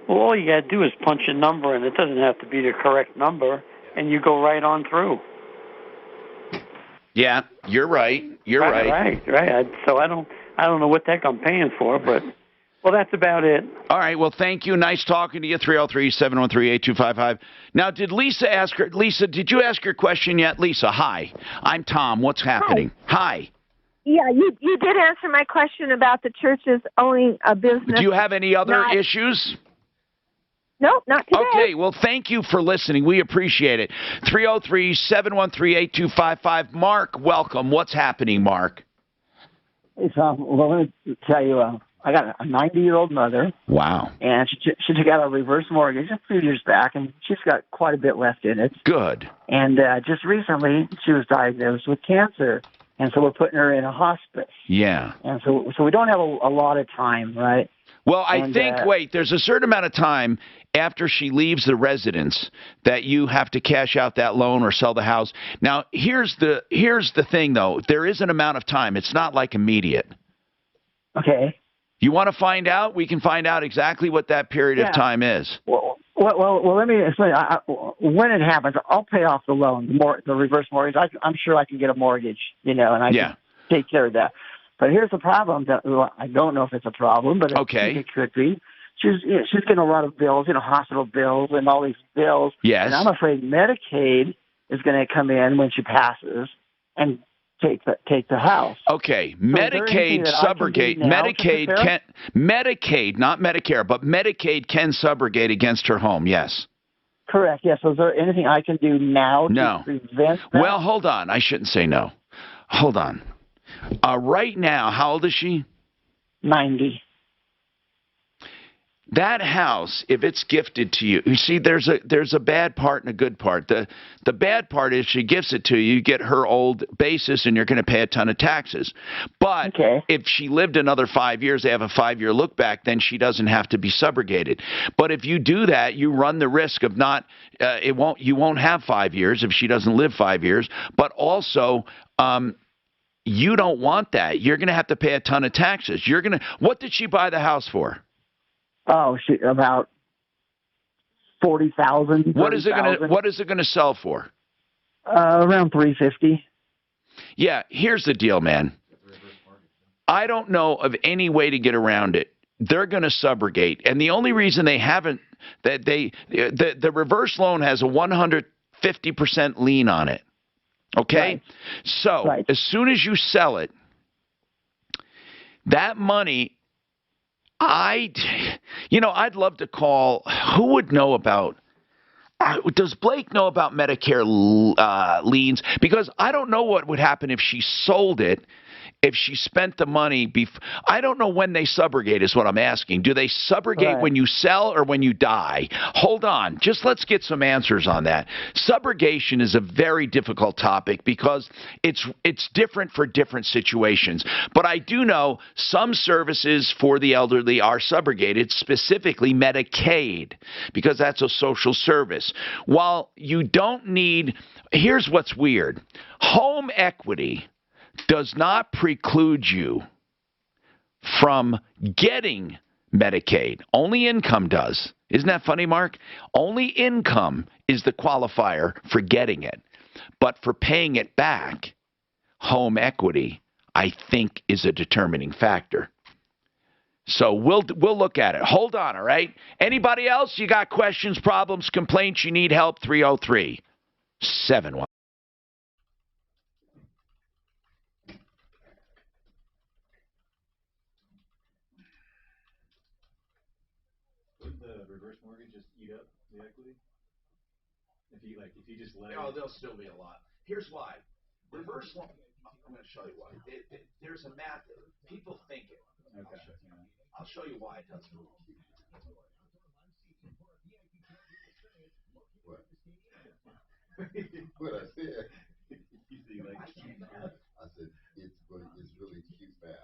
well, all you got to do is punch a number, and it doesn't have to be the correct number, and you go right on through. Yeah, you're right. You're right. Right. So I don't know what the heck I'm paying for, but well, that's about it. All right. Well, thank you. Nice talking to you. 303-713-8255. Now, did Lisa ask her? Lisa, did you ask your question yet? Lisa, hi. I'm Tom. What's happening? Hi. Yeah, you did answer my question about the churches owning a business. Do you have any other issues? Nope, not today. Okay, well, thank you for listening. We appreciate it. 303-713-8255. Mark, welcome. What's happening, Mark? Hey, Tom. Well, let me tell you, I got a 90-year-old mother. Wow. And she took out a reverse mortgage a few years back, and she's got quite a bit left in it. Good. And just recently, she was diagnosed with cancer, and so we're putting her in a hospice. Yeah. And so we don't have a lot of time, right? Well, I think, wait, there's a certain amount of time after she leaves the residence that you have to cash out that loan or sell the house. Now, here's the thing, though. There is an amount of time. It's not like immediate. Okay. You want to find out? We can find out exactly what that period of time is. Well, let me explain. When it happens, I'll pay off the loan, the reverse mortgage. I'm sure I can get a mortgage, and I can take care of that. But here's the problem. I don't know if it's a problem, but I think it could be. She's getting a lot of bills, hospital bills and all these bills. Yes. And I'm afraid Medicaid is going to come in when she passes and take the house. Okay. Medicaid subrogate. Medicaid, not Medicare, but Medicaid can subrogate against her home. Yes. Correct. Yes. So is there anything I can do now No. to prevent that? Well, hold on. I shouldn't say no. Hold on. Right now, how old is she? 90. That house, if it's gifted to you, you see, there's a bad part and a good part. The bad part is she gives it to you, you get her old basis, and you're going to pay a ton of taxes. But if she lived another 5 years, they have a 5-year look back, then she doesn't have to be subrogated. But if you do that, you run the risk of not. You won't have 5 years if she doesn't live 5 years. But also. You don't want that. You're going to have to pay a ton of taxes. What did she buy the house for? Oh, about 40,000. What is it going to sell for? Around 350. Yeah, here's the deal, man. I don't know of any way to get around it. They're going to subrogate, and the only reason they haven't the reverse loan has a 150% lien on it. Okay? Right. So, as soon as you sell it, that money, I'd love to call, who would know about, does Blake know about Medicare liens? Because I don't know what would happen if she sold it. If she spent the money, I don't know when they subrogate is what I'm asking. Do they subrogate when you sell or when you die? Hold on. Just let's get some answers on that. Subrogation is a very difficult topic because it's different for different situations. But I do know some services for the elderly are subrogated, specifically Medicaid, because that's a social service. While you don't need, here's what's weird. Home equity does not preclude you from getting Medicaid. Only income does. Isn't that funny, Mark? Only income is the qualifier for getting it. But for paying it back, home equity, I think, is a determining factor. So we'll look at it. Hold on, all right? Anybody else? You got questions, problems, complaints, you need help? 303-71. If you just let No, there'll still be a lot. Here's why. Reverse loan. I'm going to show you why. There's a math. People think it. Okay. I'll show you why it doesn't. What? What I said. I said it's really cute math.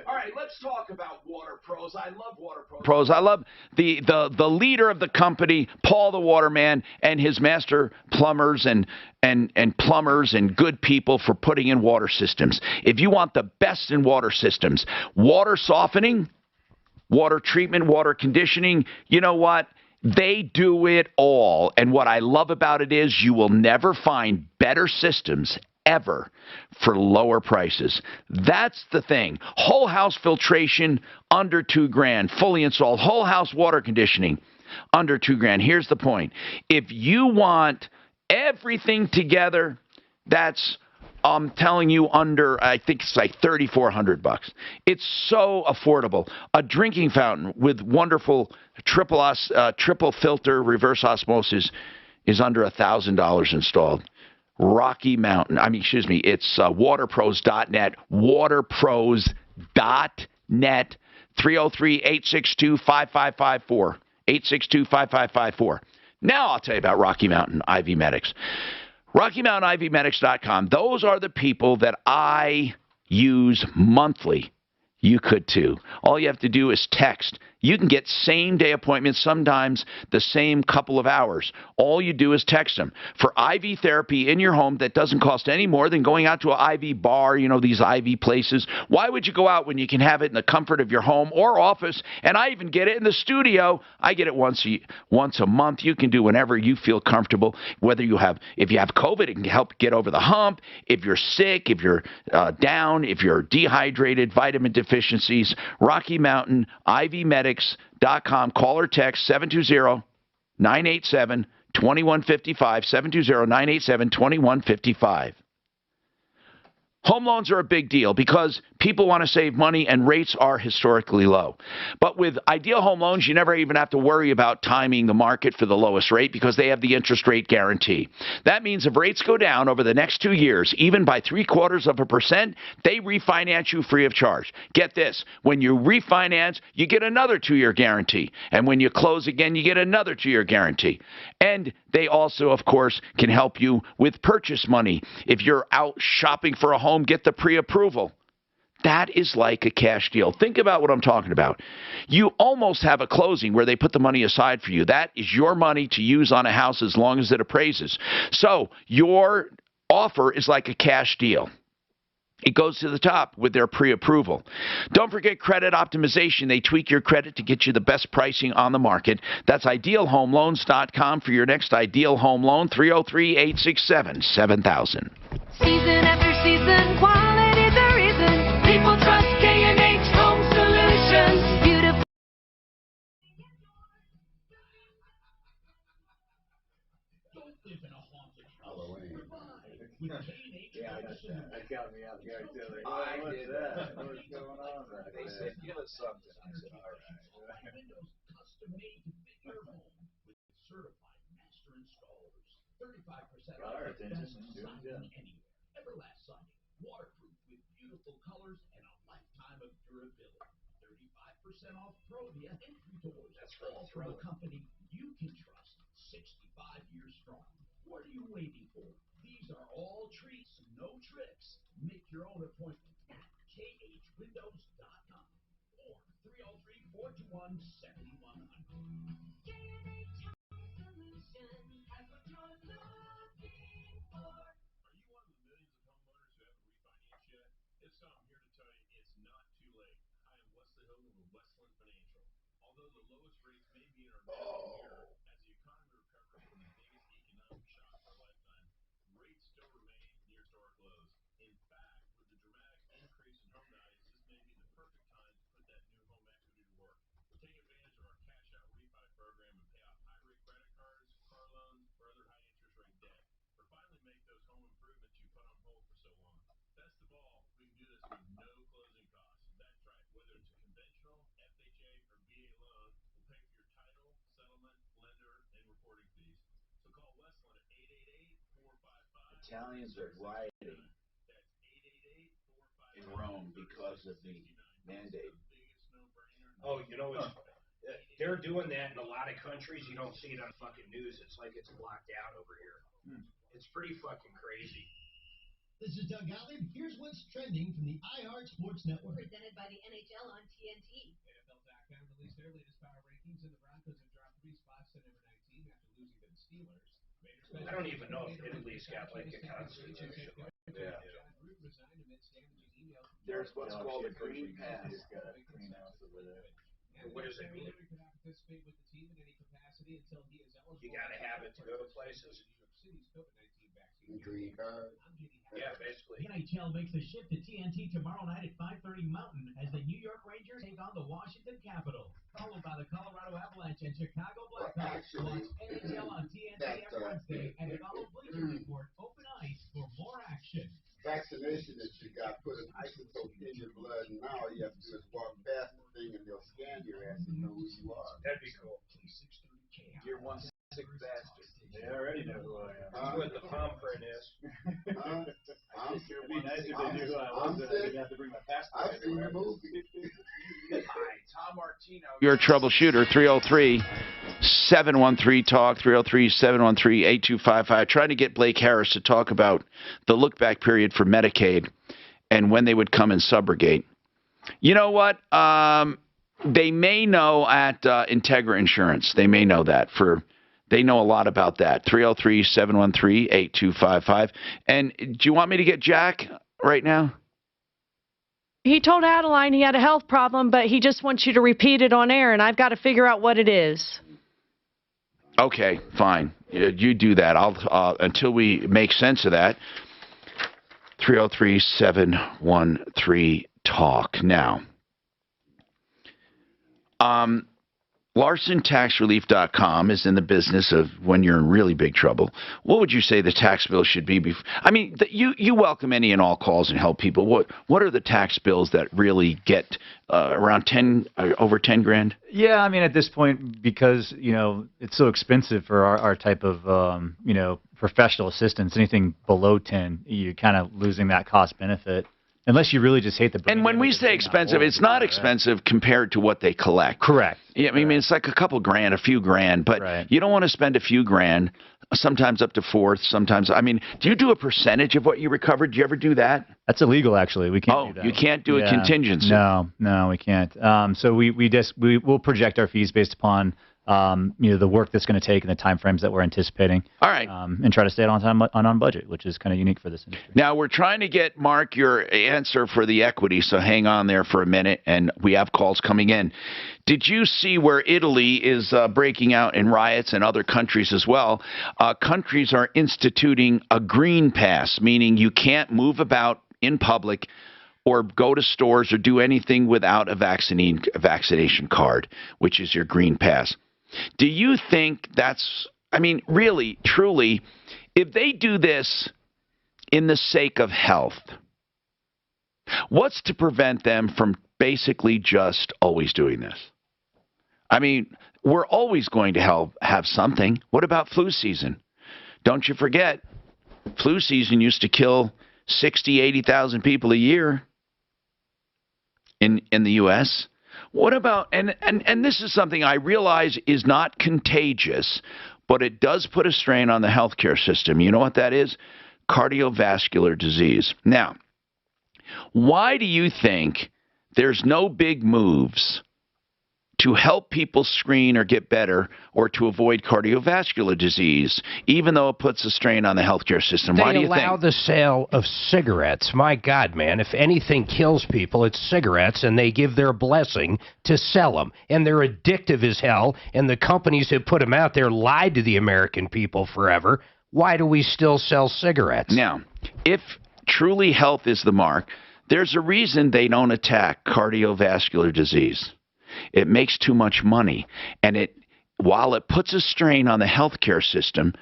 All right, let's talk about Water Pros. I love Water Pros. I love the leader of the company, Paul the Waterman, and his master plumbers and plumbers and good people for putting in water systems. If you want the best in water systems, water softening, water treatment, water conditioning, you know what? They do it all. And what I love about it is you will never find better systems ever for lower prices. That's the thing. Whole house filtration under $2,000, fully installed. Whole house water conditioning under $2,000. Here's the point. If you want everything together, that's I'm telling you under, I think it's like $3,400. It's so affordable. A drinking fountain with wonderful triple filter reverse osmosis is under $1,000 installed. Rocky Mountain. It's waterpros.net. Waterpros.net. 303-862-5554. 862-5554. Now I'll tell you about Rocky Mountain IV Medics. RockyMountainIVMedics.com. Those are the people that I use monthly. You could too. All you have to do is text. You can get same-day appointments, sometimes the same couple of hours. All you do is text them. For IV therapy in your home that doesn't cost any more than going out to an IV bar, these IV places. Why would you go out when you can have it in the comfort of your home or office? And I even get it in the studio. I get it once a month. You can do whenever you feel comfortable. If you have COVID, it can help get over the hump. If you're sick, if you're down, if you're dehydrated, vitamin deficiencies, Rocky Mountain IV Medics.com. Call or text 720-987-2155, 720-987-2155. Home loans are a big deal because people want to save money and rates are historically low. But with Ideal Home Loans, you never even have to worry about timing the market for the lowest rate because they have the interest rate guarantee. That means if rates go down over the next 2 years, even by 0.75%, they refinance you free of charge. Get this, when you refinance, you get another 2-year guarantee. And when you close again, you get another 2-year guarantee. And they also, of course, can help you with purchase money. If you're out shopping for a home, get the pre-approval. That is like a cash deal. Think about what I'm talking about. You almost have a closing where they put the money aside for you. That is your money to use on a house as long as it appraises. So your offer is like a cash deal. It goes to the top with their pre-approval. Don't forget credit optimization. They tweak your credit to get you the best pricing on the market. That's idealhomeloans.com for your next ideal home loan, 303-867-7000. Season after season, quality the reason. People trust K&H Home Solutions. Beautiful. That got me out here too. I did that. What's going on there? They said, give us something. I said, all right. Custom made to fit your home with certified master installers. 35% Got our off attention. best siding anywhere. Everlast siding, waterproof with beautiful colors and a lifetime of durability. 35% off Provia entry doors. That's all from a company you can trust. 65 years strong. What are you waiting for? These are all treats, no tricks. Make your own appointment at khwindows.com or 303-421-7100. K&H Home Solutions has what you're looking for. Are you one of the millions of homeowners who haven't refinanced yet? If so, I'm here to tell you it's not too late. Hi, I'm Wesley Hogan with Westland Financial. Although the lowest rates may be in our rearview mirror, as the economy recovers from the biggest economic shock of our lifetime, rates still remain near historic lows. In fact, with the dramatic increase in home values, this may be the perfect time to put that new home equity to work. Take advantage of our cash out refi program and pay off high rate credit cards, car loans, or other high interest rate debt. Or finally make those home improvements you put on hold for so long. Best of all, we can do this with no closing costs. That's right, whether it's a conventional, FHA, or VA loan, we'll pay for your title, settlement, lender, and reporting fees. So call Westland at 888-455. Italians are rioting in Rome because of the mandate. Oh, you know, they're doing that in a lot of countries. You don't see it on fucking news. It's like it's blocked out over here. It's pretty fucking crazy. This is Doug Allard. Here's what's trending from the iHeart Sports Network. Presented by the NHL on TNT. NFL.com released their latest power rankings, and the Broncos have dropped 3 spots to number 19 after losing to the Steelers. I don't even know if Italy's got like a constitution. Yeah. There's what's called a green pass. What does it mean? You gotta have it to go to places. Green card. Yeah, basically. The NHL makes the shift to TNT tomorrow night at 5:30 Mountain as the New York Rangers take on the Washington Capitals, followed by the Colorado Avalanche and Chicago Blackhawks. Watch NHL on TNT every Wednesday and follow Bleacher Report Open Ice for more action. Vaccination that you got put an isotope in your blood, and now all you have to do is walk past the thing and they'll scan your ass and know who you are. That'd be cool. You're one sick bastard. They already know who I am. That's what the palm print is. It'd be nice if they knew who I was. I didn't have to bring my passport. I've seen the movie. Hi, Tom Martino. Your troubleshooter, 303-713-TALK, 303-713-8255. Trying to get Blake Harris to talk about the look-back period for Medicaid and when they would come and subrogate. You know what? They may know at Integra Insurance. They may know that. They know a lot about that. 303-713-8255. And do you want me to get Jack right now? He told Adeline he had a health problem, but he just wants you to repeat it on air, and I've got to figure out what it is. Okay, fine. You do that. I'll until we make sense of that. 303-713-TALK. Now, LarsonTaxRelief.com is in the business of when you're in really big trouble. What would you say the tax bill should be? I mean, you welcome any and all calls and help people. What are the tax bills that really get around over 10 grand? Yeah, I mean, at this point, because it's so expensive for our type of professional assistance, anything below 10, you're kind of losing that cost benefit. Unless you really just hate the brand. And when we say expensive, it's not expensive compared to what they collect. Correct. Yeah, I mean, it's like a couple grand, a few grand, but you don't want to spend a few grand, sometimes up to fourth, sometimes. I mean, do you do a percentage of what you recovered? Do you ever do that? That's illegal, actually. We can't do that. You can't do a contingency. No, we can't. So we'll project our fees based upon the work that's going to take and the time frames that we're anticipating. All right. And try to stay on budget, which is kind of unique for this industry. Now, we're trying to get, Mark, your answer for the equity, so hang on there for a minute, and we have calls coming in. Did you see where Italy is breaking out in riots and other countries as well? Countries are instituting a green pass, meaning you can't move about in public or go to stores or do anything without a vaccination card, which is your green pass. Do you think that's, I mean, really, truly, if they do this in the sake of health, what's to prevent them from basically just always doing this? I mean, we're always going to have something. What about flu season? Don't you forget, flu season used to kill 60, 80,000 people a year in the U.S., What about, and this is something I realize is not contagious, but it does put a strain on the healthcare system. You know what that is? Cardiovascular disease. Now, why do you think there's no big moves to help people screen or get better or to avoid cardiovascular disease, even though it puts a strain on the healthcare system? Why do you think? They allow the sale of cigarettes. My God, man, if anything kills people, it's cigarettes, and they give their blessing to sell them. And they're addictive as hell, and the companies that put them out there lied to the American people forever. Why do we still sell cigarettes? Now, if truly health is the mark, there's a reason they don't attack cardiovascular disease. It makes too much money, and while it puts a strain on the healthcare system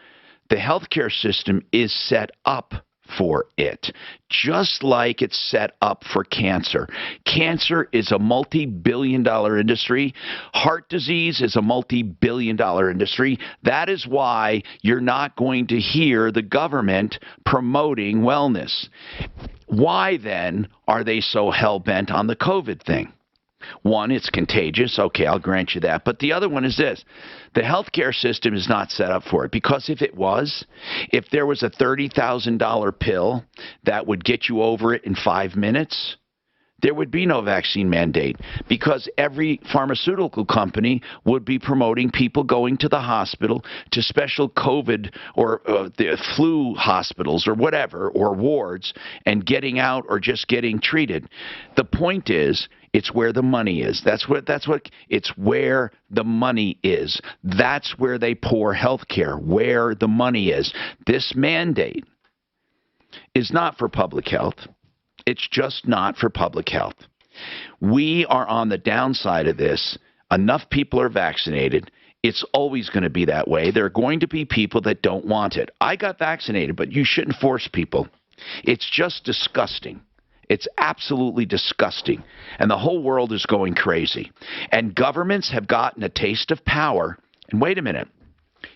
is set up for it, just like it's set up for cancer. Cancer is a multi-billion-dollar industry. Heart disease is a multi-billion-dollar industry. That is why you're not going to hear the government promoting wellness. Why, then, are they so hell-bent on the COVID thing? One, it's contagious. Okay, I'll grant you that. But the other one is this. The healthcare system is not set up for it, because if there was a $30,000 pill that would get you over it in 5 minutes, there would be no vaccine mandate, because every pharmaceutical company would be promoting people going to the hospital, to special COVID or the flu hospitals or whatever, or wards, and getting out or just getting treated. The point is, it's where the money is. It's where the money is. That's where they pour health care, where the money is. This mandate is not for public health. It's just not for public health. We are on the downside of this. Enough people are vaccinated. It's always going to be that way. There are going to be people that don't want it. I got vaccinated, but you shouldn't force people. It's just disgusting. It's absolutely disgusting. And the whole world is going crazy. And governments have gotten a taste of power. And wait a minute.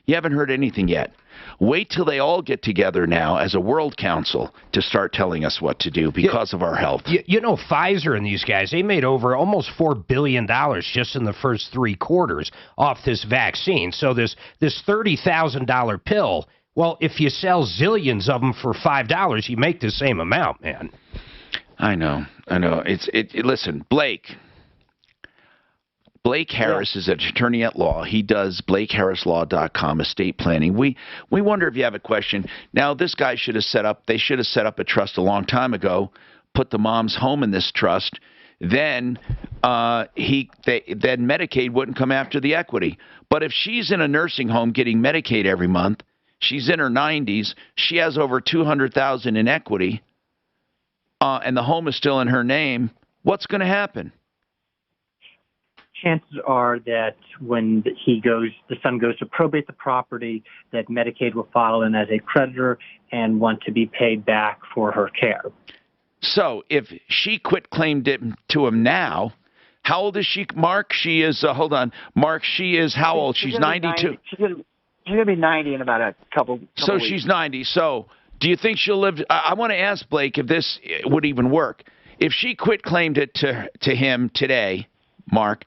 You haven't heard anything yet. Wait till they all get together now as a world council to start telling us what to do because of our health. You know, Pfizer and these guys, they made over almost $4 billion just in the first 3 quarters off this vaccine. So this $30,000 pill, well, if you sell zillions of them for $5, you make the same amount, man. I know. Listen, Blake Harris is an attorney at law. He does BlakeHarrisLaw.com, estate planning. We wonder if you have a question. Now, this guy should have set up a trust a long time ago, put the mom's home in this trust. Then Medicaid wouldn't come after the equity. But if she's in a nursing home getting Medicaid every month, she's in her 90s, she has over $200,000 in equity, and the home is still in her name, what's going to happen? chances are that when the son goes to probate the property, that Medicaid will file in as a creditor and want to be paid back for her care. So if she quit claimed it to him now, how old is she, Mark? She is, hold on, Mark, she is how old? She's 92. She's gonna be 90 in about a couple So weeks. she's 90. So do you think she'll live? I want to ask Blake if this would even work. If she quit claimed it to him today, Mark,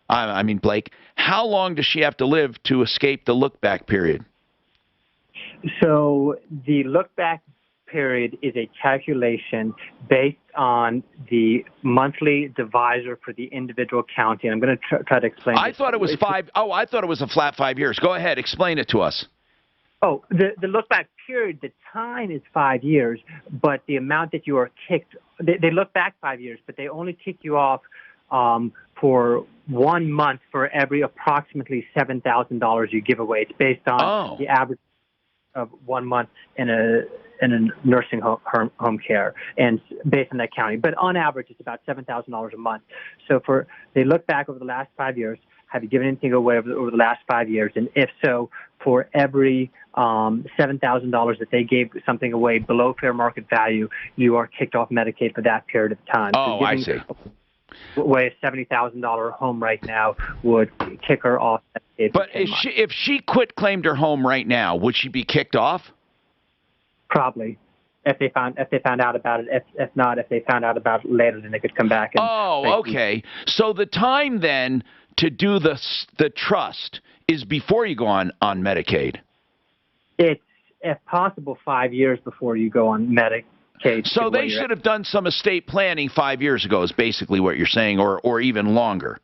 I mean Blake, how long does she have to live to escape the look-back period? So the look-back period is a calculation based on the monthly divisor for the individual county. And I'm going to try to explain. I thought it was 5. Oh, I thought it was a flat 5 years. Go ahead, explain it to us. Oh, the look-back period, the time is 5 years, but the amount that you are kicked, they look back 5 years, but they only kick you off for 1 month for every approximately $7,000 you give away. It's based on the average of 1 month in a nursing home care, and based on that county. But on average, it's about $7,000 a month. So they look back over the last 5 years. Have you given anything away over the last 5 years? And if so, for every $7,000 that they gave something away below fair market value, you are kicked off Medicaid for that period of time. Oh, so I see. Away a $70,000 home right now would kick her off Medicaid. But if she quit claimed her home right now, would she be kicked off? Probably. If they found out about it. If not, if they found out about it later, then they could come back. And okay. So the time then to do the trust is before you go on Medicaid. It's, if possible, 5 years before you go on Medicaid. So they should have done some estate planning 5 years ago is basically what you're saying, or even longer.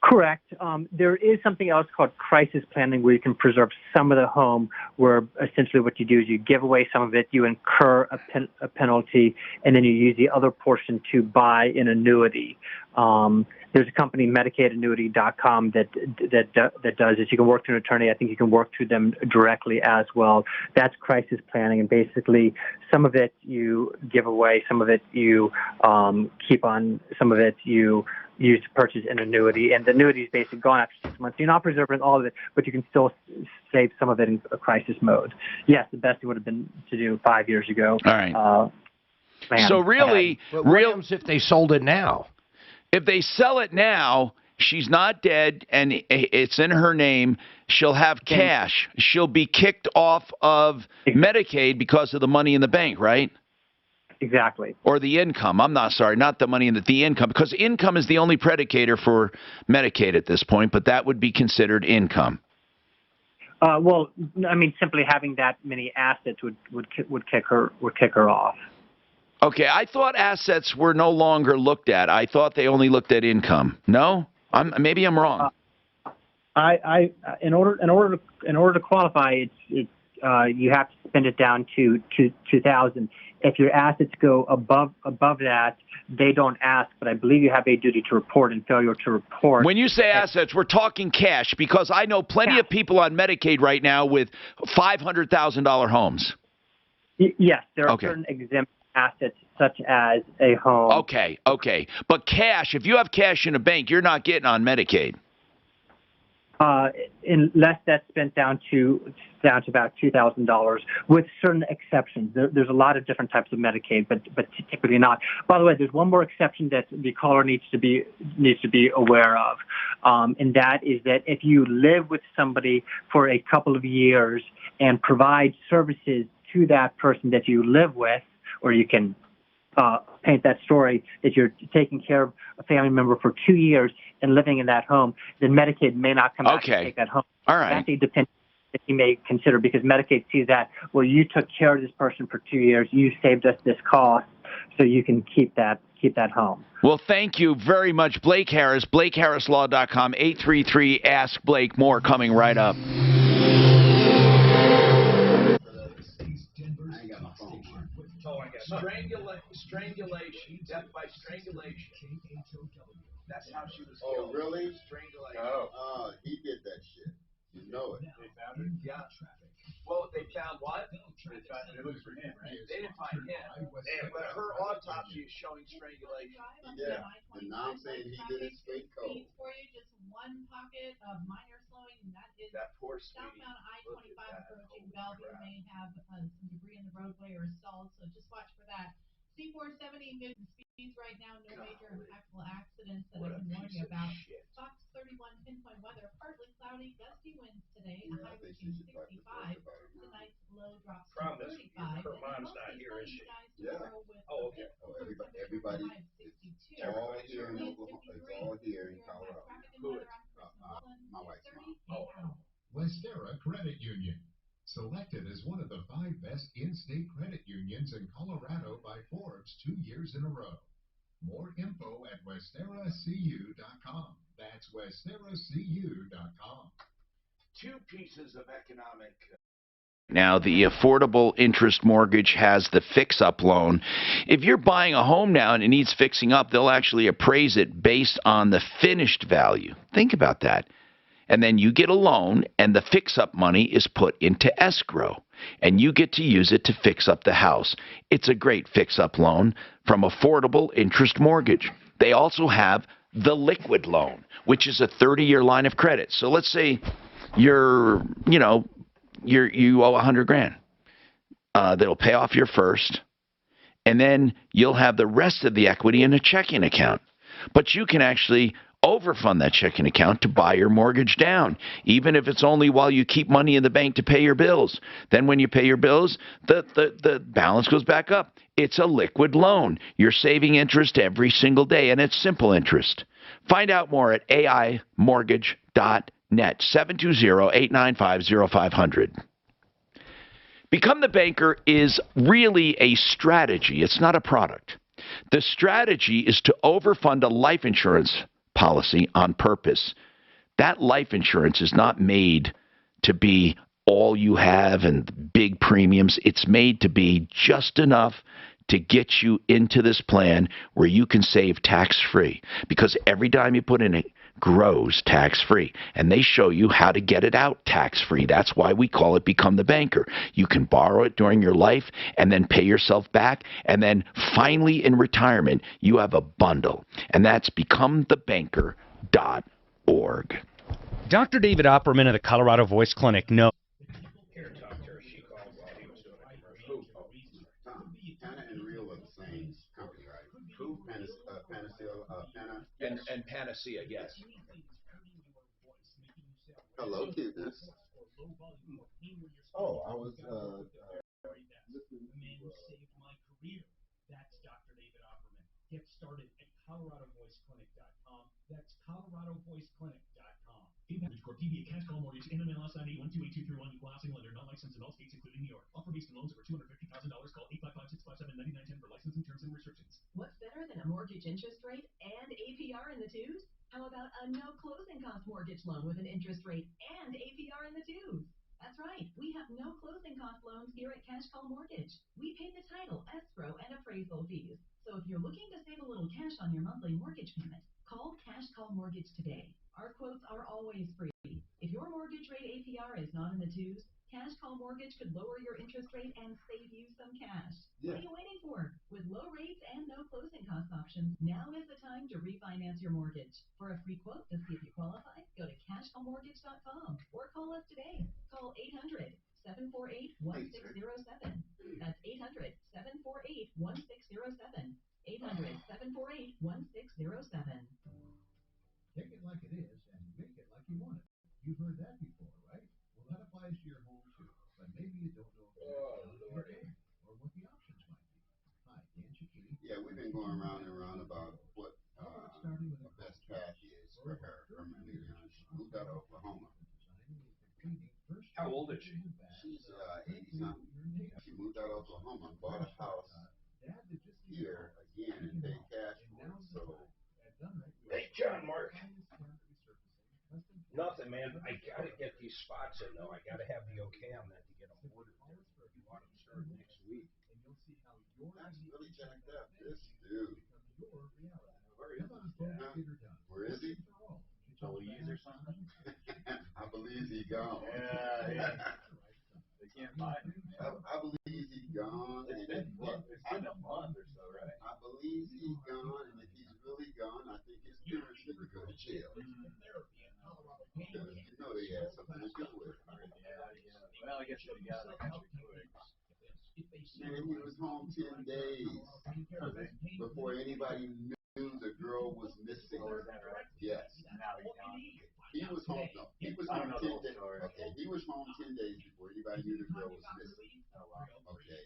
Correct. There is something else called crisis planning where you can preserve some of the home, where essentially what you do is you give away some of it, you incur a penalty, and then you use the other portion to buy an annuity. There's a company, MedicaidAnnuity.com, that does this. You can work through an attorney. I think you can work through them directly as well. That's crisis planning, and basically some of it you give away, some of it you keep on, some of it you use to purchase an annuity, and the annuity is basically gone after 6 months. You're not preserving all of it, but you can still save some of it in a crisis mode. Yes, the best thing would have been to do 5 years ago. All right. So really, but what happens if they sold it now? If they sell it now, she's not dead, and it's in her name. She'll have cash. She'll be kicked off of Medicaid because of the money in the bank, right? Exactly. Or the income. I'm not sorry, not the money in the income, because income is the only predicator for Medicaid at this point, but that would be considered income. Well, I mean, simply having that many assets would kick her off. Okay, I thought assets were no longer looked at. I thought they only looked at income. No, maybe I'm wrong. In order to qualify, you have to spend it down to 2,000. If your assets go above that, they don't ask, but I believe you have a duty to report, and failure to report. When you say assets, we're talking cash, because I know plenty of people on Medicaid right now with $500,000 homes. Yes, there are certain exempt assets, such as a home. Okay. But cash, if you have cash in a bank, you're not getting on Medicaid. Unless that's spent down to about $2,000, with certain exceptions. There's a lot of different types of Medicaid, but typically not. By the way, there's one more exception that the caller needs to be aware of, and that is that if you live with somebody for a couple of years and provide services to that person that you live with, or you can paint that story that you're taking care of a family member for 2 years and living in that home, then Medicaid may not come back and take that home. All right. That's a dependent that you may consider, because Medicaid sees that, well, you took care of this person for 2 years, you saved us this cost, so you can keep that home. Well, thank you very much, Blake Harris, BlakeHarrisLaw.com, 833-ASK-BLAKE. More coming right up. Strangulation, death by strangulation. That's how she was killed. Oh, really? Strangulation. Oh, he did that shit. You know it. They found her? Yeah. Well, they found what? It was for him, right? They didn't find him. But her autopsy is showing strangulation. Yeah. And now I'm saying he did it straight cold. For you, just one pocket of minor slowing, and that is that poor sweetie. southbound I-25 approaching Bellevue. May have some debris in the roadway or stalled, so just watch for that. C470 mid speeds right now, no major impactful accidents that I can warn you about. Fox 31 pinpoint weather, partly cloudy, gusty winds today, a high reaching 65. Tonight's low drops to 35. Her mom's not here, is she? Yeah. Oh, okay. Oh, everybody is all here in Oklahoma. It's all here in Colorado. Good. My wife. Westera Credit Union. Selected as one of the 5 best in-state credit unions in Colorado by Forbes 2 years in a row. More info at westeracu.com. That's westeracu.com. 2 pieces of economic. Now, the affordable interest mortgage has the fix-up loan. If you're buying a home now and it needs fixing up, they'll actually appraise it based on the finished value. Think about that. And then you get a loan, and the fix-up money is put into escrow, and you get to use it to fix up the house. It's a great fix-up loan from Affordable Interest Mortgage. They also have the liquid loan, which is a 30-year line of credit. So let's say you owe $100,000. That'll pay off your first, and then you'll have the rest of the equity in a checking account. But you can actually overfund that checking account to buy your mortgage down, even if it's only while you keep money in the bank to pay your bills. Then when you pay your bills, the balance goes back up. It's a liquid loan. You're saving interest every single day, and it's simple interest. Find out more at aimortgage.net, 720-895-0500. Become the Banker is really a strategy. It's not a product. The strategy is to overfund a life insurance policy on purpose. That life insurance is not made to be all you have and big premiums. It's made to be just enough to get you into this plan where you can save tax-free, because every dime you put in it grows tax-free, and they show you how to get it out tax-free. That's why we call it Become the Banker. You can borrow it during your life and then pay yourself back, and then finally in retirement you have a bundle, and that's becomethebanker.org. Dr. David Opperman of the Colorado Voice Clinic knows. Here, talk to her. She called while he was doing a commercial. Tom, Panna and Real are the same company, right? Who? And Panacea, yes. Hello, cuteness. Oh, I was That's Dr. David Opperman. Get started at ColoradoVoiceClinic.com. That's ColoradoVoiceClinic.com. Impact Corp. DBA Cash Call Mortgage. NMLS ID 128231. Equal housing lender. Not licensed in all states, including New York. Offer based on loans over $250,000. Call 855-657-9910 for licensing terms and restrictions. What's better than a mortgage interest rate and APR in the twos? How about a no closing cost mortgage loan with an interest rate and APR in the twos? That's right. We have no closing cost loans here at Cash Call Mortgage. We pay the title, escrow, and appraisal fees. So if you're looking to save a little cash on your monthly mortgage payment, call Cash Call Mortgage today. Our quotes are always free. If your mortgage rate APR is not in the twos, Cash Call Mortgage could lower your interest rate and save you some cash. Yeah. What are you waiting for? With low rates and no closing cost options, now is the time to refinance your mortgage. For a free quote to see if you qualify, go to cashcallmortgage.com or call us today. Call 800-748-1607. That's 800-748-1607. 800-748-1607. Take it like it is and make it like you want it. You've heard that before, right? Well, that applies to your home too. But maybe you don't know exactly what you're doing or what the options might be. Hi, Dan Chickini. Yeah, we've been going round and round about what the best path is for her. She moved out of Oklahoma. How old is she? She's 80-something. She moved out of Oklahoma and bought a house here again and paid cash for it. So, Hey, John, Mark. Nothing, man. I gotta get these spots in, though. I gotta have the okay on that to get them ordered. You want them started next week. that's really jacked up. This dude. Where is he? Where is he? Belize or something? I believe he gone. Yeah. They can't I believe he's gone. It's been a month or so, right? I believe he's gone, and if he's really gone, I think his parents need to go to jail. Because you know they had something to do with it. Well, I guess they got it actually quick. Man, he was home 10 days before anybody knew the girl was missing. Yes. He was home. No, he was home 10 days. Okay, he was home 10 days before anybody knew the girl was missing. Okay.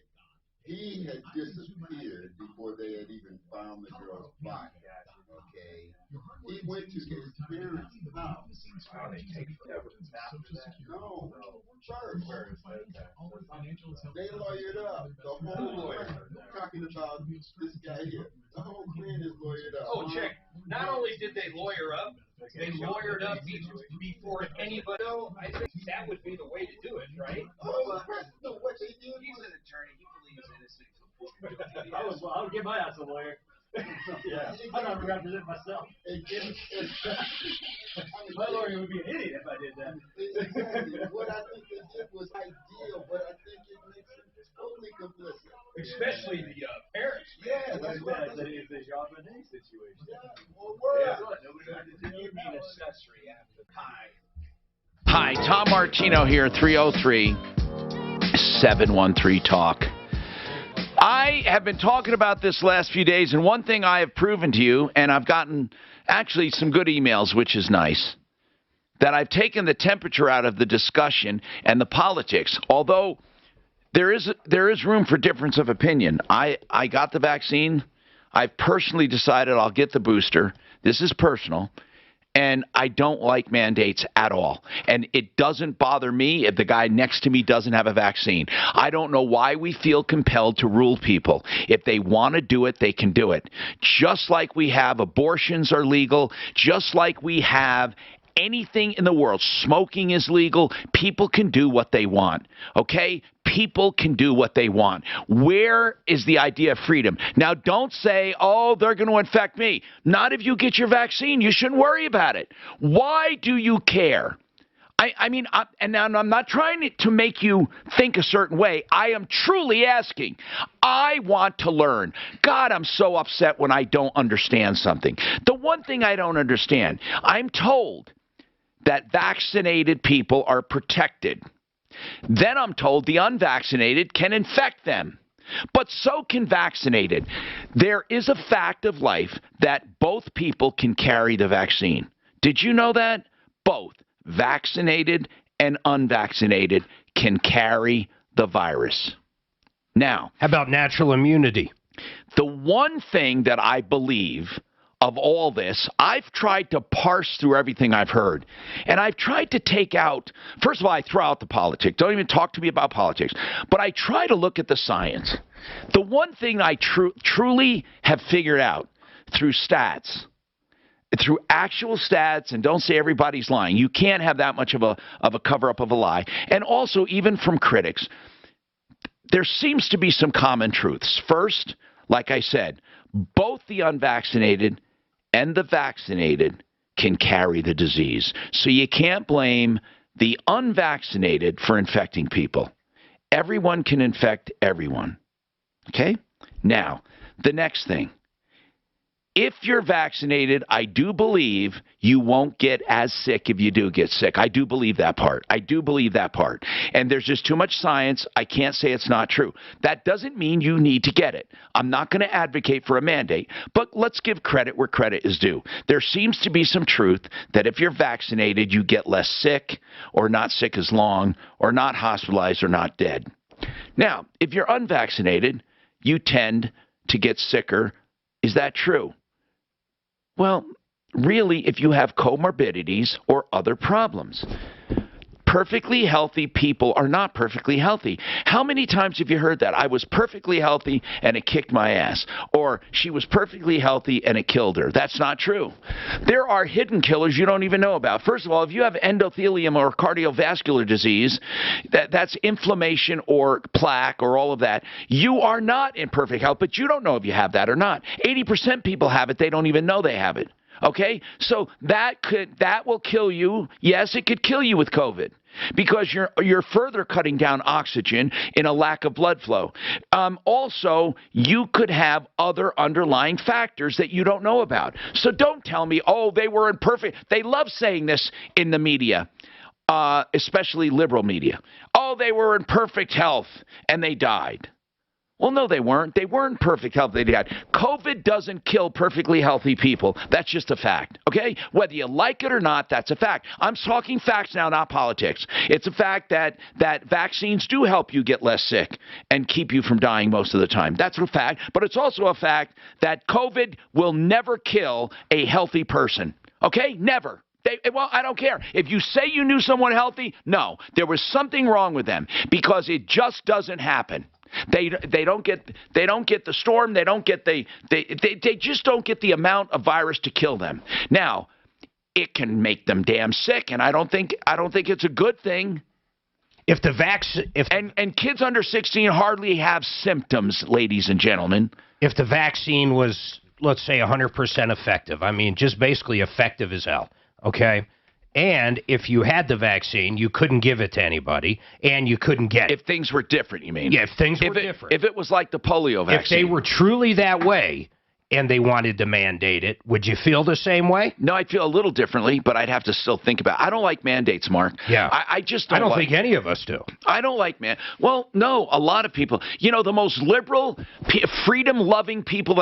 He had disappeared before they had even found the girl's body. Okay. He went to his parents' house. No. First. They lawyered up. The whole lawyer. Talking about this guy here. The whole clan is lawyered up. Oh, check. Not only did they lawyer up, they lawyered up before anybody. So I think that would be the way to do it, right? Oh, what they did? He's an attorney. He believes innocent. I'll get my ass a lawyer. Yeah, I'm not representing myself. My lawyer would be an idiot if I did that. Exactly. What I think they did was ideal, but I think it makes them totally complicit. Especially the parents. Yeah, that's right. It's a job in any situation. Yeah, well, word. You mean accessory after. Hi, Tom Martino here, 303-713-TALK. I have been talking about this last few days, and one thing I have proven to you, and I've gotten actually some good emails, which is nice, that I've taken the temperature out of the discussion and the politics. Although there is room for difference of opinion. I got the vaccine. I've personally decided I'll get the booster. This is personal. And I don't like mandates at all. And it doesn't bother me if the guy next to me doesn't have a vaccine. I don't know why we feel compelled to rule people. If they want to do it, they can do it. Just like we have abortions are legal, just like we have anything in the world. Smoking is legal. People can do what they want. Okay? People can do what they want. Where is the idea of freedom? Now, don't say, oh, they're going to infect me. Not if you get your vaccine. You shouldn't worry about it. Why do you care? I mean, and now I'm not trying to make you think a certain way. I am truly asking. I want to learn. God, I'm so upset when I don't understand something. The one thing I don't understand, I'm told that vaccinated people are protected. Then I'm told the unvaccinated can infect them. But so can vaccinated. There is a fact of life that both people can carry the vaccine. Did you know that? Both vaccinated and unvaccinated can carry the virus. Now, how about natural immunity? The one thing that I believe of all this, I've tried to parse through everything I've heard. And I've tried to take out, first of all, I throw out the politics. Don't even talk to me about politics. But I try to look at the science. The one thing I truly have figured out through stats, through actual stats, and don't say everybody's lying. You can't have that much of a cover-up of a lie. And also, even from critics, there seems to be some common truths. First, like I said, both the unvaccinated and the vaccinated can carry the disease. So you can't blame the unvaccinated for infecting people. Everyone can infect everyone. Okay? Now, the next thing. If you're vaccinated, I do believe you won't get as sick if you do get sick. I do believe that part. I do believe that part. And there's just too much science. I can't say it's not true. That doesn't mean you need to get it. I'm not going to advocate for a mandate, but let's give credit where credit is due. There seems to be some truth that if you're vaccinated, you get less sick or not sick as long or not hospitalized or not dead. Now, if you're unvaccinated, you tend to get sicker. Is that true? Well, really, if you have comorbidities or other problems. Perfectly healthy people are not perfectly healthy. How many times have you heard that? I was perfectly healthy and it kicked my ass. Or she was perfectly healthy and it killed her. That's not true. There are hidden killers you don't even know about. First of all, if you have endothelium or cardiovascular disease, that's inflammation or plaque or all of that, you are not in perfect health, but you don't know if you have that or not. 80% people have it. They don't even know they have it. Okay? So that will kill you. Yes, it could kill you with COVID. because you're further cutting down oxygen in a lack of blood flow. Also, you could have other underlying factors that you don't know about. So don't tell me, oh, they were imperfect. They love saying this in the media, especially liberal media. Oh, they were in perfect health and they died. Well, no, they weren't. They weren't in perfect health. They died. COVID doesn't kill perfectly healthy people. That's just a fact, okay? Whether you like it or not, that's a fact. I'm talking facts now, not politics. It's a fact that vaccines do help you get less sick and keep you from dying most of the time. That's a fact. But it's also a fact that COVID will never kill a healthy person, okay? Never. Well, I don't care. If you say you knew someone healthy, no. There was something wrong with them because it just doesn't happen. They don't get the storm. They just don't get the amount of virus to kill them. Now, it can make them damn sick, and I don't think it's a good thing. If the vaccine, and kids under 16 hardly have symptoms, ladies and gentlemen. If the vaccine was, let's say, 100% effective, I mean, just basically effective as hell, okay? And if you had the vaccine, you couldn't give it to anybody, and you couldn't get it. If things were different, you mean? Yeah, if things were different. If it was like the polio vaccine. If they were truly that way, and they wanted to mandate it, would you feel the same way? No, I'd feel a little differently, but I'd have to still think about it. I don't like mandates, Mark. Yeah. I just don't. I don't think any of us do. I don't like Well, no, a lot of people. You know, the most liberal, freedom-loving people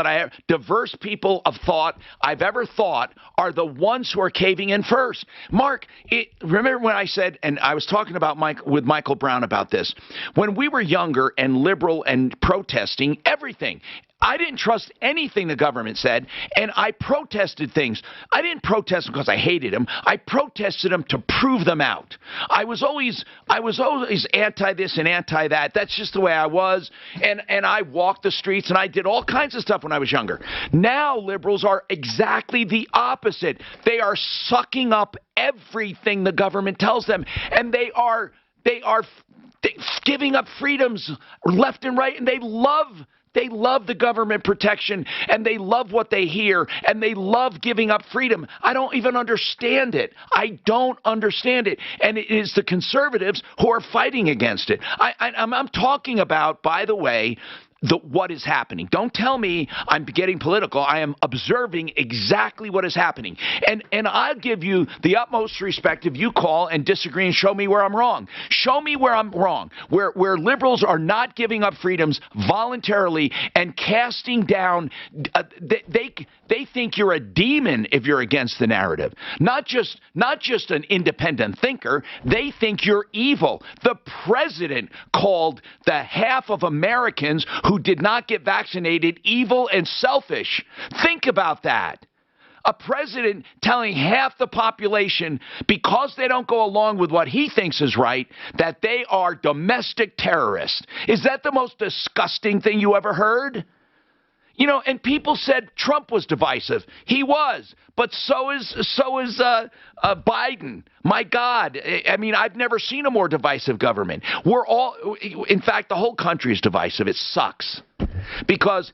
diverse people of thought I've ever thought are the ones who are caving in first. Mark, remember when I said, and I was talking about with Michael Brown about this, when we were younger and liberal and protesting everything, I didn't trust anything the government said, and I protested things. I didn't protest because I hated them. I protested them to prove them out. I was always anti this and anti that. That's just the way I was. And I walked the streets and I did all kinds of stuff when I was younger. Now liberals are exactly the opposite. They are sucking up everything the government tells them, and they are giving up freedoms left and right, and they love the government protection, and they love what they hear, and they love giving up freedom. I don't even understand it. I don't understand it. And it is the conservatives who are fighting against it. I'm talking about, by the way, what is happening. Don't tell me I'm getting political. I am observing exactly what is happening. And I'll give you the utmost respect if you call and disagree and show me where I'm wrong. Show me where I'm wrong, where liberals are not giving up freedoms voluntarily and casting down. They think you're a demon if you're against the narrative. Not just an independent thinker. They think you're evil. The president called the half of Americans who did not get vaccinated evil and selfish. Think about that. A president telling half the population, because they don't go along with what he thinks is right, that they are domestic terrorists. Is that the most disgusting thing you ever heard? You know, and people said Trump was divisive. He was, but so is Biden. My God, I mean, I've never seen a more divisive government. In fact, the whole country is divisive. It sucks because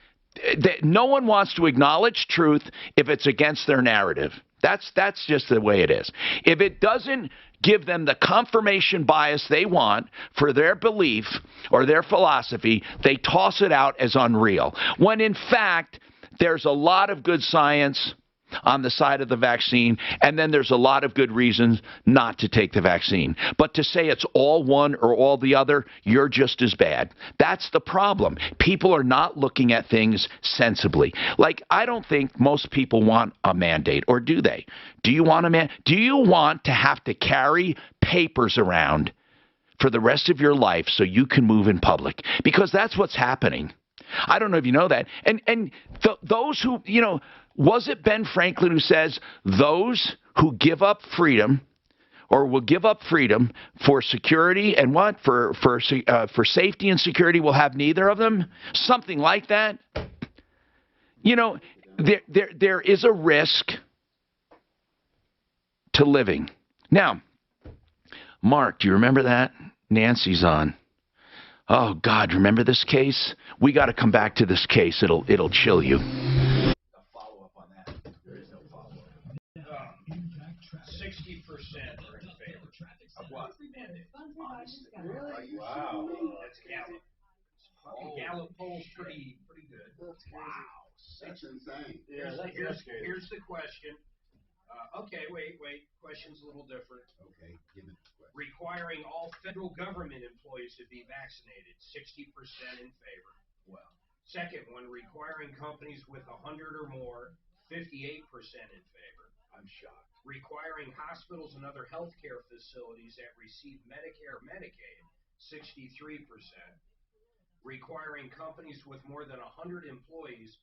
no one wants to acknowledge truth if it's against their narrative. That's just the way it is. If it doesn't give them the confirmation bias they want for their belief or their philosophy, they toss it out as unreal. When in fact, there's a lot of good science on the side of the vaccine, and then there's a lot of good reasons not to take the vaccine. But to say it's all one or all the other, you're just as bad. That's the problem. People are not looking at things sensibly. Like, I don't think most people want a mandate, or do they? Do you want a mandate? Do you want to have to carry papers around for the rest of your life so you can move in public? Because that's what's happening. I don't know if you know that. And those who, you know, was it Ben Franklin who says those who give up freedom or will give up freedom for security and what? For safety and security will have neither of them? Something like that. You know, there is a risk to living. Now, Mark, do you remember that? Nancy's on. Oh, God, remember this case? We got to come back to this case. It'll chill you. 60% are in favor of what? Really? Wow. That's Gallup. Gallup poll's pretty good. Wow. That's insane. Here's the question. Okay, wait. Question's a little different. Okay, give it the question. Requiring all federal government employees to be vaccinated, 60% in favor. Well. Second one, requiring companies with 100 or more, 58% in favor. I'm shocked. Requiring hospitals and other healthcare facilities that receive Medicare, Medicaid, 63%. Requiring companies with more than 100 employees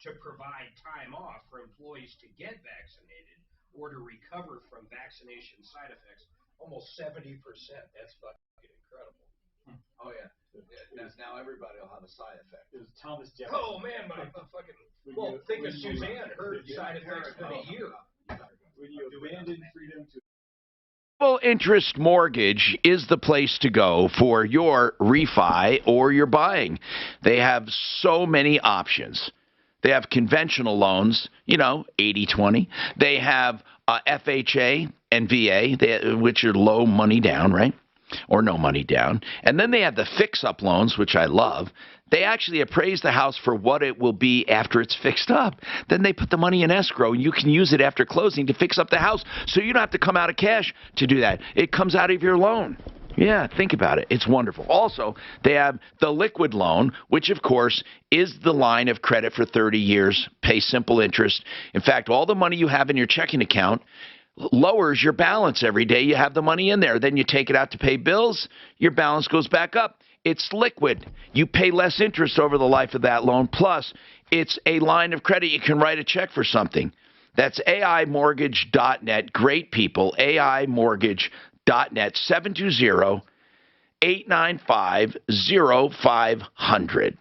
to provide time off for employees to get vaccinated or to recover from vaccination side effects, almost 70%. That's fucking incredible. Oh, yeah. Now everybody will have a side effect. It was Thomas Jefferson. Oh, man, my fucking... Well, think of Suzanne. Her side effects for a year. When you abandon freedom to... Simple interest mortgage is the place to go for your refi or your buying. They have so many options. They have conventional loans, 80-20. They have FHA and VA, which are low money down, right? Or no money down. And then they have the fix-up loans, which I love. They actually appraise the house for what it will be after it's fixed up. Then they put the money in escrow, and you can use it after closing to fix up the house, so you don't have to come out of cash to do that. It comes out of your loan. Yeah, think about it. It's wonderful. Also, they have the liquid loan, which, of course, is the line of credit for 30 years, pay simple interest. In fact, all the money you have in your checking account lowers your balance every day you have the money in there. Then you take it out to pay bills, your balance goes back up. It's liquid. You pay less interest over the life of that loan. Plus, it's a line of credit. You can write a check for something. That's AImortgage.net. Great people. AImortgage.net. 720-895-0500.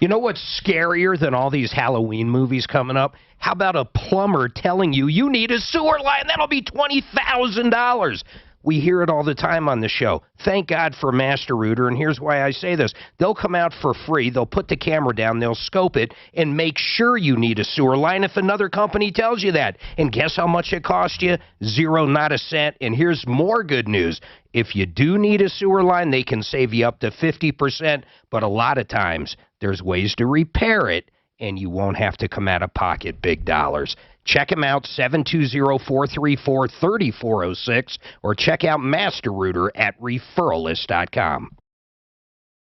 You know what's scarier than all these Halloween movies coming up? How about a plumber telling you you need a sewer line? That'll be $20,000. We hear it all the time on the show. Thank God for Master Rooter, and here's why I say this. They'll come out for free, they'll put the camera down, they'll scope it, and make sure you need a sewer line if another company tells you that. And guess how much it cost you? Zero, not a cent. And here's more good news. If you do need a sewer line, they can save you up to 50%, but a lot of times there's ways to repair it, and you won't have to come out of pocket big dollars. Check them out, 720-434-3406, or check out Master Rooter at referralist.com.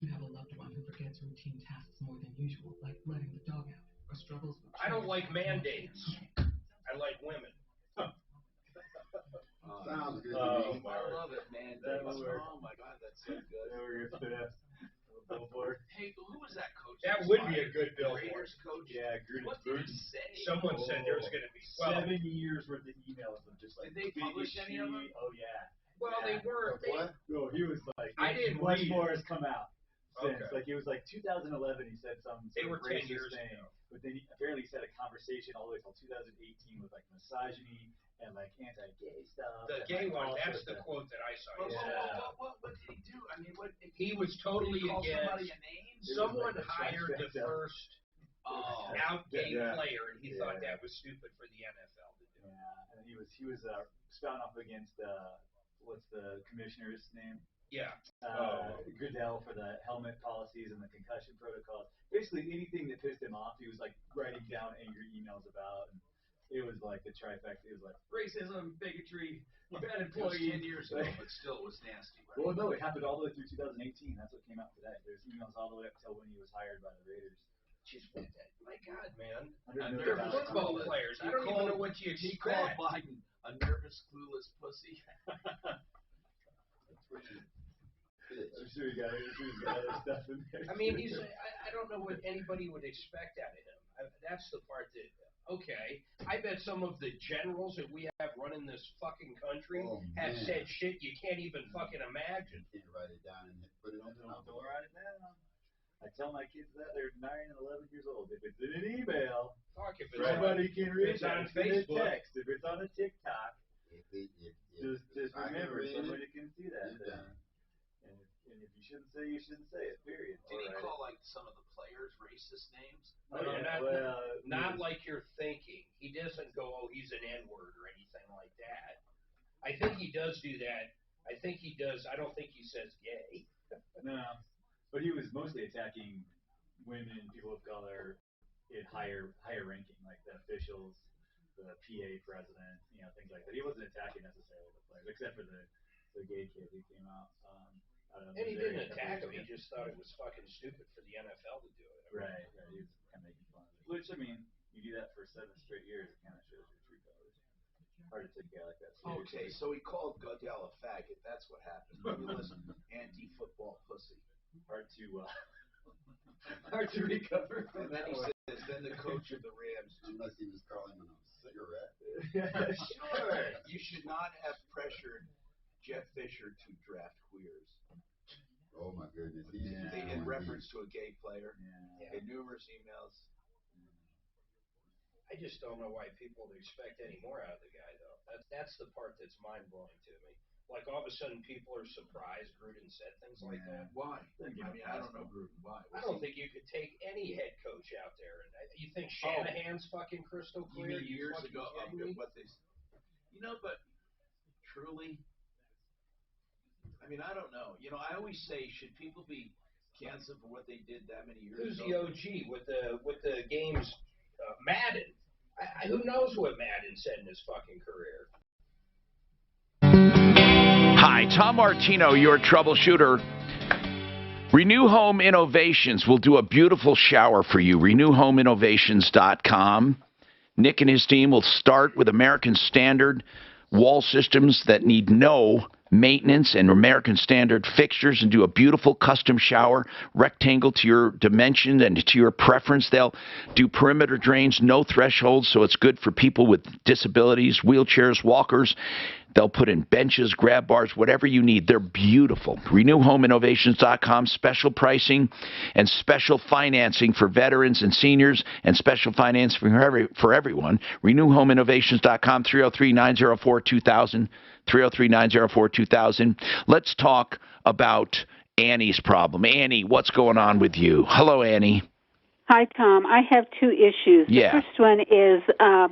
You have a loved one who forgets routine tasks more than usual, like letting the dog out, or struggles with... I don't like mandates. I like women. Sounds good. I love it, man. Oh, my God, that's so good. Hey, who was that coach? That would be a good billboard. Raiders coach. Yeah, Gruden. What did he say? Someone said there was going to be 7 years worth of emails of just like. Did they publish any of them? Oh yeah. Well, they were. What? No, he was like. I didn't much read. more has come out since. Okay. Like it was like 2011. He said some. They were 10 racist years thing, ago. But then he apparently said a conversation all the way till 2018 with like misogyny and like anti-gay stuff. The gay one. That's the quote that I saw. What did he do? I mean, what? He was totally did he call against. somebody a name? Someone hired the first out gay player, and he thought that was stupid for the NFL to do. Yeah, and he was spouting off against what's the commissioner's name? Yeah. Goodell for the helmet policies and the concussion protocols. Basically anything that pissed him off, he was like writing down angry emails about. And it was like the trifecta. It was like racism, bigotry, bad employee. 10 years ago, but still it was nasty. Right? Well, no, it happened all the way through 2018. That's what came out today. There's emails all the way up till when he was hired by the Raiders. Just my God, man. They're football players. I don't even know what you expect. He called Biden a nervous, clueless pussy. I'm sure he got other stuff in there. I mean, I don't know what anybody would expect out of him. That's the part that, okay, I bet some of the generals that we have running this fucking country have said shit you can't even fucking imagine. You can't write it down and put it on the Don't write it down. I tell my kids that they're 9 and 11 years old. If it's in an email, if it's somebody can read it's on it. If it's in a Facebook. text, if it's on a TikTok, just remember somebody can see that. And if you shouldn't say, you shouldn't say it. Period. Did he call like some of the players racist names? Not like you're thinking. He doesn't go, oh, he's an N-word or anything like that. I think he does do that I think he does. I don't think he says gay. No, but he was mostly attacking women, people of color, in higher ranking, like the officials, the PA president, things like that. He wasn't attacking necessarily the players, except for the gay kid who came out. And he didn't attack him. He just thought it was fucking stupid for the NFL to do it. Right. He was kind of making fun of it. Which, I mean, you do that for 7 straight years, it kind of shows your true colors. Hard to take a guy like that seriously. Okay, so he called Goodell a faggot. That's what happened. Maybe listen, anti-football pussy. Hard to recover from And then that he one. says, then the coach of the Rams, Unless he was calling him a cigarette. sure, you should not have pressured Jeff Fisher to draft queers. Oh my goodness. In reference to a gay player. Yeah. In numerous emails. I just don't know why people would expect any more out of the guy, though. That's the part that's mind-blowing to me. Like, all of a sudden, people are surprised Gruden said things like that. Why? I mean, I don't know Gruden. Why? I don't think you could take any head coach out there. And you think Shanahan's fucking crystal You clear? mean years fucking ago, kidding me? what they, but truly, I mean, I don't know. I always say, should people be canceled for what they did that many years Who's ago? the OG with the games? Madden. Who knows what Madden said in his fucking career? Hi, Tom Martino, your troubleshooter. Renew Home Innovations will do a beautiful shower for you. RenewHomeInnovations.com. Nick and his team will start with American Standard wall systems that need no maintenance and American Standard fixtures and do a beautiful custom shower, rectangle to your dimension and to your preference. They'll do perimeter drains, no thresholds, so it's good for people with disabilities, wheelchairs, walkers. They'll put in benches, grab bars, whatever you need. They're beautiful. RenewHomeInnovations.com, special pricing and special financing for veterans and seniors and special financing for everyone. RenewHomeInnovations.com, 303-904-2000, 303-904-2000. Let's talk about Annie's problem. Annie, what's going on with you? Hello, Annie. Hi, Tom. I have 2 issues. Yeah. The first one is I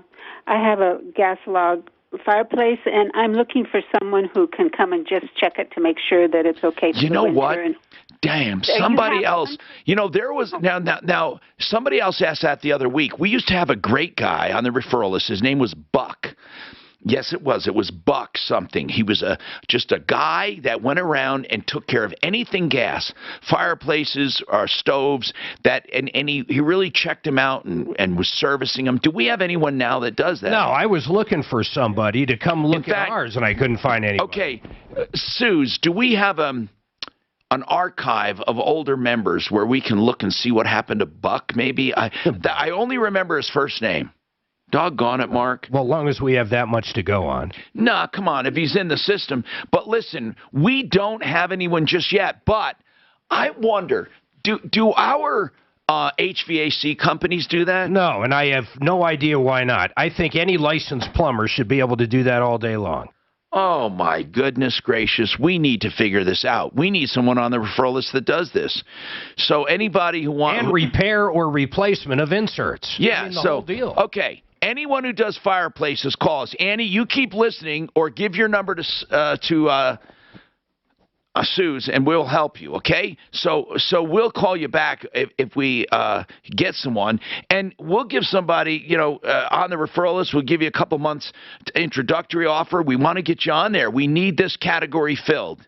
have a gas log fireplace, and I'm looking for someone who can come and just check it to make sure that it's okay for You the know winter. what? And Damn, somebody else. There was now somebody else asked that the other week. We used to have a great guy on the referral list. His name was Buck. Yes, it was. It was Buck something. He was just a guy that went around and took care of anything gas, fireplaces or stoves, and he really checked them out and was servicing them. Do we have anyone now that does that? No, I was looking for somebody to come look at ours, and I couldn't find anybody. Okay, Suze, do we have an archive of older members where we can look and see what happened to Buck? Maybe I only remember his first name. Doggone it, Mark. Well, as long as we have that much to go on. Nah, come on, if he's in the system. But listen, we don't have anyone just yet. But I wonder, do our HVAC companies do that? No, and I have no idea why not. I think any licensed plumber should be able to do that all day long. Oh, my goodness gracious. We need to figure this out. We need someone on the referral list that does this. So anybody who wants... And repair or replacement of inserts. Yeah, I mean, the whole deal. Okay. Anyone who does fireplaces, call us. Annie, you keep listening or give your number to Suze, and we'll help you, okay? So we'll call you back if we get someone, and we'll give somebody, on the referral list, we'll give you a couple months introductory offer. We want to get you on there. We need this category filled.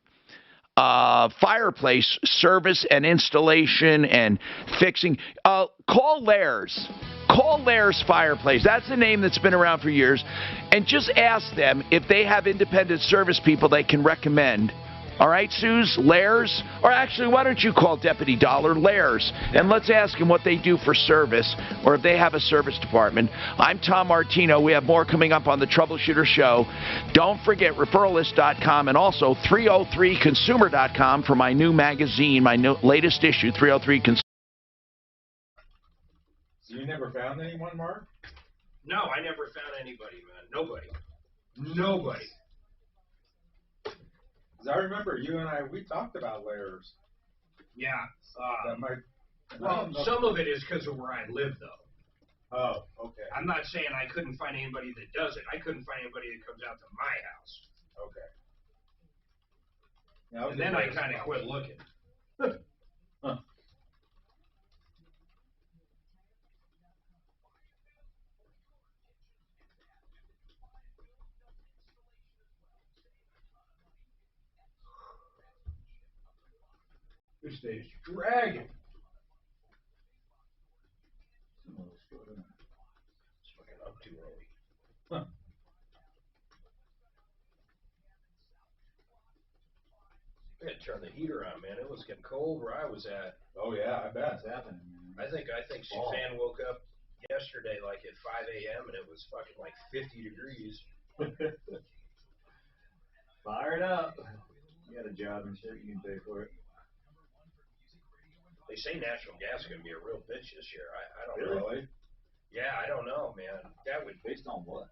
Fireplace service and installation and fixing. Call Lairs. Call Lairs Fireplace. That's the name that's been around for years. And just ask them if they have independent service people they can recommend. All right, Suze? Lairs? Or actually, why don't you call Deputy Dollar Lairs? And let's ask them what they do for service or if they have a service department. I'm Tom Martino. We have more coming up on the Troubleshooter Show. Don't forget referralist.com and also 303consumer.com for my new magazine, my latest issue, 303 Consumer. So you never found anyone, Mark? No, I never found anybody, man. Nobody. Because I remember you and we talked about Lairs. Yeah. Well, some of it is because of where I live, though. Oh, okay. I'm not saying I couldn't find anybody that does it. I couldn't find anybody that comes out to my house. Okay. Yeah, and then I kind of quit looking. Huh. This day's dragging. It's fucking up too early. Huh. I had to turn the heater on, man. It was getting cold where I was at. Oh yeah, I bet it's happening, man. I think Suzanne woke up yesterday like at 5 a.m. and it was fucking like 50 degrees. Fire it up. You got a job and shit, you can pay for it. They say natural gas is going to be a real bitch this year. I don't Really? know. Yeah, I don't know, man. That would Based on what?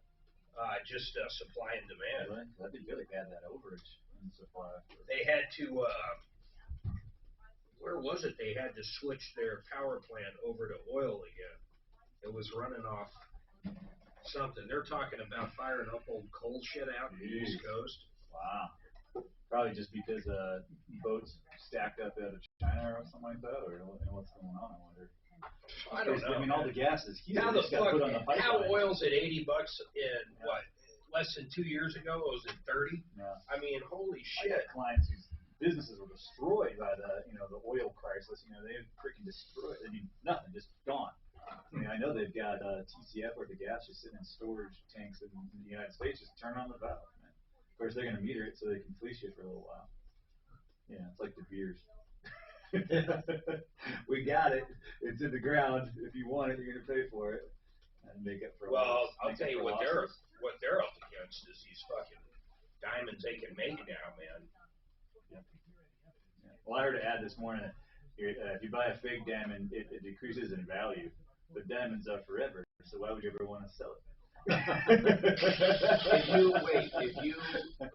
just supply and demand. Really? That'd be good if they had that overage in supply. They had to, where was it? They had to switch their power plant over to oil again. It was running off something. They're talking about firing up old coal shit out in the East Coast. Wow. Probably just because boats stacked up out of China or something like that, or what's going on, I wonder. I don't know. I mean, all the gas is here. How the fuck? Put on the pipeline. How oil's at $80 in what? Less than 2 years ago, it was at 30. Yeah. I mean, holy I shit! got clients whose businesses were destroyed by the oil crisis. They freaking destroyed. I mean, nothing, just gone. I mean, I know they've got TCF where the gas just sitting in storage tanks in the United States. Just turn on the valve, man. Of course, they're going to meter it so they can fleece you for a little while. Yeah, it's like the beers. We got it. It's in the ground. If you want it, you're going to pay for it. And make it for Well, I'll tell you what they're up against is these fucking diamonds they can make now, man. Yeah. Well, I heard an ad this morning. If you buy a fake diamond, it decreases in value. But diamonds are forever, so why would you ever want to sell it? If you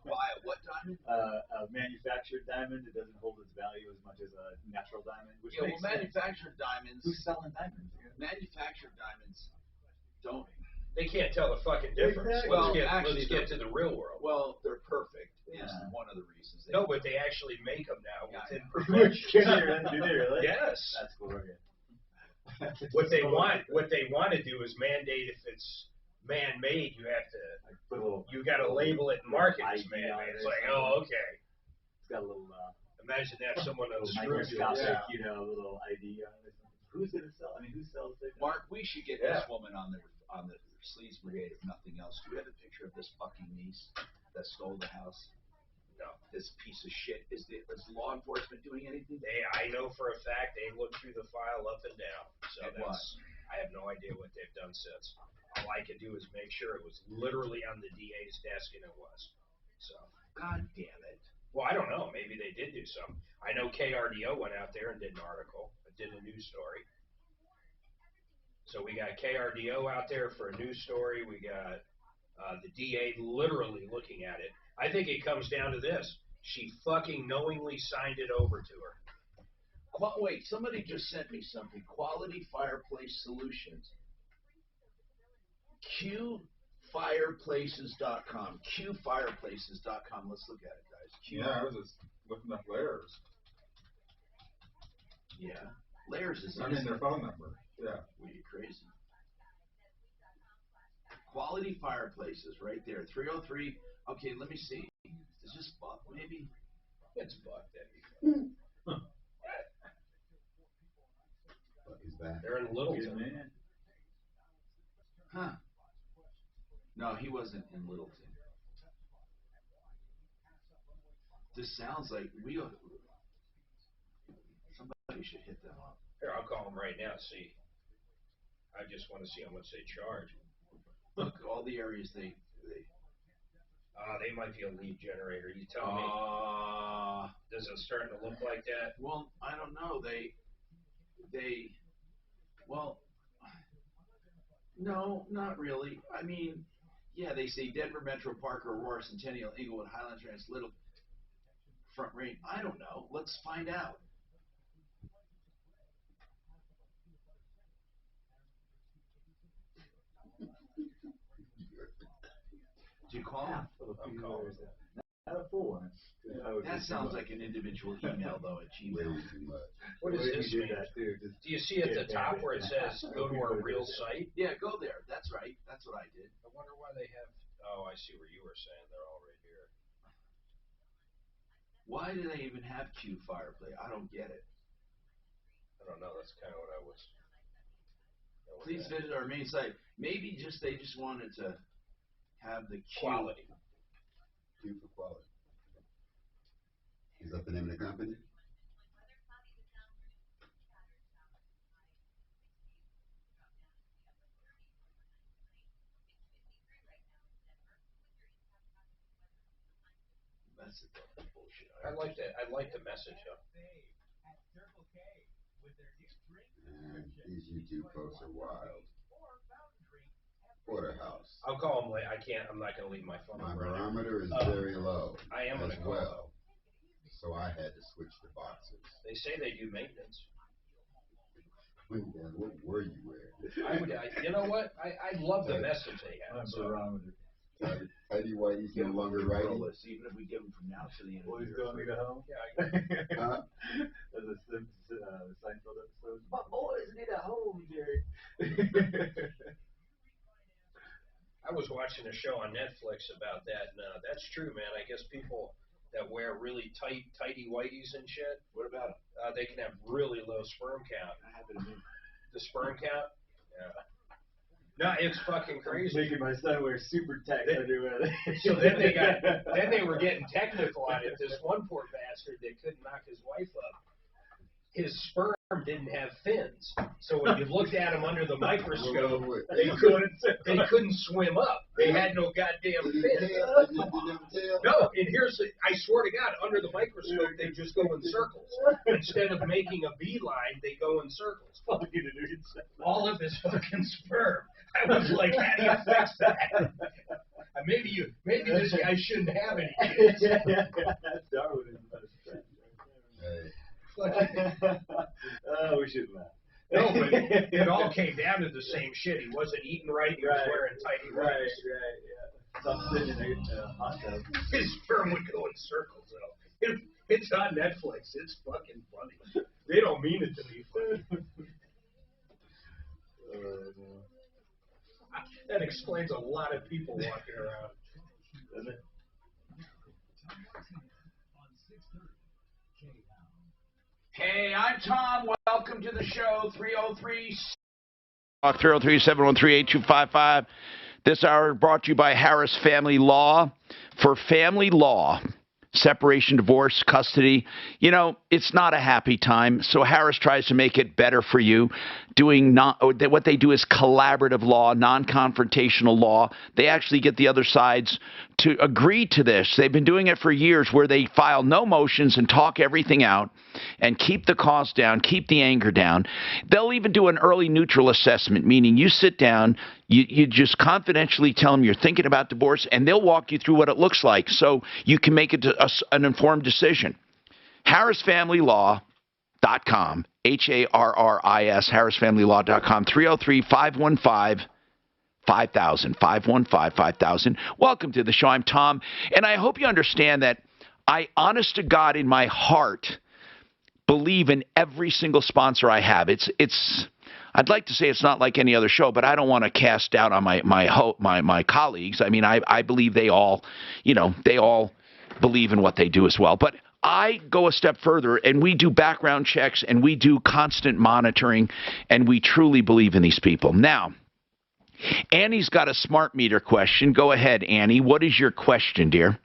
buy what diamond? A manufactured diamond, it doesn't hold its value as much as a natural diamond. Which Yeah, well, makes sense. manufactured diamonds. Who's selling diamonds? Manufactured diamonds don't. They can't tell the fucking difference. Well, Let's get to the real world. Well, they're perfect. Is one of the reasons. No, but they actually make them now within Can perfection. do they really? Yes. That's glorious. What they want to do is mandate if it's man-made, you have to, you got to label it and mark it as man-made. It's like, oh, okay. It's got a little. Imagine that someone else microscopic, little ID on it. Who's gonna sell? I mean, who sells it? Mark, we should get this woman on the Sleaze Brigade, if nothing else. Do we have a picture of this fucking niece that stole the house? No. This piece of shit. Is law enforcement doing anything? I know for a fact they looked through the file up and down. So I have no idea what they've done since. All I could do is make sure it was literally on the DA's desk, and it was. So. God damn it. Well, I don't know. Maybe they did do something. I know KRDO went out there and did an article, did a news story. So we got KRDO out there for a news story. We got the DA literally looking at it. I think it comes down to this. She fucking knowingly signed it over to her. Wait, somebody just sent me something. Quality Fireplace Solutions. QFireplaces.com. QFireplaces.com. Let's look at it, guys. Yeah, I was just looking up layers. Yeah. Layers is I mean, their phone number. Yeah. Were you crazy? Quality Fireplaces, right there. 303. Okay, let me see. Is this Buck, maybe? It's Buck, that'd be fun. Buck is back. They're in Littleton. Man. Huh. No, he wasn't in Littleton. This sounds like somebody should hit them up. Here, I'll call them right now, see. I just want to see how much they charge. Look, all the areas they might be a lead generator. You tell me. Does it start to look like that? Well, I don't know. Well, no, not really. I mean, yeah, they say Denver, Metro, Parker, Aurora, Centennial, Inglewood, Highlands Ranch, Little, Front Range. I don't know. Let's find out. Do you call him? I'm calling. Not a full one. That sounds like an individual email, though, at Gmail. What does this mean? Do you see at the top where it says go to our real site? Yeah, go there. That's right. That's what I did. I wonder why they have. Oh, I see where you were saying they're all right here. Why do they even have Q Fireplay? I don't get it. I don't know. That's kind of what I was. Please visit our main site. Maybe they just wanted to have the Q. Quality. Q for quality. Is that the name of the company? That's bullshit. I like that. I like the message though. And these YouTube posts are wild. Porterhouse. I'll call him later. I can't. I'm not going to leave my phone. My barometer is very low. I am as well. So I had to switch to boxers. They say they do maintenance. What were you wearing? You know what? I love the message they have. I'm so wrong with it. Tidy Whitey's no longer writing. Even if we give them from now to the end of Boys the year. don't need a home? Huh? There's a Seinfeld episode. My boys need a home, Jerry. I was watching a show on Netflix about that, and that's true, man. I guess people that wear really tighty whiteys and shit. What about them? They can have really low sperm count. That happened to me. The sperm count? Yeah. No, it's fucking crazy. Making my son wear super tight underwear. So then they were getting technical on it. This one poor bastard that couldn't knock his wife up. His sperm didn't have fins, so when you looked at him under the microscope, they couldn't swim up. They had no goddamn fins. No, and I swear to God, under the microscope, they just go in circles. Instead of making a beeline, they go in circles. All of his fucking sperm. I was like, how do you fix that? Maybe this guy shouldn't have any kids. Darwinism. We shouldn't laugh. No, but it all came down to the same shit. He wasn't eating right. He was wearing tighty whities. Right, yeah. So I'm sitting in a hot tub. His sperm would go in circles, though. It's on Netflix. It's fucking funny. They don't mean it to be funny. That explains a lot of people walking around. Doesn't it? Hey, I'm Tom. Welcome to the show. 303-713-8255. This hour brought to you by Harris Family Law. For family law, separation, divorce, custody, it's not a happy time. So Harris tries to make it better for you. What they do is collaborative law, non-confrontational law. They actually get the other sides to agree to this. They've been doing it for years, where they file no motions and talk everything out and keep the cost down, keep the anger down. They'll even do an early neutral assessment, meaning you sit down, you just confidentially tell them you're thinking about divorce, and they'll walk you through what it looks like so you can make an informed decision. HarrisFamilyLaw.com, HARRIS, HarrisFamilyLaw.com, 303-515-5000, 515-5000. Welcome to the show. I'm Tom, and I hope you understand that I, honest to God, in my heart, believe in every single sponsor I have. I'd like to say it's not like any other show, but I don't want to cast doubt on my colleagues. I mean, I believe they all believe in what they do as well. But I go a step further, and we do background checks, and we do constant monitoring, and we truly believe in these people. Now, Annie's got a smart meter question. Go ahead, Annie. What is your question, dear?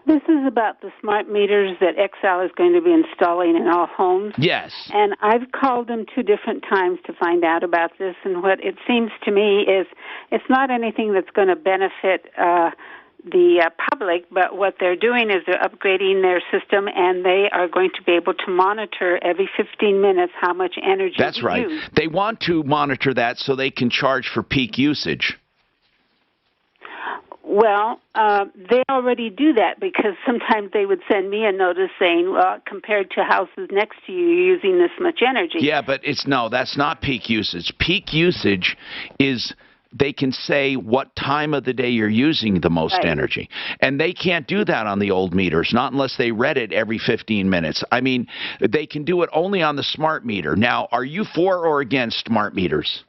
This is about the smart meters that Exile is going to be installing in all homes. Yes. And I've called them 2 different times to find out about this, and what it seems to me is it's not anything that's going to benefit the public, but what they're doing is they're upgrading their system, and they are going to be able to monitor every 15 minutes how much energy That's right. use. They want to monitor that so they can charge for peak usage. Well, they already do that, because sometimes they would send me a notice saying, well, compared to houses next to you, you're using this much energy. Yeah, but that's not peak usage. Peak usage is they can say what time of the day you're using the most energy. And they can't do that on the old meters, not unless they read it every 15 minutes. I mean, they can do it only on the smart meter. Now, are you for or against smart meters?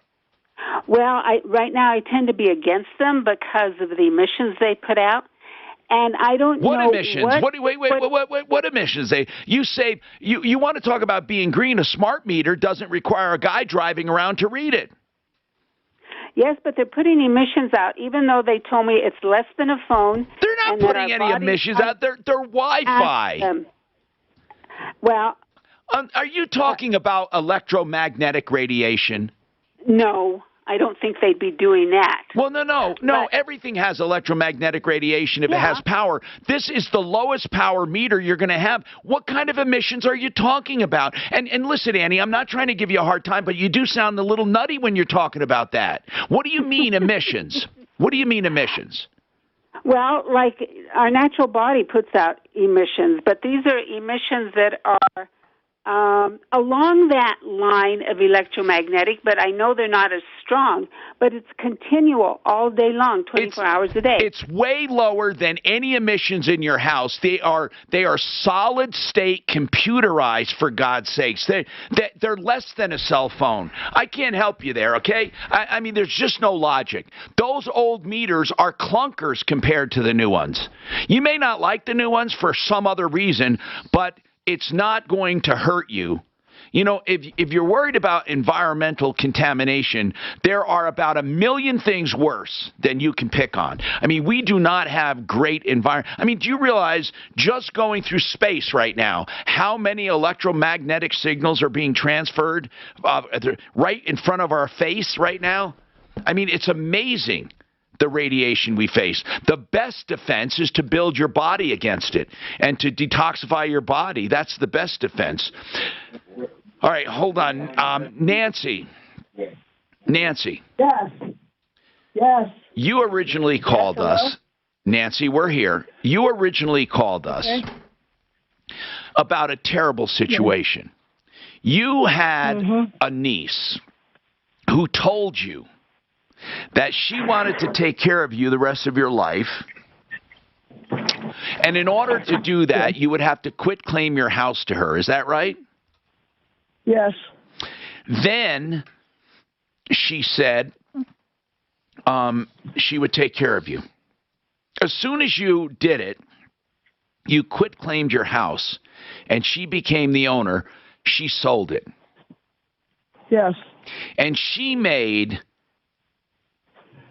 Well, right now I tend to be against them because of the emissions they put out. And I don't what know emissions? What emissions? You want to talk about being green? A smart meter doesn't require a guy driving around to read it. Yes, but they're putting emissions out, even though they told me it's less than a phone. They're not putting any emissions out. They're Wi-Fi. Well, are you talking about electromagnetic radiation? No. I don't think they'd be doing that. Well, no. Everything has electromagnetic radiation if it has power. This is the lowest power meter you're going to have. What kind of emissions are you talking about? And listen, Annie, I'm not trying to give you a hard time, but you do sound a little nutty when you're talking about that. What do you mean emissions? What do you mean emissions? Well, like our natural body puts out emissions, but these are emissions that are along that line of electromagnetic, but I know they're not as strong, but it's continual all day long, 24 hours a day. It's way lower than any emissions in your house. They are solid state computerized, for God's sakes. They're less than a cell phone. I can't help you there, okay? I mean, there's just no logic. Those old meters are clunkers compared to the new ones. You may not like the new ones for some other reason, but it's not going to hurt you. You know, if you're worried about environmental contamination, there are about 1 million things worse than you can pick on. I mean, we do not have great environment. I mean, do you realize just going through space right now, how many electromagnetic signals are being transferred right in front of our face right now? I mean, it's amazing. The radiation we face. The best defense is to build your body against it and to detoxify your body. That's the best defense. All right, hold on. Nancy. Nancy. Yes. You originally called us. Nancy, we're here. You originally called us about a terrible situation. You had a niece who told you that she wanted to take care of you the rest of your life. And in order to do that, you would have to quit claim your house to her. Is that right? Yes. Then she said she would take care of you. As soon as you did it, you quit claimed your house, and she became the owner. She sold it. Yes. And she made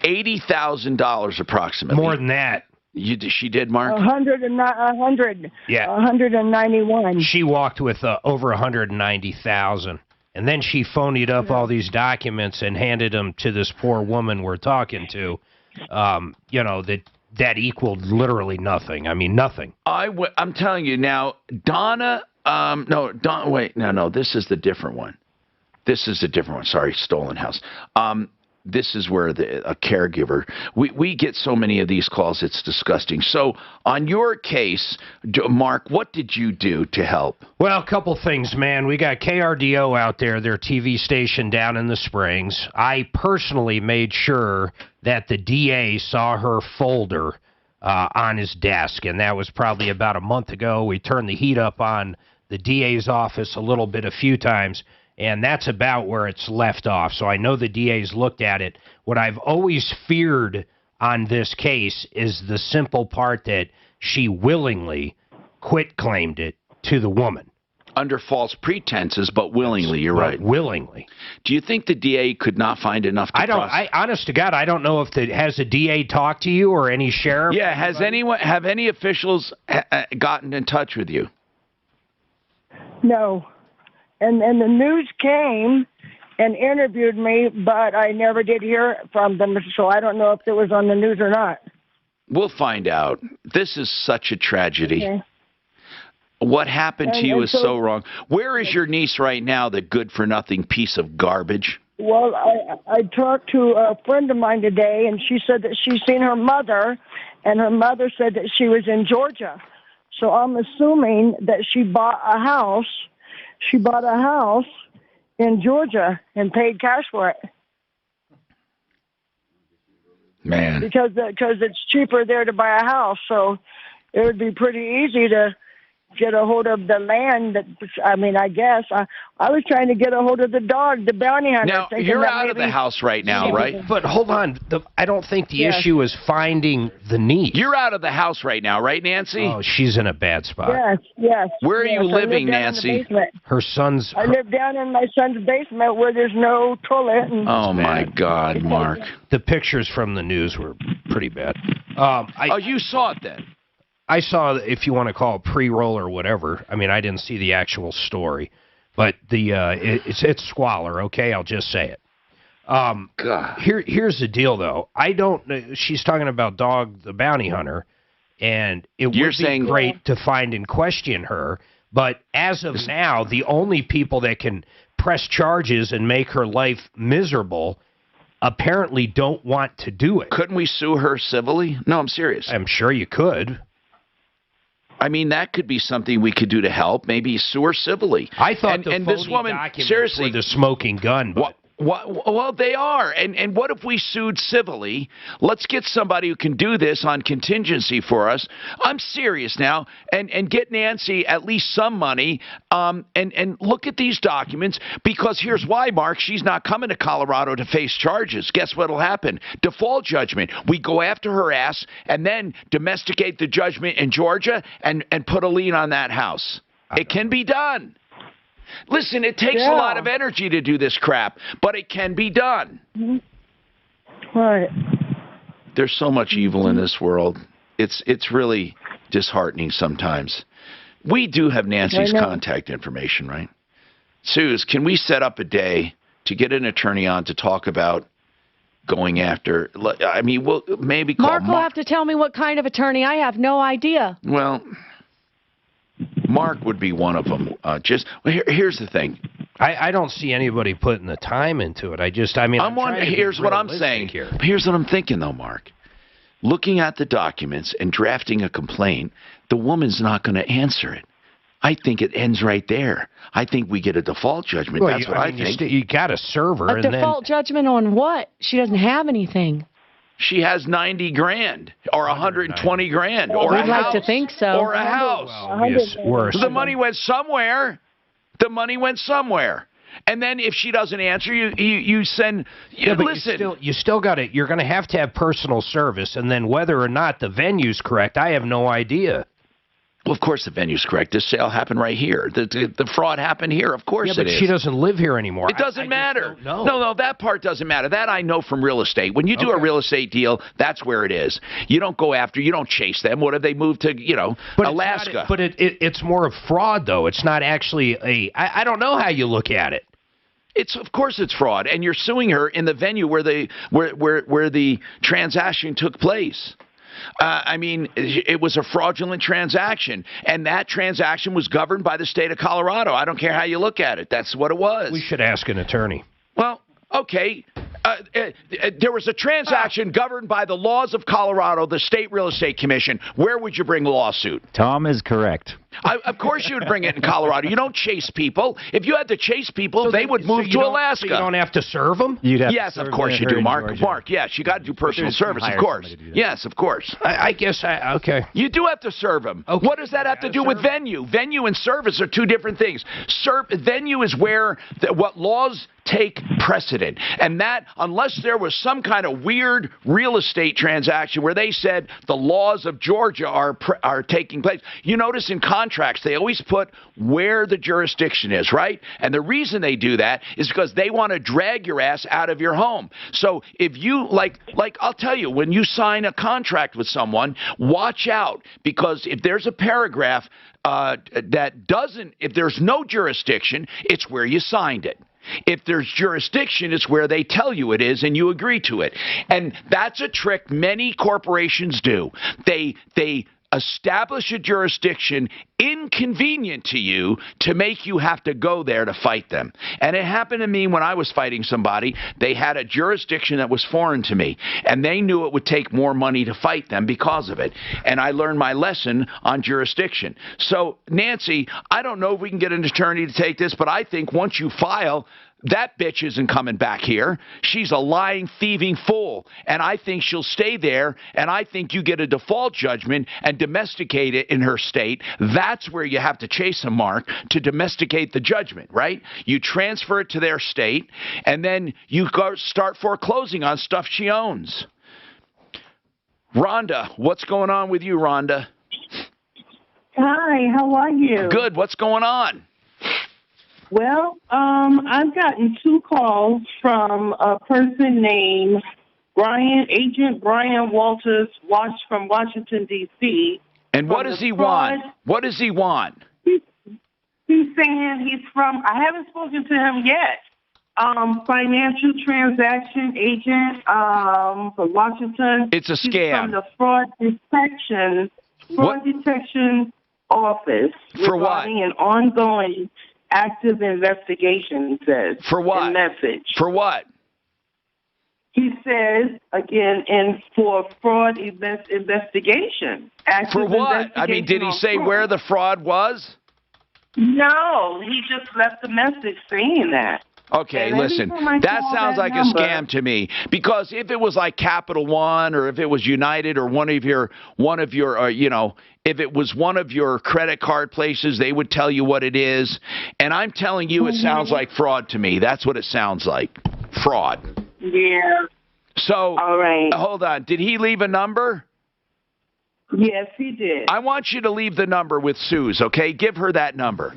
$80,000 approximately. More than that. She did, Mark? 100. Yeah. 191. She walked with over 190,000, and then she phonied up all these documents and handed them to this poor woman we're talking to. You know, that equaled literally nothing. I mean, nothing. I'm telling you now, Donna. No. This is the different one. This is a different one. Sorry, stolen house. This is where a caregiver, we get so many of these calls, it's disgusting. So on your case, Mark, what did you do to help? Well, a couple things, man. We got KRDO out there, their TV station down in the Springs. I personally made sure that the DA saw her folder on his desk, and that was probably about a month ago. We turned the heat up on the DA's office a few times. And that's about where it's left off. So I know the DA's looked at it. What I've always feared on this case is the simple part that she willingly quit claimed it to the woman. Under false pretenses, but willingly, you're right. Willingly. Do you think the DA could not find enough to honest to God, I don't know if has the DA talked to you or any sheriff? Yeah, have any officials gotten in touch with you? No. And the news came and interviewed me, but I never did hear from them, so I don't know if it was on the news or not. We'll find out. This is such a tragedy. Okay. What happened to you is so wrong. Where is your niece right now, the good-for-nothing piece of garbage? Well, I talked to a friend of mine today, and she said that she's seen her mother, and her mother said that she was in Georgia. So I'm assuming that she bought a house. She bought a house in Georgia and paid cash for it. Man. Because it's cheaper there to buy a house, so it would be pretty easy to get a hold of the land. I guess I was trying to get a hold of the dog, the bounty hunter. Now, you're out of the house right now, right? But hold on. I don't think the issue is finding the niece. You're out of the house right now, right, Nancy? Oh, she's in a bad spot. Yes. Where are you living, I live down Nancy? in the basement. Her son's... I live down in my son's basement where there's no toilet. And Oh, my God, Mark. The pictures from the news were pretty bad. You saw it then? I saw, if you want to call it pre-roll or whatever. I mean, I didn't see the actual story. But it's squalor, okay? I'll just say it. Here's the deal, though. She's talking about Dog the Bounty Hunter, and it would be great to find and question her. But as of now, the only people that can press charges and make her life miserable apparently don't want to do it. Couldn't we sue her civilly? No, I'm serious. I'm sure you could. I mean, that could be something we could do to help. Maybe sue her civilly. I thought and this woman, seriously, were the smoking gun. But well, they are. And what if we sued civilly? Let's get somebody who can do this on contingency for us. I'm serious now. And get Nancy at least some money. And look at these documents, because here's why, Mark. She's not coming to Colorado to face charges. Guess what'll happen? Default judgment. We go after her ass and then domesticate the judgment in Georgia and put a lien on that house. It can be done. Listen, it takes a lot of energy to do this crap, but it can be done. Right. There's so much evil in this world. It's really disheartening sometimes. We do have Nancy's contact information, right? Suze, can we set up a day to get an attorney on to talk about going after? I mean, we'll maybe call Mark will have to tell me what kind of attorney. I have no idea. Well, Mark would be one of them. Here's the thing. I don't see anybody putting the time into it. Here's what I'm saying. Here's what I'm thinking, though, Mark. Looking at the documents and drafting a complaint, the woman's not going to answer it. I think it ends right there. I think we get a default judgment. That's what I think. You got a server. A default judgment on what? She doesn't have anything. She has $90,000 or $120,000 or We'd like to think so. Or a house. The money went somewhere. The money went somewhere. And then if she doesn't answer, you send. Listen, you still got it. You're going to have personal service, and then whether or not the venue's correct, I have no idea. Well, of course the venue's correct. This sale happened right here. The fraud happened here. Of course it is. She doesn't live here anymore. It doesn't matter. No, that part doesn't matter. That I know from real estate. When you do a real estate deal, that's where it is. You don't go after, you don't chase them. What if they move to, Alaska? It's more of fraud, though. It's not actually I don't know how you look at it. Of course it's fraud, and you're suing her in the venue where the transaction took place. I mean, it was a fraudulent transaction, and that transaction was governed by the state of Colorado. I don't care how you look at it. That's what it was. We should ask an attorney. Well, okay. There was a transaction governed by the laws of Colorado, the State Real Estate Commission. Where would you bring a lawsuit? Tom is correct. Of course you would bring it in Colorado. You don't chase people. If you had to chase people, they would move to Alaska. So you don't have to serve them? Yes, of course you do, Mark. Mark, yes, you got to do personal service, of course. Yes, of course. I guess okay. You do have to serve them. Okay. What does that have to do with venue? Venue and service are two different things. Venue is where what laws take precedent, and that unless there was some kind of weird real estate transaction where they said the laws of Georgia are taking place. You notice in contracts they always put where the jurisdiction is, right? And the reason they do that is because they want to drag your ass out of your home. So if you like I'll tell you, when you sign a contract with someone, watch out, because if there's a paragraph if there's no jurisdiction, it's where you signed it. If there's jurisdiction, it's where they tell you it is and you agree to it. And that's a trick many corporations do. They establish a jurisdiction inconvenient to you to make you have to go there to fight them. And it happened to me when I was fighting somebody. They had a jurisdiction that was foreign to me, and they knew it would take more money to fight them because of it. And I learned my lesson on jurisdiction. So, Nancy, I don't know if we can get an attorney to take this, but I think once you file, that bitch isn't coming back here. She's a lying, thieving fool. And I think she'll stay there, and I think you get a default judgment and domesticate it in her state. That's where you have to chase them, Mark, to domesticate the judgment, right? You transfer it to their state, and then you go start foreclosing on stuff she owns. Rhonda, what's going on with you, Rhonda? Hi, how are you? Good. What's going on? Well, I've gotten 2 calls from a person named Agent Brian Walters, from Washington, D.C. And what does he want? What does he want? He's saying he's from, I haven't spoken to him yet, financial transaction agent from Washington. It's a scam. He's from the fraud detection office. For what? Regarding an ongoing active investigation, he says. For what? In message. For what? He says, again, for fraud investigation. For what? I mean, did he say where the fraud was? No, he just left a message saying that. Okay, listen, that sounds like a scam to me, because if it was like Capital One, or if it was United, or one of your if it was one of your credit card places, they would tell you what it is. And I'm telling you, it sounds like fraud to me. That's what it sounds like. Fraud. Yeah. So, all right. Hold on. Did he leave a number? Yes, he did. I want you to leave the number with Suze, okay? Give her that number.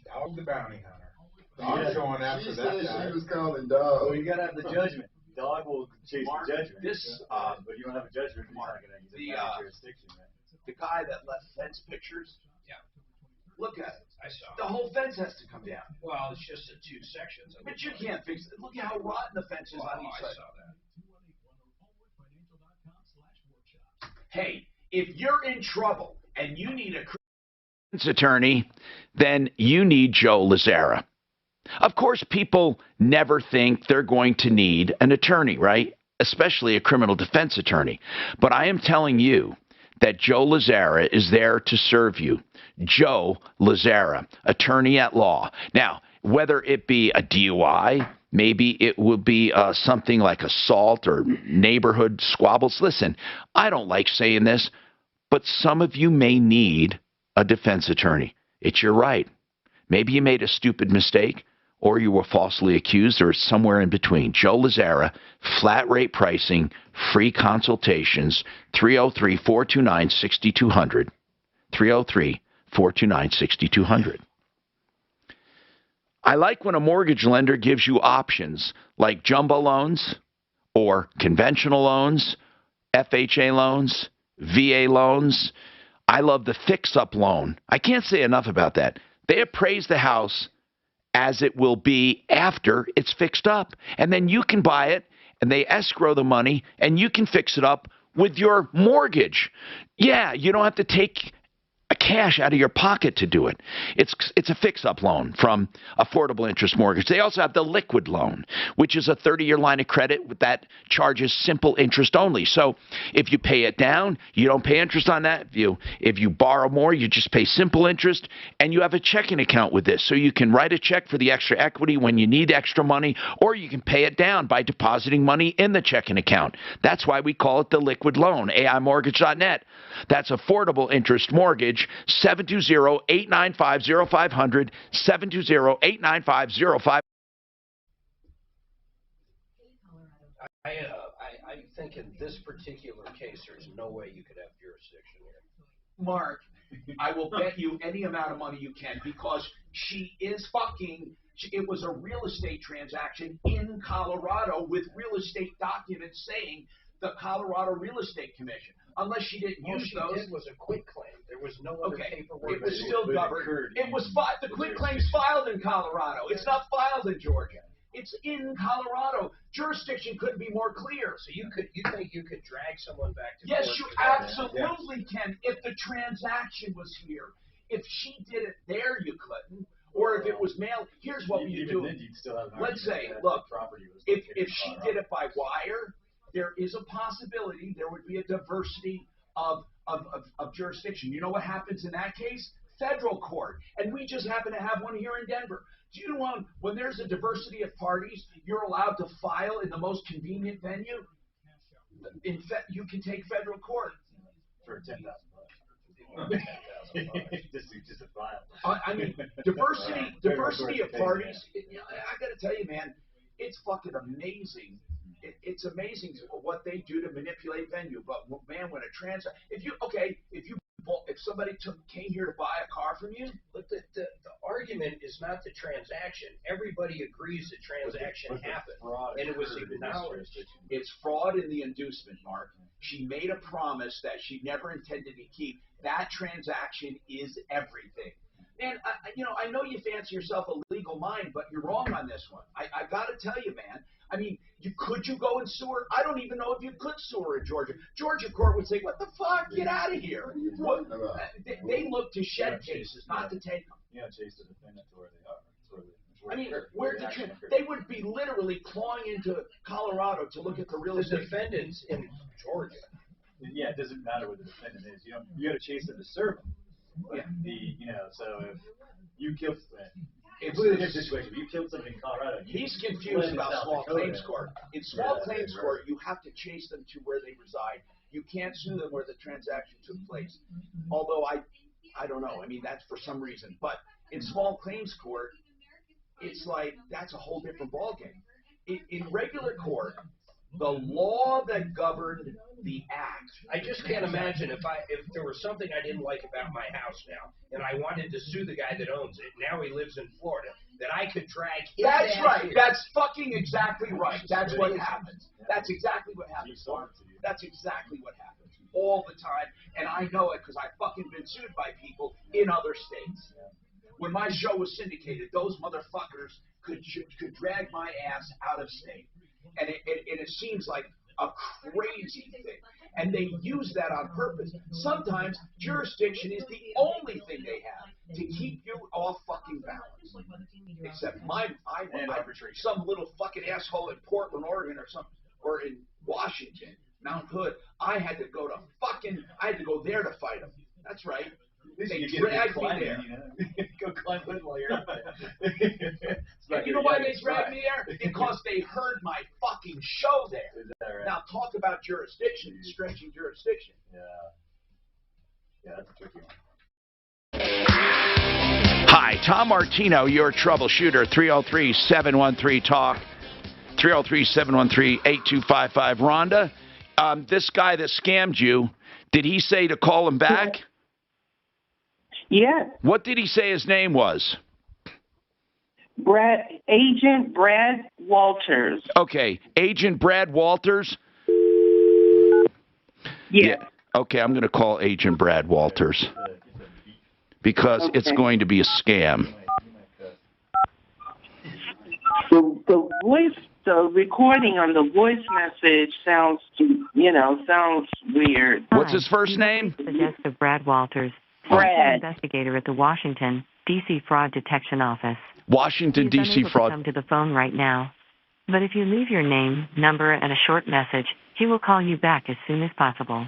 Dog the bounty hunter. Dog's going after that guy. She was calling dog. Well, you got to have the judgment. Dog will chase the judgment. But you don't have a judgment. Mark, jurisdiction. The guy that left fence pictures. Yeah. Look at it. I saw. The whole fence has to come down. Well, it's just the 2 sections. But you can't fix it. Look at how rotten the fence is on each side. I saw that. Hey, if you're in trouble and you need a attorney, then you need Joe Lazzara. Of course, people never think they're going to need an attorney, right? Especially a criminal defense attorney. But I am telling you that Joe Lazzara is there to serve you. Joe Lazzara, attorney at law. Now, whether it be a DUI, maybe it would be something like assault or neighborhood squabbles. Listen, I don't like saying this, but some of you may need a defense attorney. It's your right. Maybe you made a stupid mistake, or you were falsely accused, or somewhere in between. Joe Lazzara, flat rate pricing, free consultations, 303-429-6200. 303-429-6200. I like when a mortgage lender gives you options like jumbo loans or conventional loans, FHA loans, VA loans. I love the fix-up loan. I can't say enough about that. They appraise the house as it will be after it's fixed up. And then you can buy it, and they escrow the money, and you can fix it up with your mortgage. Yeah, you don't have to take cash out of your pocket to do it. It's a fix-up loan from Affordable Interest Mortgage. They also have the liquid loan, which is a 30-year line of credit that charges simple interest only. So if you pay it down, you don't pay interest on that. If you borrow more, you just pay simple interest, and you have a checking account with this. So you can write a check for the extra equity when you need extra money, or you can pay it down by depositing money in the checking account. That's why we call it the liquid loan. AImortgage.net. That's Affordable Interest Mortgage. 720-895-0500, 720-895-0500. I think in this particular case, there's no way you could have jurisdiction here. Mark, I will bet you any amount of money you can, because she is fucking. It was a real estate transaction in Colorado with real estate documents saying the Colorado Real Estate Commission. Unless she didn't use those. All she did was a quit claim. There was no other paperwork. It was still governed. It was the quit claim's filed in Colorado. It's not filed in Georgia. It's in Colorado. Jurisdiction couldn't be more clear. So you think you could drag someone back to Yes, court? you absolutely can. If the transaction was here, if she did it there, you couldn't. Or if it was mailed, here's what you do. Let's say, look, if she did it by wire, there is a possibility there would be a diversity of jurisdiction. You know what happens in that case? Federal court. And we just happen to have one here in Denver. Do you know when there's a diversity of parties, you're allowed to file in the most convenient venue? You can take federal court. For $10,000. just a file. I mean, diversity of parties. I got to tell you, man, it's fucking amazing. It's amazing what they do to manipulate venue. But man, when if somebody came here to buy a car from you, but the argument is not the transaction. Everybody agrees the transaction happened, and it was acknowledged. It's fraud in the inducement, Mark. She made a promise that she never intended to keep. That transaction is everything. And I know you fancy yourself a legal mind, but you're wrong on this one. I got to tell you, man. I mean, could you go and sue her? I don't even know if you could sue her in Georgia. Georgia court would say, "What the fuck? Get out of here." They look to shed cases, not to take them. Yeah, chase the defendant to where they are. I mean, they would be literally clawing into Colorado to look at the real estate. Defendants in Georgia. Yeah, it doesn't matter what the defendant is. You got to chase them to serve them. Yeah. So if you killed, it's a different situation. If you killed somebody in Colorado, he's confused about small claims court. In small claims court, you have to chase them to where they reside. You can't sue them where the transaction took place. Although I don't know. I mean, that's for some reason. But in small claims court, it's like that's a whole different ballgame. In regular court, the law that governed the act. I just can't imagine if there was something I didn't like about my house now, and I wanted to sue the guy that owns it. Now he lives in Florida. That I could drag his That's ass right. here. That's fucking exactly right. That's what happens. That's exactly what happens. That's exactly what happens all the time, and I know it because I've fucking been sued by people in other states. When my show was syndicated, those motherfuckers could drag my ass out of state. And it seems like a crazy thing. And they use that on purpose. Sometimes jurisdiction is the only thing they have to keep you off fucking balance. Except some little fucking asshole in Portland, Oregon or in Washington, Mount Hood, I had to go there to fight them. That's right. They dragged me there. Go climb hood while you're up there. And you know why they dragged me there? Because they heard my fucking show there. Right? Now talk about jurisdiction, stretching jurisdiction. Yeah, that's a tricky one. Hi, Tom Martino, your troubleshooter, 303-713-TALK, 303-713-8255. Rhonda, this guy that scammed you, did he say to call him back? Yes. What did he say his name was? Agent Brad Walters. Okay, Agent Brad Walters? Yeah. Okay, I'm going to call Agent Brad Walters because it's going to be a scam. The recording on the voice message sounds weird. What's his first name? The desk of Brad Walters. Brad. Investigator at the Washington, D.C. Fraud Detection Office. Washington, D.C. Fraud. Come to the phone right now. But if you leave your name, number, and a short message, he will call you back as soon as possible.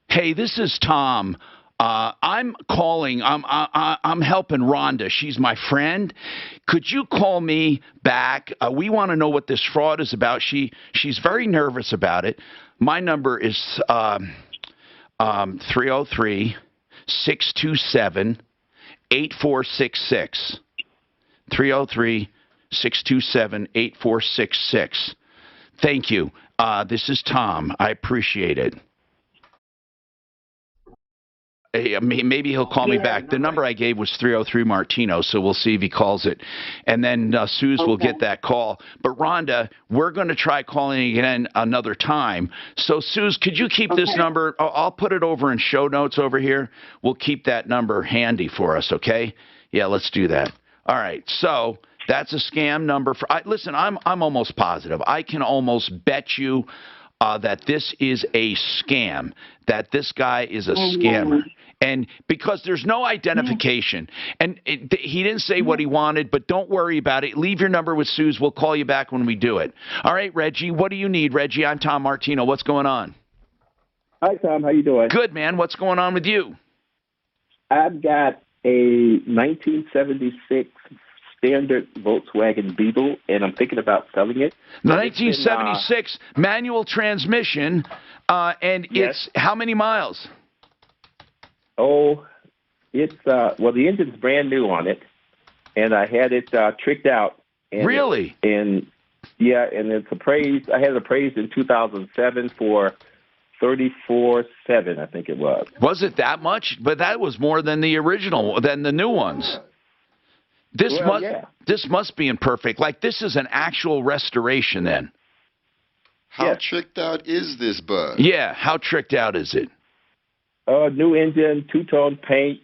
Hey, this is Tom. I'm calling. I'm helping Rhonda. She's my friend. Could you call me back? We want to know what this fraud is about. She's very nervous about it. My number is 303-627-8466. 303-627-8466. Thank you. This is Tom. I appreciate it. Maybe he'll call me back. The number I gave was 303 Martino, so we'll see if he calls it. And then Suze will get that call. But Rhonda, we're going to try calling again another time. So Suze, could you keep this number? I'll put it over in show notes over here. We'll keep that number handy for us, okay? Yeah, let's do that. All right, so that's a scam number. Listen, I'm almost positive. I can almost bet you that this is a scam, that this guy is a scammer. And because there's no identification, and he didn't say what he wanted, but don't worry about it. Leave your number with Suze. We'll call you back when we do it. All right, Reggie, what do you need, Reggie? I'm Tom Martino. What's going on? Hi, Tom. How you doing? Good, man. What's going on with you? I've got a 1976 standard Volkswagen Beetle, and I'm thinking about selling it. The 1976 manual transmission, and Yes. it's how many miles? Oh, it's well, the engine's brand new on it, and I had it tricked out. And Really? And it's appraised. I had it appraised in 2007 for $34,700, I think it was. Was it that much? But that was more than the original, than the new ones. This must be in perfect. Like, this is an actual restoration then. How tricked out is this bug? Yeah, how tricked out is it? New engine, two-tone paint,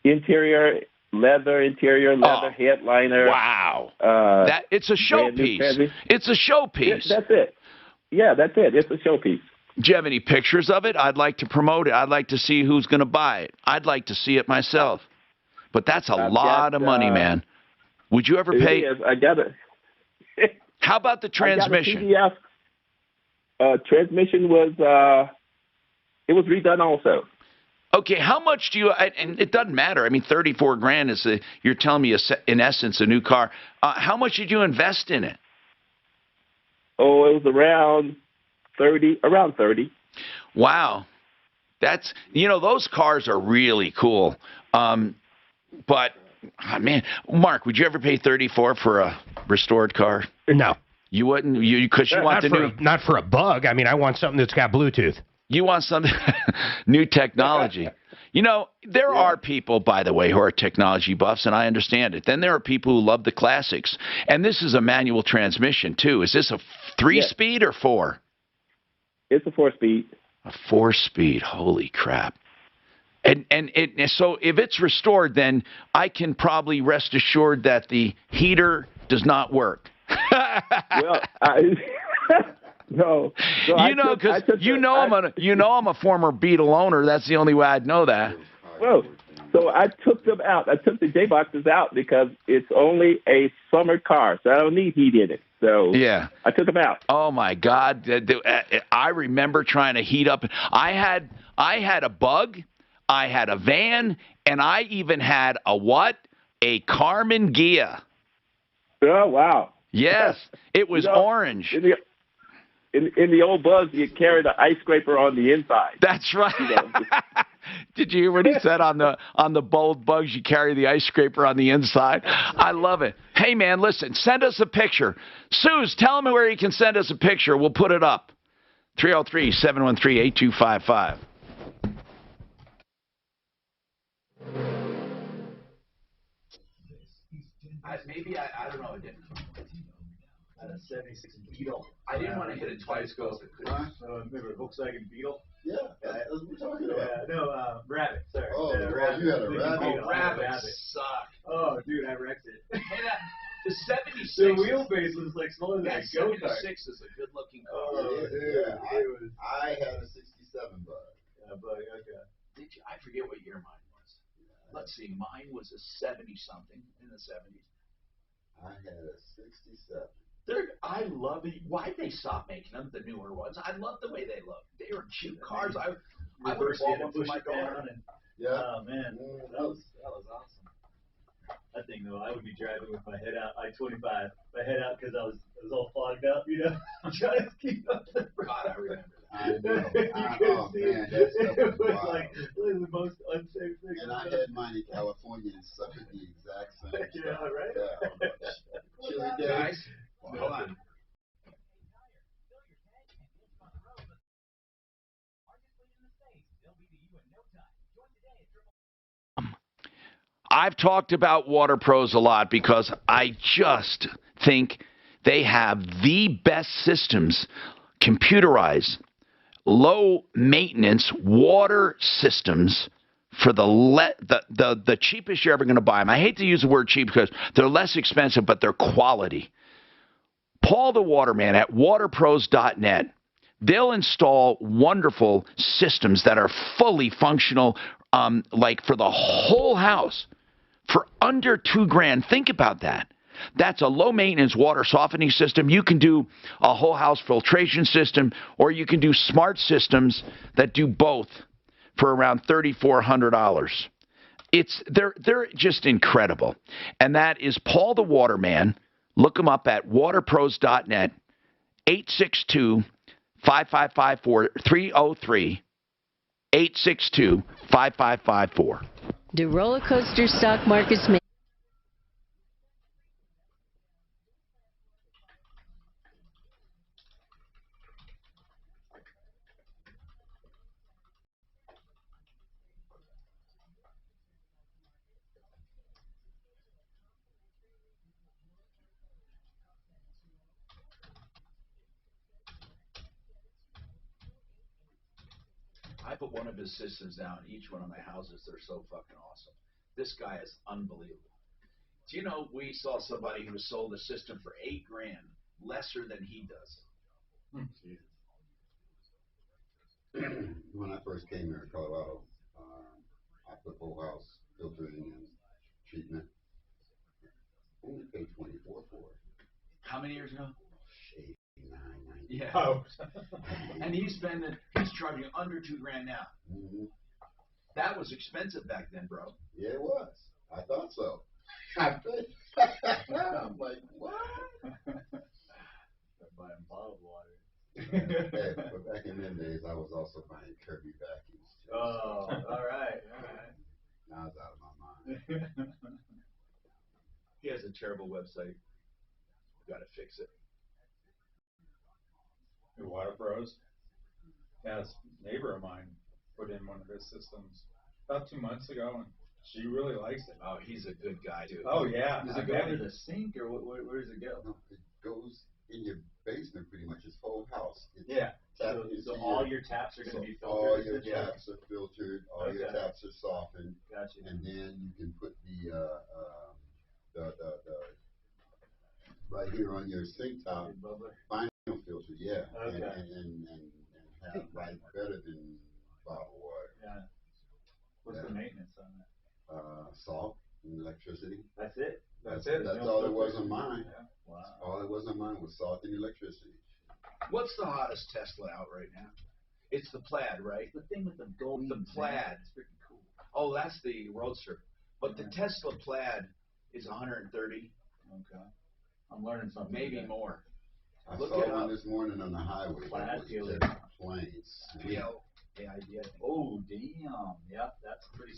interior leather, headliner. Wow. That it's a showpiece. It's a showpiece. That's it. Yeah, that's it. It's a showpiece. Do you have any pictures of it? I'd like to promote it. I'd like to see who's going to buy it. I'd like to see it myself. But that's a lot of money, man. Would you ever pay? It is. I got it. How about the transmission? Transmission was it was redone also. Okay, how much do you? And it doesn't matter. I mean, $34,000 is you're telling me in essence a new car. How much did you invest in it? Oh, it was around 30. Wow, that's those cars are really cool. But man, Mark, would you ever pay $34,000 for a restored car? No. You wouldn't. Because you want the new. Not for a bug. I mean, I want something that's got Bluetooth. You want something new technology. There are people, by the way, who are technology buffs, and I understand it. Then there are people who love the classics. And this is a manual transmission, too. Is this a 3-speed or 4? It's a 4-speed. A 4-speed. Holy crap. And so if it's restored, then I can probably rest assured that the heater does not work. Well, no. So because I'm a former Beetle owner. That's the only way I'd know that. Well, so I took them out. I took the J boxes out because it's only a summer car, so I don't need heat in it. So yeah, I took them out. Oh my God! I remember trying to heat up. I had a Bug, I had a van, and I even had a Carmen Ghia. Oh wow! Yes, it was orange. In the old Buzz, you carried an ice scraper on the inside. That's right. Did you hear what he said on the bold Bugs? You carry the ice scraper on the inside. I love it. Hey man, listen, send us a picture. Suze, tell him where he can send us a picture. We'll put it up. 303-713-8255. Maybe I don't know. I didn't. A 76 Beetle. I didn't want to hit it twice. Remember Volkswagen Beetle? Yeah, that's what we're talking about. No, Rabbit. Sorry. Oh, Rabbit. you had a Rabbit. Rabbits suck. Oh, dude, I wrecked it. Hey, the 76. The wheelbase was like smaller than a go-kart. 76 is a good-looking car. Oh, yeah. I had a 67 Bug. Bug, okay. I forget what year mine was. Let's see. Mine was a 70-something in the 70s. I had a 67. I love it. Why'd they stop making them, the newer ones? I love the way they look. They were cute cars. I would have bought one for my daughter. Oh man, that was awesome. I think though I would be driving with my head out, I-25, my head out because I was all fogged up, I'm trying to keep up. God, I remember that. I know. Man, that stuff was wild. Like the most unsafe thing. And I had mine in California and suffered the exact same stuff. Yeah, right? Yeah. Chilly days. Guys, hold on. I've talked about Water Pros a lot because I just think they have the best systems, computerized, low maintenance water systems for the cheapest you're ever going to buy them. I hate to use the word cheap because they're less expensive, but they're quality. Paul the Waterman at waterpros.net. They'll install wonderful systems that are fully functional, like for the whole house, for under $2,000. Think about that. That's a low-maintenance water softening system. You can do a whole house filtration system, or you can do smart systems that do both for around $3,400. They're just incredible. And that is Paul the Waterman. Look him up at waterpros.net, 862-5554, 303-862-5554. Do roller coaster stock markets make... I put one of his systems down in each one of my houses. They're so fucking awesome. This guy is unbelievable. Do you know we saw somebody who sold a system for $8,000, lesser than he does? When I first came here to Colorado, I put whole house filtering and treatment. Only paid $24 for it. How many years ago? Shit, 9, 9. Yeah. Oh. And he's charging under $2,000 now. Mm-hmm. That was expensive back then, bro. Yeah, it was. I thought so. I'm like, what? Buying bottled water. Hey, but back in them days, I was also buying Kirby vacuums too. Oh, all right. Now it's out of my mind. He has a terrible website. Got to fix it. Water Pros. Yeah, this neighbor of mine put in one of his systems about 2 months ago, and she really likes it. Oh, he's a good guy, too. Oh, yeah. Does it go under the sink, or where does it go? No, it goes in your basement pretty much. It's whole house. It's So all your taps are going to be filtered? All your taps are filtered. All your Okay. taps are softened. Gotcha. And then you can put the right here on your sink top, final filter, yeah. Okay. And have right better than bottled water. Yeah. What's the maintenance on that? Salt and electricity. That's it. That's all it was on mine. Yeah. Wow. All it was on mine was salt and electricity. What's the hottest Tesla out right now? It's the Plaid, right? The thing with the gold. The Plaid. It's freaking cool. Oh, that's the Roadster. But the Tesla Plaid is 130. Okay. I'm learning something. Maybe more. I Look saw it one up. this morning on the highway. Plaid It was dealer. just plain sweet. Yeah, Oh, damn. Yep, that's pretty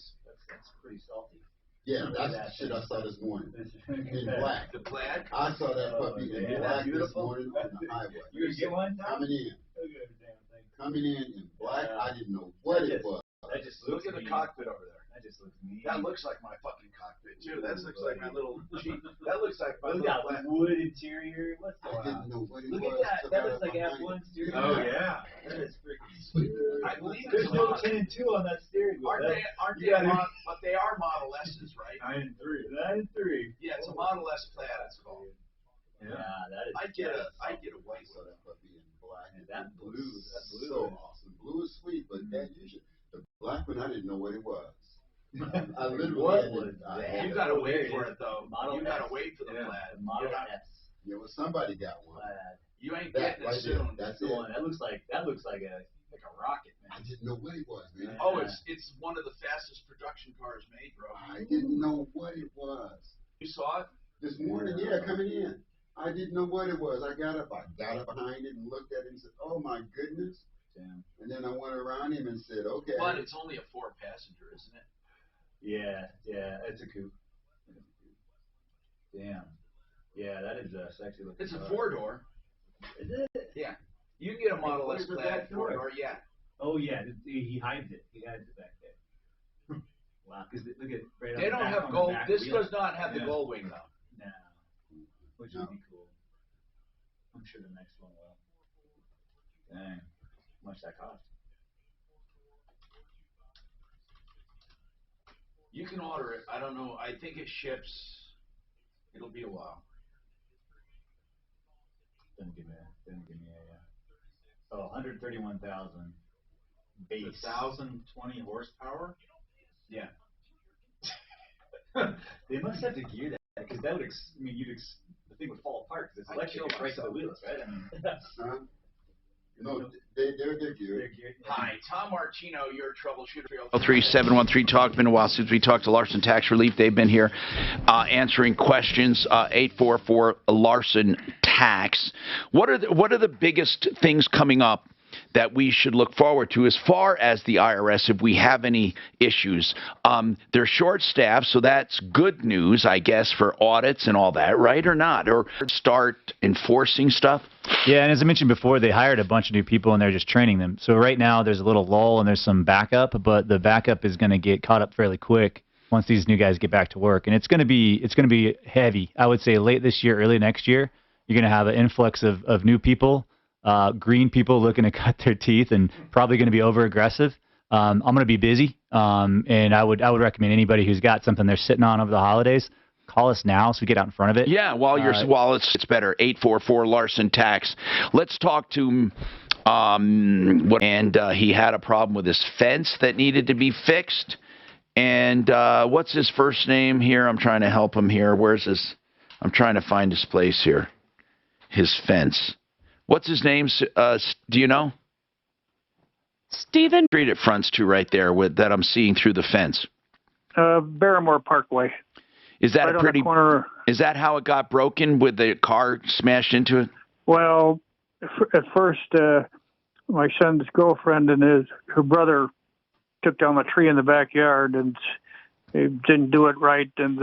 salty. Yeah, Look that's at the shit I saw this morning. In Yeah. black. The Plaid? I saw that puppy in yeah, black this beautiful. morning on the highway. You gonna get one? Coming in. Look at the damn thing. Coming in black. Yeah. I didn't know what That it was. That just Look looks at the mean. cockpit over there. That just looks mean. That looks like my fucking cockpit, too. That looks like my little Jeep. That looks like my Look little at Plaid. wood interior. What's I going didn't on? know what it Look was. at that. till That I looks like behind F1 it. steering Oh, wheel. yeah. That is freaking sweet. I believe There's it's no not. 10 and 2 on that steering wheel. Aren't they but they are Model S's, right? 9 and 3. 9 and 3. Yeah, it's a Model S Plaid, it's called. Yeah, that is. I'd get a white I saw that puppy in black. And that blue. That blue. So awesome. Blue is sweet, but man, the black one, I didn't know what it was. I literally What had was to- that? You gotta wait for it, though. Model You gotta S. wait for the Yeah, Plaid. the Model You're not- S. Yeah, well, somebody got one. Plaid. You ain't That getting right it there. soon. That's The it. one. That looks like a rocket, man. I didn't know what it was, man. Oh, it's one of the fastest production cars made, bro. I didn't know what it was. You saw it? This morning, yeah, coming in. I didn't know what it was. I got up behind it and looked at it and said, oh my goodness. Damn. And then I went around him and said, okay. But it's only a 4-passenger, isn't it? Yeah, it's a coupe. Damn. Yeah, that is a sexy looking It's a car. 4-door. Is it? Yeah. You can get a Model S Where's the Plaid back door? 4-door, yeah. Oh yeah, he hides it. He hides it back there. Wow, because look at right on They the don't back, have on the gold. back This wheel. does not have the Yeah. gold wing, though. No. Which would be cool. I'm sure the next one will. Dang. How much that cost? can order it. I don't know. I think it ships. It'll be a while. Didn't give me a 131,000 base. 1,020 horsepower? Yeah. They must have to gear that because that would. The thing would fall apart because it's electric. It's right to the wheels, right? I mean. No, they're geared. Hi, Tom Martino, your troubleshooter. 3713 Talk. Been a while since we talked to Larson Tax Relief. They've been here answering questions. 844 Larson Tax. What are the biggest things coming up that we should look forward to as far as the IRS if we have any issues? They're short-staffed, so that's good news, I guess, for audits and all that, right, or not? Or start enforcing stuff? Yeah, and as I mentioned before, they hired a bunch of new people, and they're just training them. So right now there's a little lull, and there's some backup, but the backup is going to get caught up fairly quick once these new guys get back to work. And it's going to be heavy. I would say late this year, early next year, you're going to have an influx of new people. Green people looking to cut their teeth and probably going to be over aggressive. I'm going to be busy, and I would recommend anybody who's got something they're sitting on over the holidays, call us now so we get out in front of it. Yeah, while it's better. 844 Larson Tax. Let's talk to he had a problem with his fence that needed to be fixed. And what's his first name here? I'm trying to help him here. Where's his? I'm trying to find his place here. His fence. What's his name? Do you know? Stephen. Street it fronts to right there that I'm seeing through the fence. Barrymore Parkway. Is that right a pretty? On the corner. Is that how it got broken with the car smashed into it? Well, at first, my son's girlfriend and her brother took down the tree in the backyard and they didn't do it right, and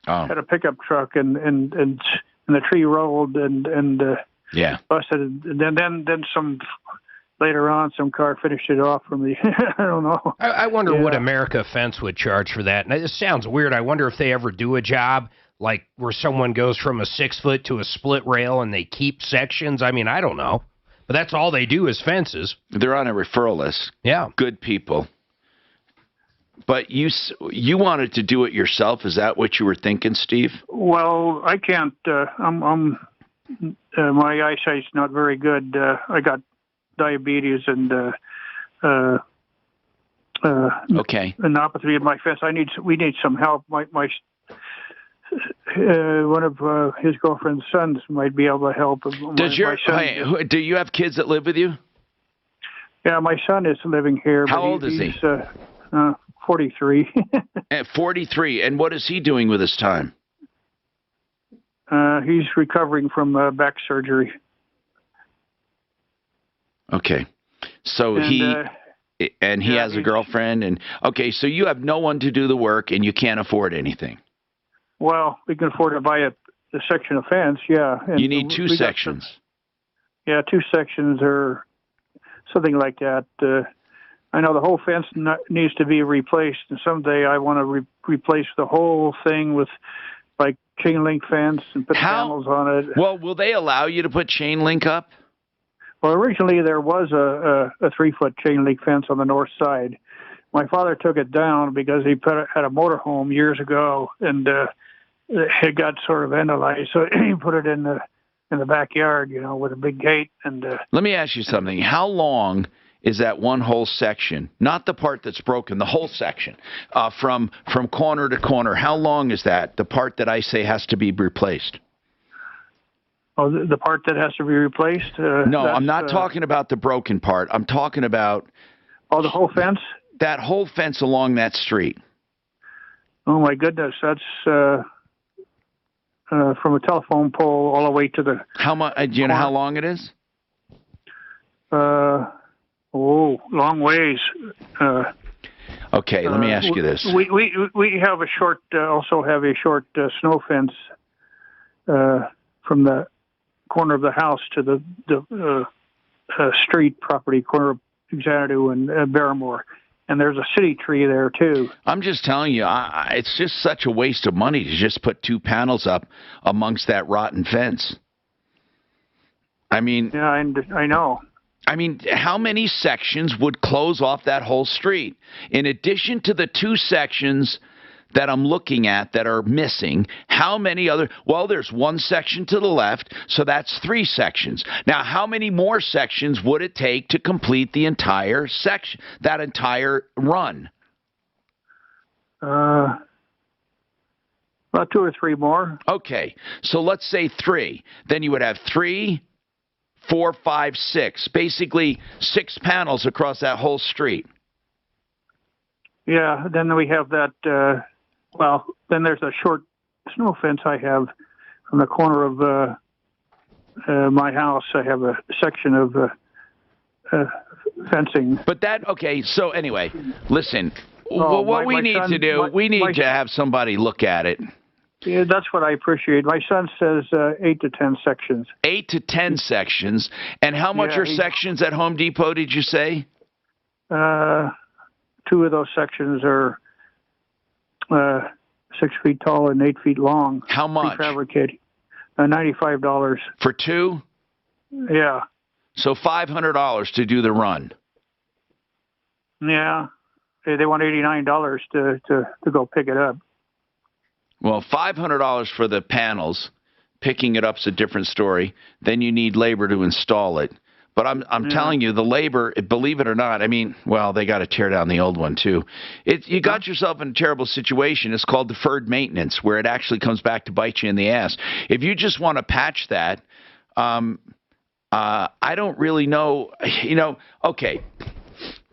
had a pickup truck and the tree rolled and busted. And then some later on, some car finished it off for me. I don't know. I wonder what America Fence would charge for that. And it sounds weird. I wonder if they ever do a job like where someone goes from a 6-foot to a split rail and they keep sections. I mean, I don't know. But that's all they do is fences. They're on a referral list. Yeah. Good people. But you wanted to do it yourself. Is that what you were thinking, Steve? Well, I can't. My eyesight's not very good. I got diabetes and neuropathy in my fence. We need some help. My one of his girlfriend's sons might be able to help. Do you have kids that live with you? Yeah, my son is living here. How old is he? 43. At 43, and what is he doing with his time? He's recovering from back surgery. Okay, so he has a girlfriend, and so you have no one to do the work, and you can't afford anything. Well, we can afford to buy a section of fence, yeah. And you need two sections. 2 sections or something like that. I know the whole fence needs to be replaced, and someday I want to replace the whole thing with like chain link fence and put panels on it. Well, will they allow you to put chain link up? Well, originally there was a 3-foot chain link fence on the north side. My father took it down because he had a motorhome years ago, and it got sort of vandalized. So he put it in the backyard, with a big gate. And let me ask you something. How long is that one whole section? Not the part that's broken, the whole section, from corner to corner. How long is that? The part that I say has to be replaced. Oh, the part that has to be replaced? No, I'm not talking about the broken part. I'm talking about... Oh, the whole fence? That whole fence along that street. Oh, my goodness. That's from a telephone pole all the way to the... How much? Do you know how long it is? Long ways. Okay, let me ask you this. We have a short, also have a short snow fence from the corner of the house to the street property, corner of Xanadu and Barrymore. And there's a city tree there, too. I'm just telling you, it's just such a waste of money to just put 2 panels up amongst that rotten fence. I mean... Yeah, I know. I mean, how many sections would close off that whole street? In addition to the 2 sections that I'm looking at that are missing, how many other? Well, there's 1 section to the left, so that's 3 sections. Now, how many more sections would it take to complete the entire section, that entire run? About 2 or 3 more. Okay, so let's say 3. Then you would have 3, 4, 5, 6. Basically, 6 panels across that whole street. Yeah, then we have that, then there's a short snow fence I have from the corner of my house. I have a section of fencing. But okay, so anyway, listen, what we need to do, we need to have somebody look at it. Yeah, that's what I appreciate. My son says 8 to 10 sections. 8 to 10 sections. And how much are sections at Home Depot, did you say? 2 of those sections are 6 feet tall and 8 feet long. How much? Prefabricated. $95. For 2? Yeah. So $500 to do the run. Yeah. They want $89 to go pick it up. Well, $500 for the panels. Picking it up's a different story. Then you need labor to install it. But I'm telling you, the labor, believe it or not, I mean, well, they got to tear down the old one too. You got yourself in a terrible situation. It's called deferred maintenance, where it actually comes back to bite you in the ass. If you just want to patch that, I don't really know. Okay,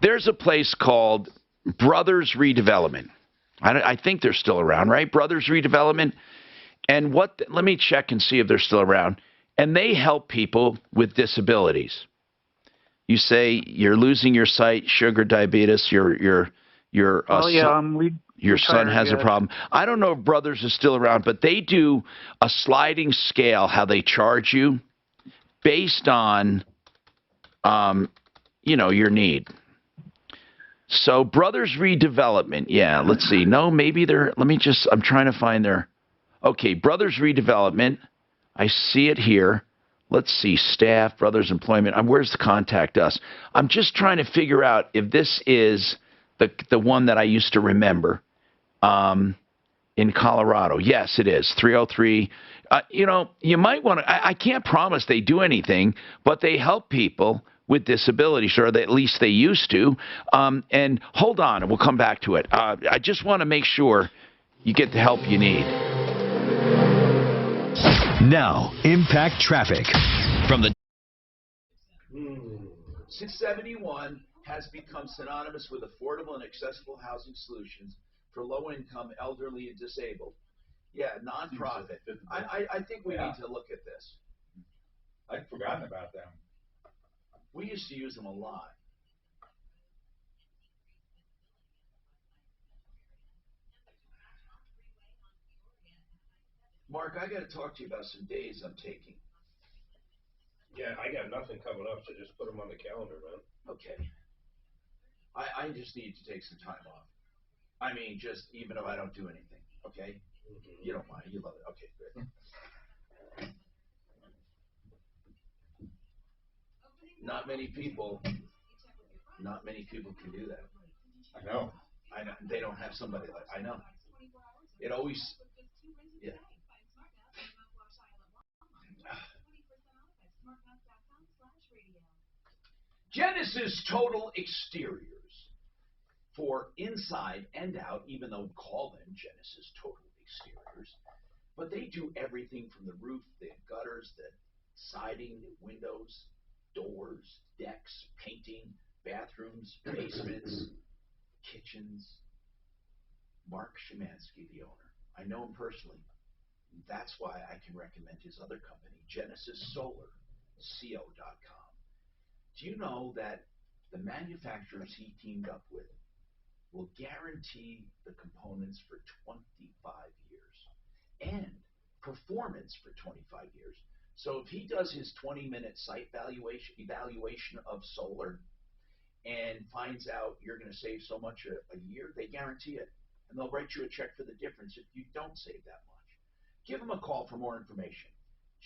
there's a place called Brothers Redevelopment. I think they're still around, right? Brothers Redevelopment. And let me check and see if they're still around. And they help people with disabilities. You say you're losing your sight, sugar, diabetes, your son has a problem. I don't know if Brothers is still around, but they do a sliding scale how they charge you based on your need. So Brothers Redevelopment, yeah, let's see. No, maybe I'm trying to find okay, Brothers Redevelopment. I see it here. Let's see, staff, Brothers Employment. Where's the contact us? I'm just trying to figure out if this is the one that I used to remember in Colorado. Yes, it is, 303. You might want to, I can't promise they do anything, but they help people with disabilities, or at least they used to. And hold on, we'll come back to it. I just want to make sure you get the help you need. Now, Impact Traffic. From the 671 has become synonymous with affordable and accessible housing solutions for low-income, elderly, and disabled. Yeah, nonprofit. I think we need to look at this. I'd forgotten about them. We used to use them a lot. Mark, I got to talk to you about some days I'm taking. Yeah, I got nothing coming up, so just put them on the calendar, man. Okay. I just need to take some time off. I mean, just even if I don't do anything, okay? Mm-hmm. You don't mind. You love it. Okay, good. Not many people can do that. I know. They don't have somebody like, I know. It always, yeah. Genesis Total Exteriors. For inside and out, even though we call them Genesis Total Exteriors. But they do everything from the roof, the gutters, the siding, the windows, doors, decks, painting, bathrooms, basements, kitchens. Mark Szymanski, the owner. I know him personally. That's why I can recommend his other company, GenesisSolarCo.com. Do you know that the manufacturers he teamed up with will guarantee the components for 25 years and performance for 25 years? So if he does his 20-minute site evaluation of solar and finds out you're going to save so much a year, they guarantee it. And they'll write you a check for the difference if you don't save that much. Give them a call for more information.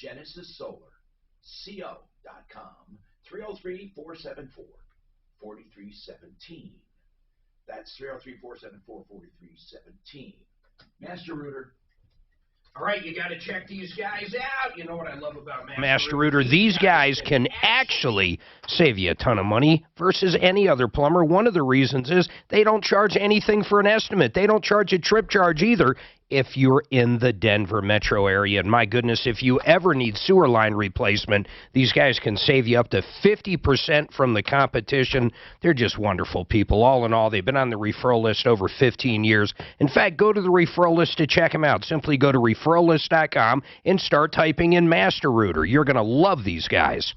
GenesisSolarCo.com 303-474-4317. That's 303-474-4317. Master Rooter. All right, you got to check these guys out. You know what I love about Master Rooter, these guys can actually save you a ton of money versus any other plumber. One of the reasons is they don't charge anything for an estimate. They don't charge a trip charge either if you're in the Denver metro area. And my goodness, if you ever need sewer line replacement, these guys can save you up to 50% from the competition. They're just wonderful people. All in all, they've been on the referral list over 15 years. In fact, go to the referral list to check them out. Simply go to referrallist.com and start typing in Master Rooter. You're going to love these guys.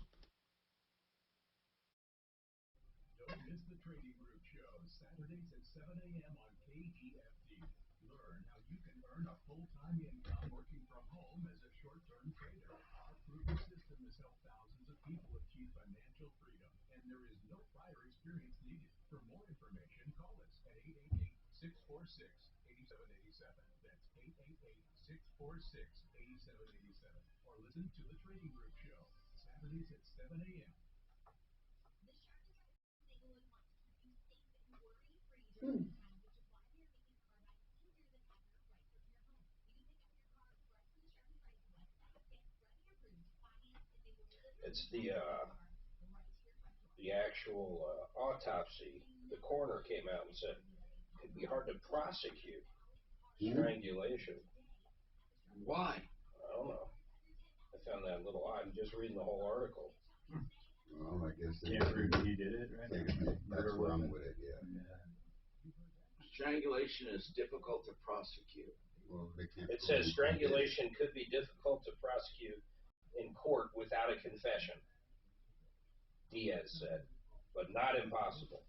It's the actual autopsy. The coroner came out and said it'd be hard to prosecute strangulation. Why? I don't know. I found that a little odd. I'm just reading the whole article. Well, I guess they Can't prove he did it, right? That's where I'm with it, yeah. Strangulation is difficult to prosecute. Well, they can't It says strangulation could be difficult to prosecute in court without a confession, Diaz said, but not impossible.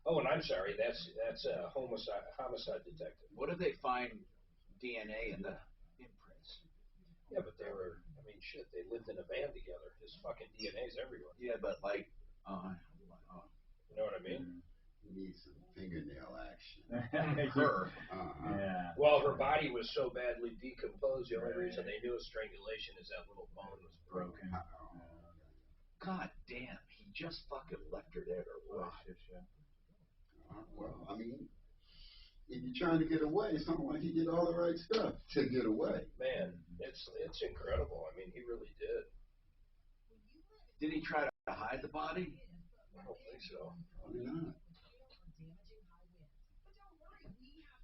Oh, and I'm sorry, that's a homicide detective. What did they find DNA in the imprints? Yeah, but they were, I mean, shit, they lived in a van together. His fucking DNA's everywhere. Yeah, but like, you know what I mean? You need some fingernail action. Her. Yeah. Well, her body was so badly decomposed, the only reason they knew it was strangulation is that little bone was broken. God damn, he just fucking left her there to rot. Well, I mean, if you're trying to get away, it sounds like he did all the right stuff to get away. Man, it's incredible. I mean, he really did. Did he try to hide the body? I don't think so. Probably not.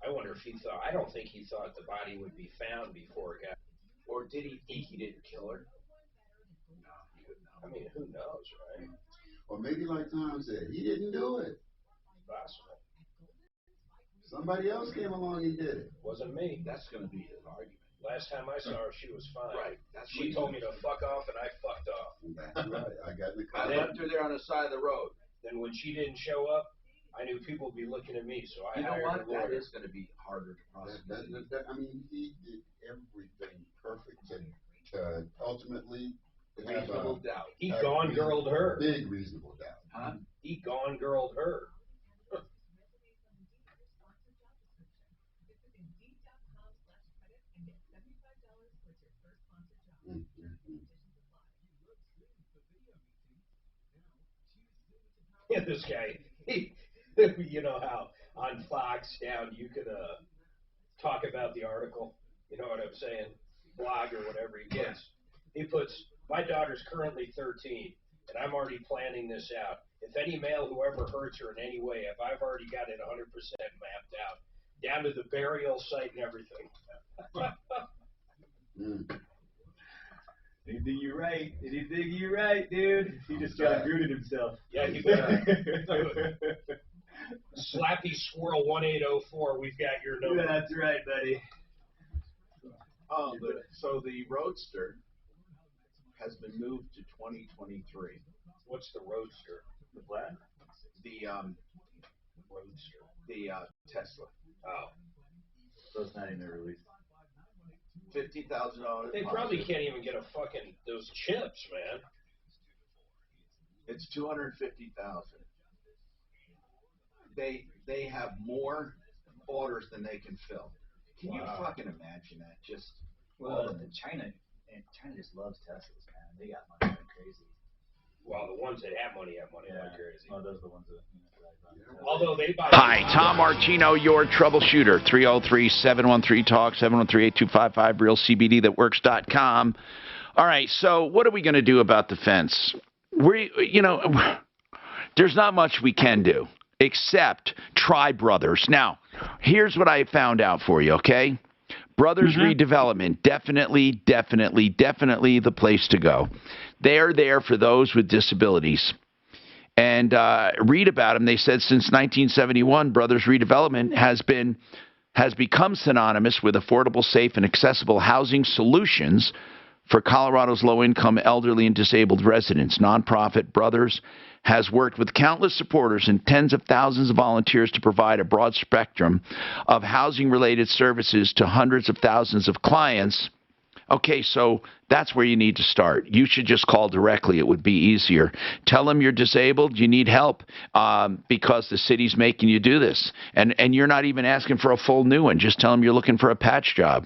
I wonder if he thought, I don't think he thought the body would be found before it got. Or did he think he didn't kill her? No, he would know. I mean, who knows, right? Or maybe like Tom said, he didn't do it. Possible. Somebody else came along and did it. Wasn't me. That's going to be his argument. Last time I saw her, she was fine. Right. That's she told me to fuck off, and I fucked off. That's right. I got in the car. I left her there on the side of the road. Then when she didn't show up, I knew people would be looking at me, so I hired a lawyer. That is going to be harder to prosecute. I mean, he did everything perfect to ultimately reasonable doubt. He gone girled her. Big reasonable doubt. Huh? He gone girled her. Yeah, this guy, you know how on Fox down you could talk about the article, you know what I'm saying, blog or whatever he puts. He puts, my daughter's currently 13, and I'm already planning this out. If any male who ever hurts her in any way, if I've already got it 100% mapped out, down to the burial site and everything. Anything you right, anything you right, dude. He just got rooted himself. Yeah, he Slappy Squirrel 1804, we've got your number. That's right, buddy. So the Roadster has been moved to 2023. What's the Roadster? The black? The Roadster. The Tesla. Oh. So it's not even released. $50,000. They probably can't even get a fucking those chips, man. It's $250,000. They have more orders than they can fill. Can you fucking imagine that? Just China just loves Teslas, man. they got money like crazy. Well, the ones that have money like crazy. Oh, those are the ones that. Although they buy. Hi, Tom Martino, your troubleshooter. 303-713-TALK, 713-8255, realcbdthatworks.com. All right, so what are we going to do about the fence? There's not much we can do except try Brothers. Now, here's what I found out for you, okay? Brothers Redevelopment, definitely the place to go. They're there for those with disabilities. And read about them. They said since 1971, Brothers Redevelopment has become synonymous with affordable, safe, and accessible housing solutions for Colorado's low-income, elderly, and disabled residents. Nonprofit Brothers has worked with countless supporters and tens of thousands of volunteers to provide a broad spectrum of housing-related services to hundreds of thousands of clients. Okay, so that's where you need to start. You should just call directly. It would be easier. Tell them you're disabled, you need help because the city's making you do this. And you're not even asking for a full new one. Just tell them you're looking for a patch job.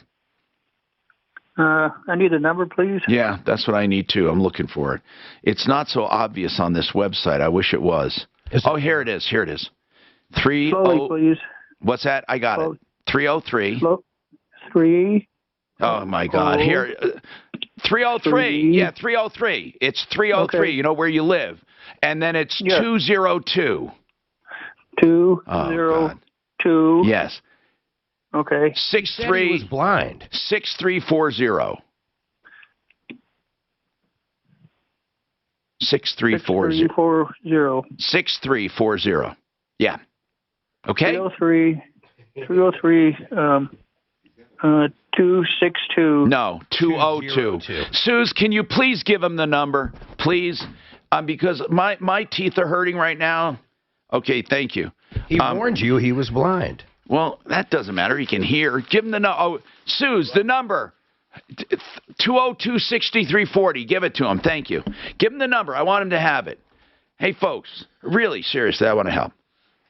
I need a number, please. Yeah, that's what I need too. I'm looking for it. It's not so obvious on this website. I wish it was. Here it is. Here it is. Slowly, please. What's that? I got it. 303. 3. Oh, my God. Here. 303. Yeah, 303. It's 303. Okay. You know where you live. And then it's 202. 202. Yes. Okay. 63. He was blind. 6340. 6340. 6340. Yeah. Okay. 303. 262. No, 202. Suze, can you please give him the number, please? Because my teeth are hurting right now. Okay, thank you. He warned you he was blind. Well, that doesn't matter. He can hear. Give him the number. Oh, Suze, the number. 202-6340. Give it to him. Thank you. Give him the number. I want him to have it. Hey, folks, really, seriously, I want to help.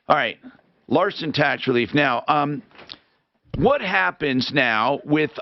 All right, Larson Tax Relief. Now, what happens now with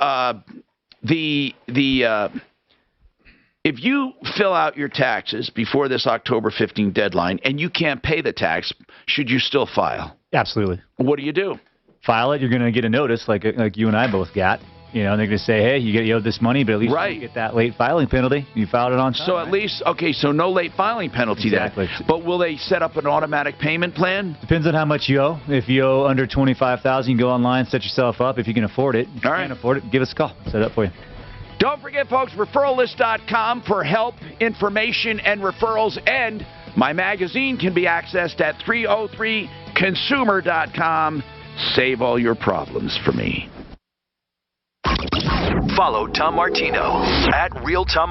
if you fill out your taxes before this October 15th deadline and you can't pay the tax, should you still file? Absolutely. What do you do? File it. You're going to get a notice like you and I both got. You know, they're going to say, hey, you owe this money, but at least you don't get that late filing penalty. You filed it on time. So at least, okay, so no late filing penalty exactly. Then. But will they set up an automatic payment plan? Depends on how much you owe. If you owe under $25,000, you can go online, set yourself up. If you can afford it. If you can't afford it, give us a call. Set it up for you. Don't forget, folks, referrallist.com for help, information, and referrals. And my magazine can be accessed at 303consumer.com. Save all your problems for me. Follow Tom Martino at Real Tom